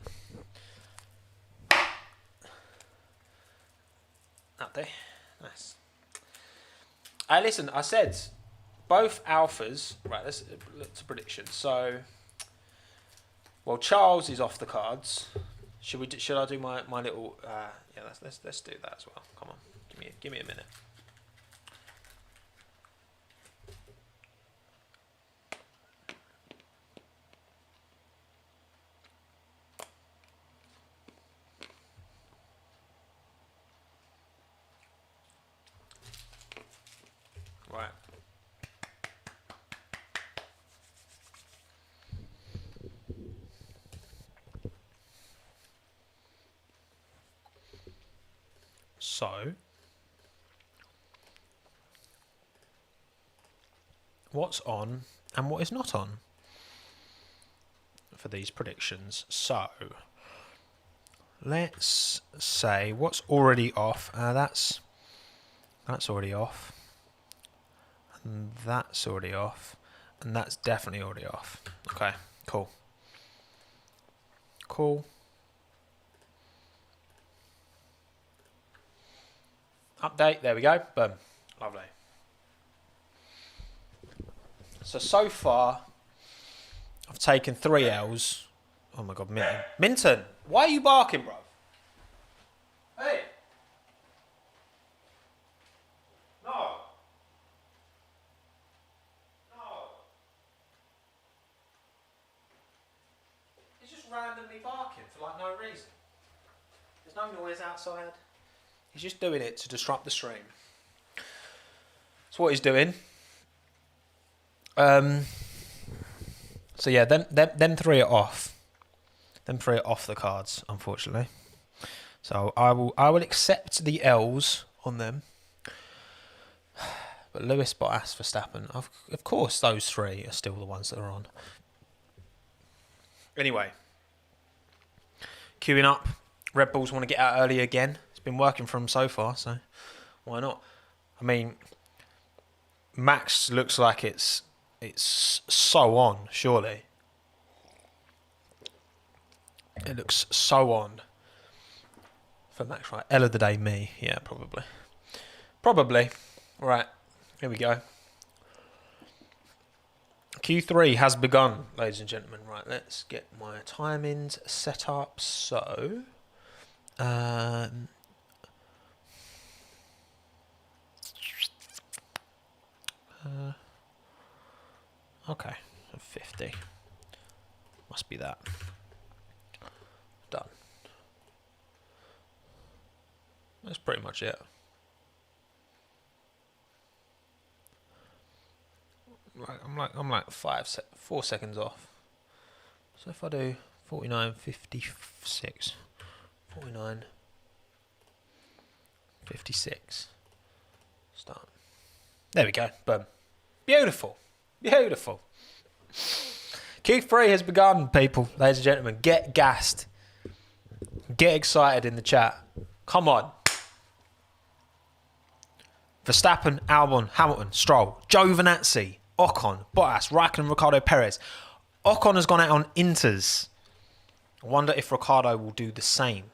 Up there. Nice. Listen, I said both alphas. Right, let's look to predictions. So, well, Charles is off the cards. Should I do my little? Yeah, let's do that as well. Come on, give me a minute. Right. So, what's on and what is not on for these predictions? So, let's say what's already off. That's already off. And that's already off. And that's definitely already off. Okay, cool. Cool. Update, there we go. Boom. Lovely. So far, I've taken 3 L's. Oh my God, Minton. Minton, why are you barking, bro? Hey. No. He's just randomly barking for like no reason. There's no noise outside. He's just doing it to disrupt the stream. That's what he's doing. So yeah, them 3 are off. Them 3 are off the cards, unfortunately. So I will accept the L's on them. But Lewis, Bottas, Verstappen, of course, those 3 are still the ones that are on. Anyway, queuing up. Red Bulls want to get out early again. It's been working for them so far, so why not? I mean, Max looks like it's so on, surely. It looks so on for Max, right? L of the day, me. Yeah, probably. Probably. Right, here we go. Q3 has begun, ladies and gentlemen. Right, let's get my timings set up. So, okay, so 50. Must be that. Done. That's pretty much it. Right, I'm like 4 seconds off. So if I do 49.56, 49.56, start. There we go. Boom. Beautiful. Beautiful. Q3 has begun, people, ladies and gentlemen. Get gassed. Get excited in the chat. Come on. Verstappen, Albon, Hamilton, Stroll, Giovinazzi, Ocon, Bottas, Raikkonen, Ricciardo, Perez. Ocon has gone out on Inters. I wonder if Ricciardo will do the same.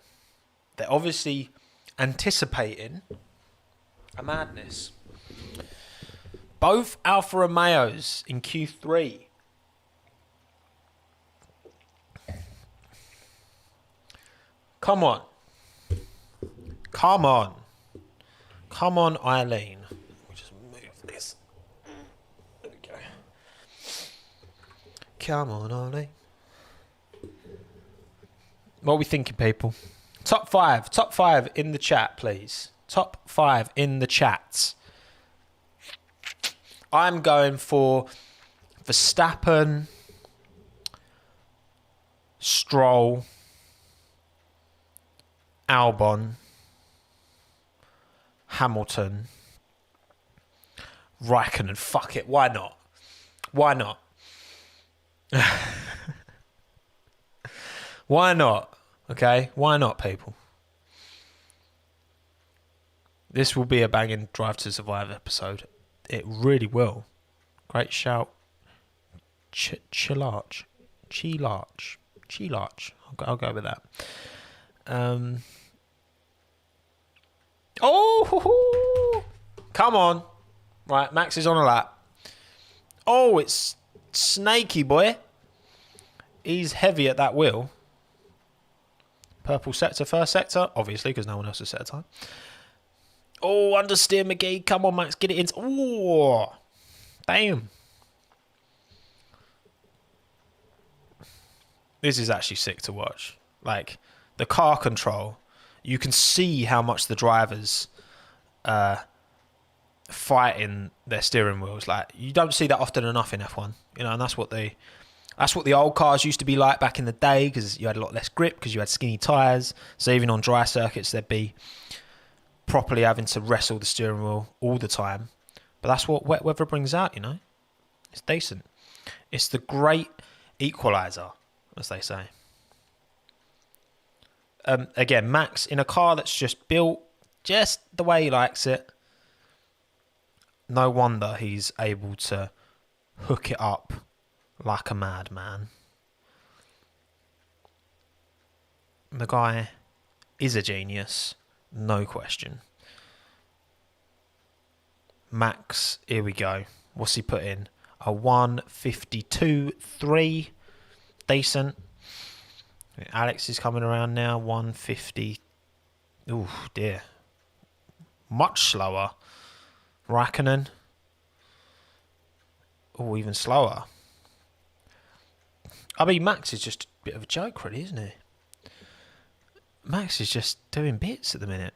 They're obviously anticipating a madness. Both Alfa Romeos in Q3. Come on. Come on. Come on, Eileen. Let me just move this. There we go. Come on, Eileen. What are we thinking, people? Top 5. Top 5 in the chat, please. Top 5 in the chats. I'm going for Verstappen, Stroll, Albon, Hamilton, Raikkonen. Fuck it, why not? Why not? Why not? Okay, why not, people? This will be a banging Drive to Survive episode. It really will. Great shout. Chilarch. I'll go with that. Oh, come on. Right, Max is on a lap. Oh, it's snaky, boy. He's heavy at that wheel. Purple sector, first sector, obviously, because no one else has set a time. Oh, understeer McGee. Come on, Max, get it in. Oh, damn. This is actually sick to watch. Like, the car control, you can see how much the drivers fighting their steering wheels. Like, you don't see that often enough in F1, you know, and that's what the old cars used to be like back in the day, because you had a lot less grip because you had skinny tyres. So even on dry circuits, they'd be properly having to wrestle the steering wheel all the time. But that's what wet weather brings out, you know. It's decent. It's the great equaliser, as they say. Again, Max in a car that's just built just the way he likes it. No wonder he's able to hook it up like a madman. The guy is a genius, no question. Max, here we go. What's he put in? A 152.3. Decent. Alex is coming around now. 150. Ooh, dear. Much slower. Raikkonen. Oh, even slower. I mean, Max is just a bit of a joke, really, isn't he? Max is just doing bits at the minute.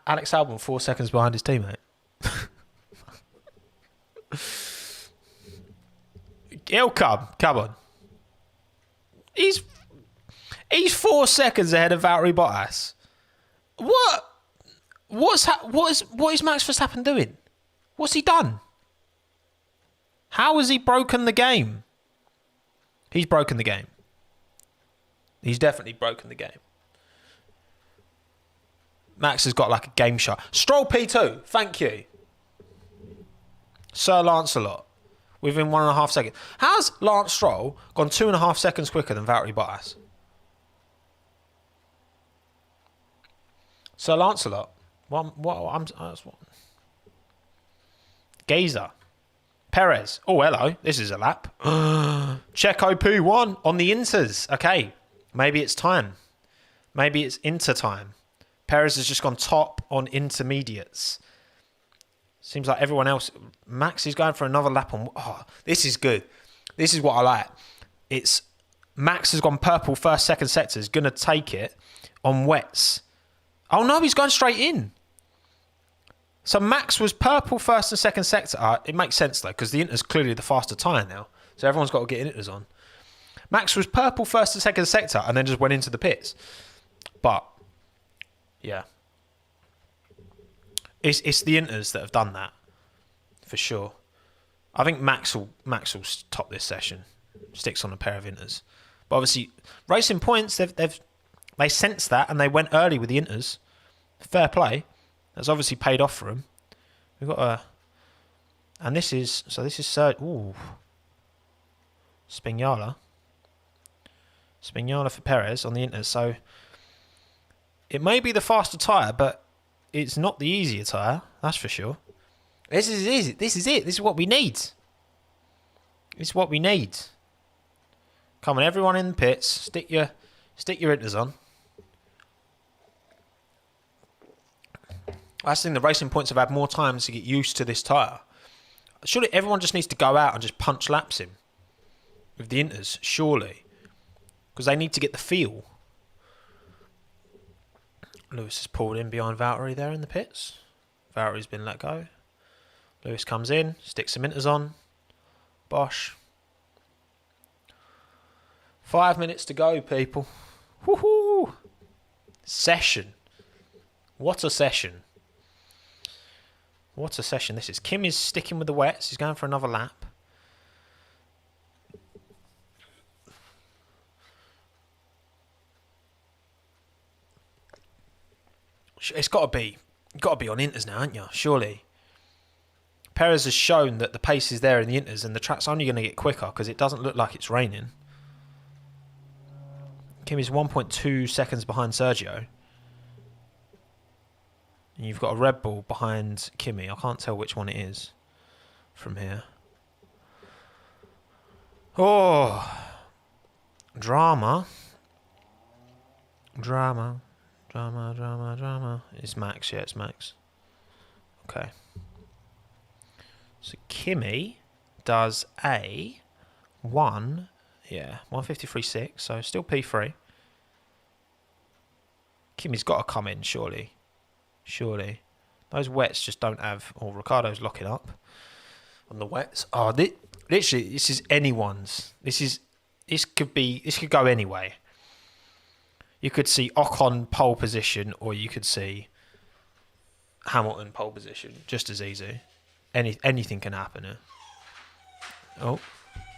Alex Albon 4 seconds behind his teammate. He'll come on. He's 4 seconds ahead of Valtteri Bottas. What is Max Verstappen doing? What's he done? How has he broken the game? He's broken the game. He's definitely broken the game. Max has got like a game shot. Stroll P2, thank you. Sir Lancelot, within 1.5 seconds. How's Lance Stroll gone 2.5 seconds quicker than Valtteri Bottas? Sir Lancelot. Gazer. Perez. Oh, hello. This is a lap. Checo P1 on the Inters. Okay. Maybe it's time. Maybe it's Inter time. Perez has just gone top on intermediates. Seems like everyone else. Max is going for another lap on. Oh, this is good. This is what I like. It's Max has gone purple first, second sectors. Going to take it on wets. Oh, no, he's going straight in. So Max was purple first and second sector. It makes sense, though, because the Inter's clearly the faster tyre now. So everyone's got to get Inters on. Max was purple first and second sector and then just went into the pits. But, yeah. It's the Inters that have done that, for sure. I think Max will top this session. Sticks on a pair of Inters. But obviously, Racing Points, they sensed that and they went early with the Inters. Fair play. That's obviously paid off for them. We've got a... And this is... So this is... Ooh. Spignola for Perez on the Inters. So it may be the faster tyre, but it's not the easier tyre. That's for sure. This is it. This is what we need. This is what we need. Come on, everyone in the pits. Stick your Inters on. I think the Racing Points have had more time to get used to this tyre. Surely everyone just needs to go out and just punch laps him with the Inters, surely. Because they need to get the feel. Lewis has pulled in behind Valtteri there in the pits. Valtteri's been let go. Lewis comes in, sticks some Inters on. Bosh. 5 minutes to go, people. Woohoo! Session. What a session. What a session this is. Kim is sticking with the wets. He's going for another lap. It's got to be on inters now, haven't you? Surely. Perez has shown that the pace is there in the inters and the track's only going to get quicker because it doesn't look like it's raining. Kim is 1.2 seconds behind Sergio. And you've got a Red Bull behind Kimi. I can't tell which one it is from here. Oh. Drama. It's Max, yeah, it's Max. Okay. So Kimi does a 153.6, so still P3. Kimi's got to come in, surely. Surely. Those wets just don't have... Oh, Ricciardo's locking up on the wets. Oh, literally, this is anyone's. This could go anyway. You could see Ocon pole position, or you could see Hamilton pole position. Just as easy. Anything can happen here. Oh,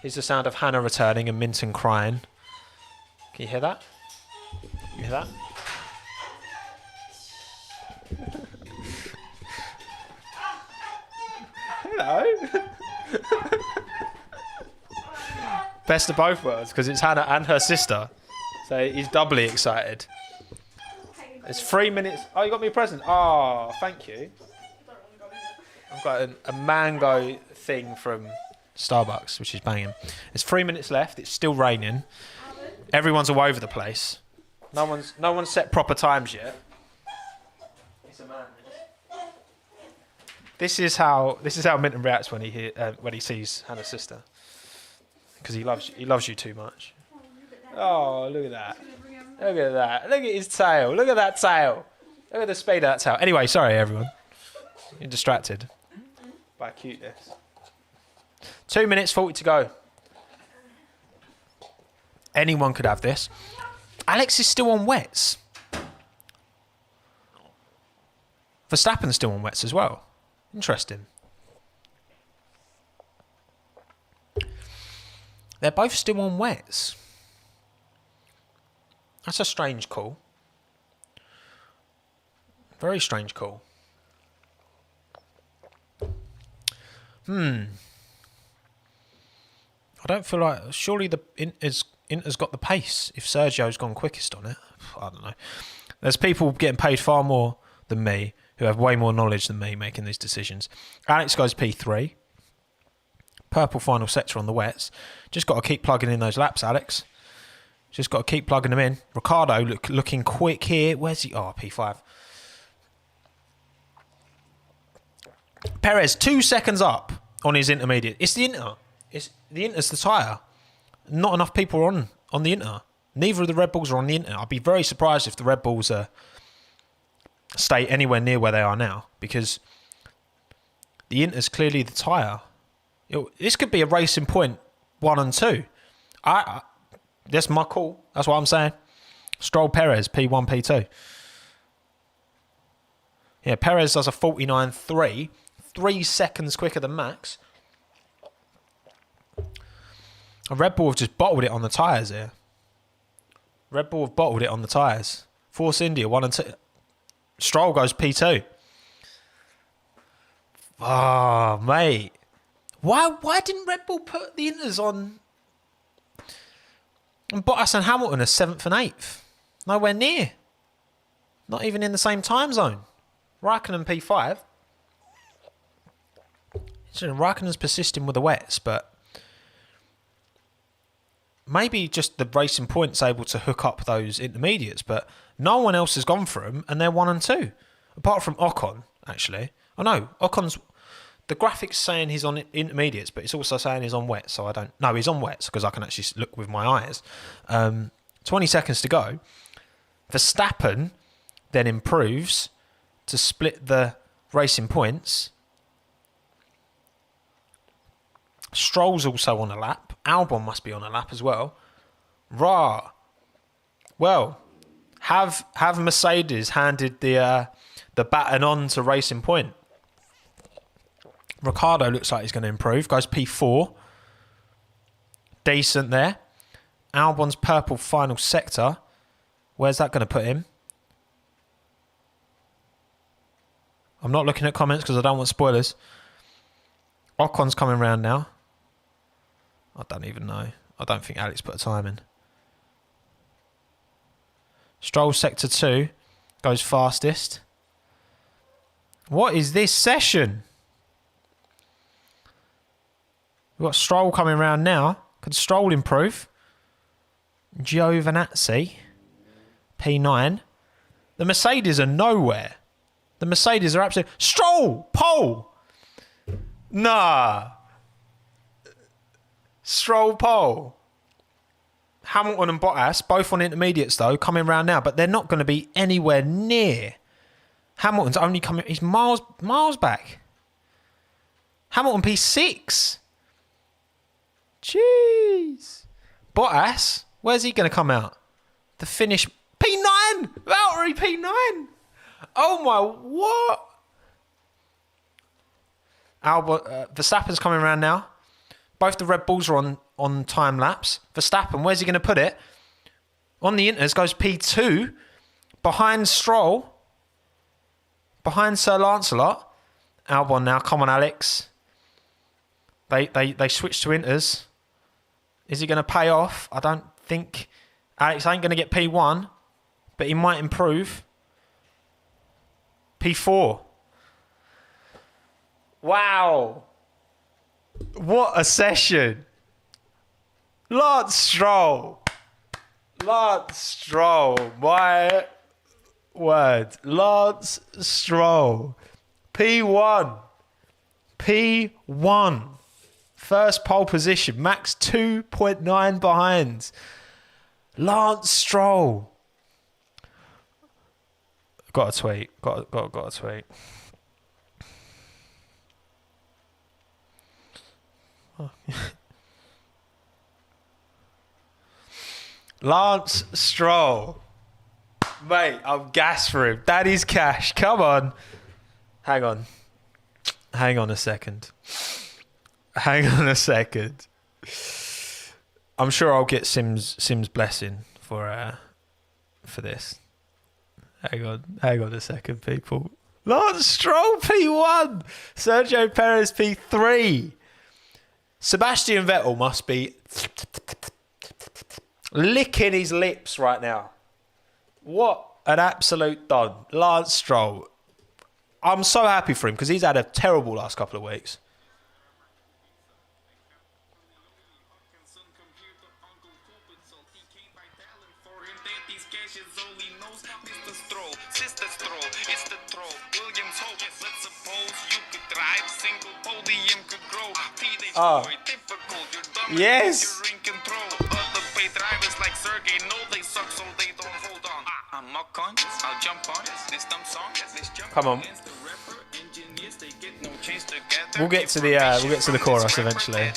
here's the sound of Hannah returning and Minton crying. Can you hear that? You hear that? Hello. Best of both worlds, because it's Hannah and her sister. So he's doubly excited. It's 3 minutes. Oh, you got me a present. Oh, thank you. I've got a mango thing from Starbucks, which is banging. There's 3 minutes left. It's still raining. Everyone's all over the place. No one's set proper times yet. It's a madness. This is how Minton reacts when he sees Hannah's sister, because he loves you too much. Oh, look at that! Look at that! Look at his tail! Look at that tail! Look at the speed of that tail. Anyway, sorry everyone. You're distracted by cuteness. 2 minutes 40 to go. Anyone could have this. Alex is still on wets. Verstappen's still on wets as well. Interesting. They're both still on wets. That's a strange call. Very strange call. I don't feel like... Surely the Inter's got the pace if Sergio's gone quickest on it. I don't know. There's people getting paid far more than me who have way more knowledge than me making these decisions. Alex goes P3. Purple final sector on the wets. Just got to keep plugging in those laps, Alex. Just got to keep plugging them in. Ricciardo looking quick here. Where's he? Oh, P5. Perez, 2 seconds up on his intermediate. It's the Inter. The Inter's the tyre. Not enough people are on the Inter. Neither of the Red Bulls are on the Inter. I'd be very surprised if the Red Bulls stay anywhere near where they are now, because the Inter's clearly the tyre. This could be a racing point 1 and 2. That's my call. That's what I'm saying. Stroll Perez, P1, P2. Yeah, Perez does a 49.3. 3 seconds quicker than Max. And Red Bull have just bottled it on the tyres here. Red Bull have bottled it on the tyres. Force India, 1 and 2. Stroll goes P2. Oh, mate. Why didn't Red Bull put the Inters on? And Bottas and Hamilton are 7th and 8th. Nowhere near. Not even in the same time zone. Raikkonen P5. Raikkonen's persisting with the wets, but maybe just the Racing Point's able to hook up those intermediates, but no one else has gone for them, and they're 1 and 2. Apart from Ocon, actually. Oh no, Ocon's... The graphic's saying he's on intermediates, but it's also saying he's on wet, so I don't... No, he's on wets, because I can actually look with my eyes. 20 seconds to go. Verstappen then improves to split the Racing Points. Stroll's also on a lap. Albon must be on a lap as well. Well, Have Mercedes handed the baton on to Racing Point? Ricciardo looks like he's going to improve. Goes P4. Decent there. Albon's purple final sector. Where's that going to put him? I'm not looking at comments because I don't want spoilers. Ocon's coming round now. I don't even know. I don't think Alex put a time in. Stroll sector 2 goes fastest. What is this session? We've got Stroll coming round now. Could Stroll improve? Giovinazzi, P9. The Mercedes are nowhere. The Mercedes are absolutely... Stroll! Pole! Nah. Stroll, pole. Hamilton and Bottas, both on intermediates though, coming round now, but they're not going to be anywhere near. Hamilton's only coming... He's miles back. Hamilton P6. Jeez. Bottas, where's he going to come out? The finish... P9! Valtteri P9! Oh my, what? Verstappen's coming around now. Both the Red Bulls are on time lapse. Verstappen, where's he going to put it? On the Inters goes P2. Behind Stroll. Behind Sir Lancelot. Albon now, come on Alex. They switch to Inters. Is he going to pay off? I don't think... Alex ain't going to get P1, but he might improve. P4. Wow. What a session. Lance Stroll. Lance Stroll. My word. Lance Stroll. P1. P1. First pole position. Max 2.9 behind. Lance Stroll. Got a tweet. Got a tweet. Lance Stroll. Mate, I'm gassed for him. That is cash. Come on. Hang on a second. I'm sure I'll get Sim's blessing for this. Hang on a second, people. Lance Stroll P1. Sergio Perez P3. Sebastian Vettel must be licking his lips right now. What an absolute don. Lance Stroll. I'm so happy for him because he's had a terrible last couple of weeks. Oh. Yes. Come on. We'll get to the chorus eventually.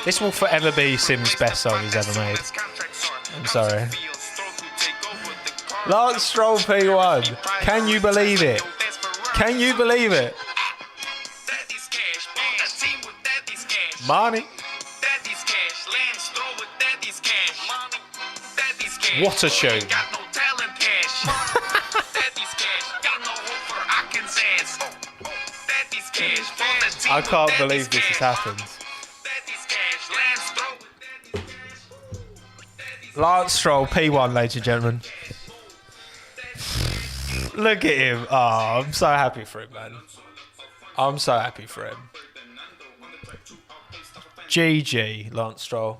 This will forever be Sim's best song he's ever made. I'm sorry. Lance Stroll P1. Can you believe it? Can you believe it? Money. What a tune. I can't believe this has happened. Lance Stroll P1, ladies and gentlemen. Look at him. Oh, I'm so happy for him, man. I'm so happy for him. GG, Lance Stroll.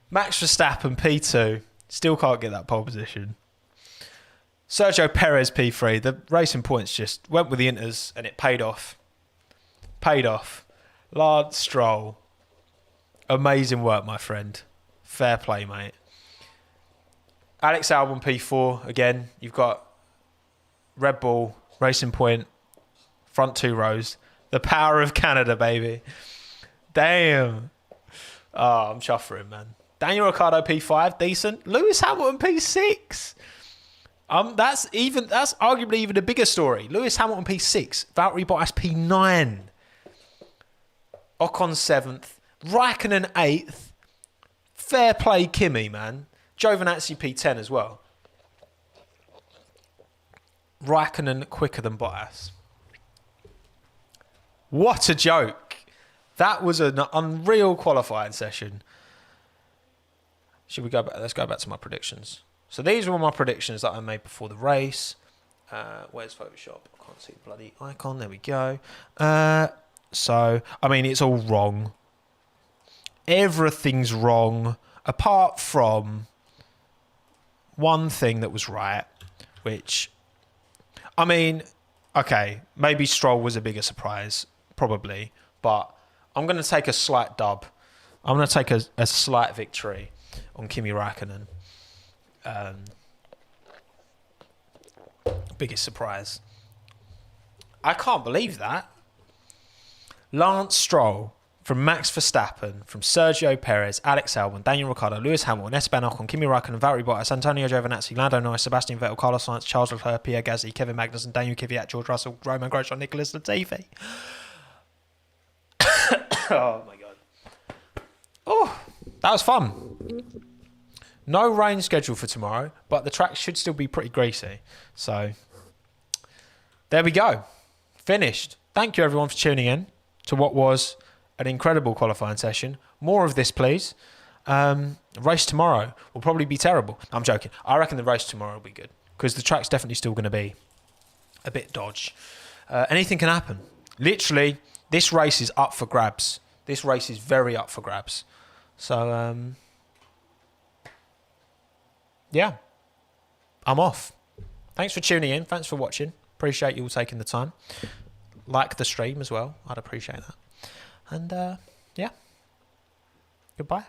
Max Verstappen P2. Still can't get that pole position. Sergio Perez P3. The Racing Points just went with the Inters and it paid off. Paid off. Lance Stroll. Amazing work, my friend. Fair play, mate. Alex Albon P4. Again, you've got Red Bull, Racing Point, front two rows. The power of Canada, baby. Damn. Oh, I'm chuffed for him, man. Daniel Ricciardo P5, decent. Lewis Hamilton P6. That's arguably even a bigger story. Lewis Hamilton P6, Valtteri Bottas P9, Ocon 7th, Raikkonen 8th. Fair play, Kimi, man. Giovinazzi P10 as well. Raikkonen quicker than Bottas. What a joke. That was an unreal qualifying session. Should we go back? Let's go back to my predictions. So these were my predictions that I made before the race. Where's Photoshop? I can't see the bloody icon. There we go. So, I mean, it's all wrong. Everything's wrong, apart from one thing that was right, which, I mean, okay, maybe Stroll was a bigger surprise, probably, but I'm going to take a slight dub. I'm going to take a slight victory on Kimi Raikkonen. Biggest surprise. I can't believe that. Lance Stroll, from Max Verstappen, from Sergio Perez, Alex Albon, Daniel Ricciardo, Lewis Hamilton, Esteban Ocon, Kimi Raikkonen, Valtteri Bottas, Antonio Giovinazzi, Lando Norris, Sebastian Vettel, Carlos Sainz, Charles Leclerc, Pierre Gasly, Kevin Magnussen, Daniel Kvyat, George Russell, Roman Grosjean, Nicholas Latifi. Oh my god. Oh, that was fun. No rain scheduled for tomorrow, but the track should still be pretty greasy. So, there we go. Finished. Thank you everyone for tuning in to what was an incredible qualifying session. More of this, please. Race tomorrow will probably be terrible. I'm joking. I reckon the race tomorrow will be good because the track's definitely still going to be a bit dodge. Anything can happen. Literally, this race is up for grabs. This race is very up for grabs. So, yeah, I'm off. Thanks for tuning in. Thanks for watching. Appreciate you all taking the time. Like the stream as well. I'd appreciate that. And, yeah, goodbye.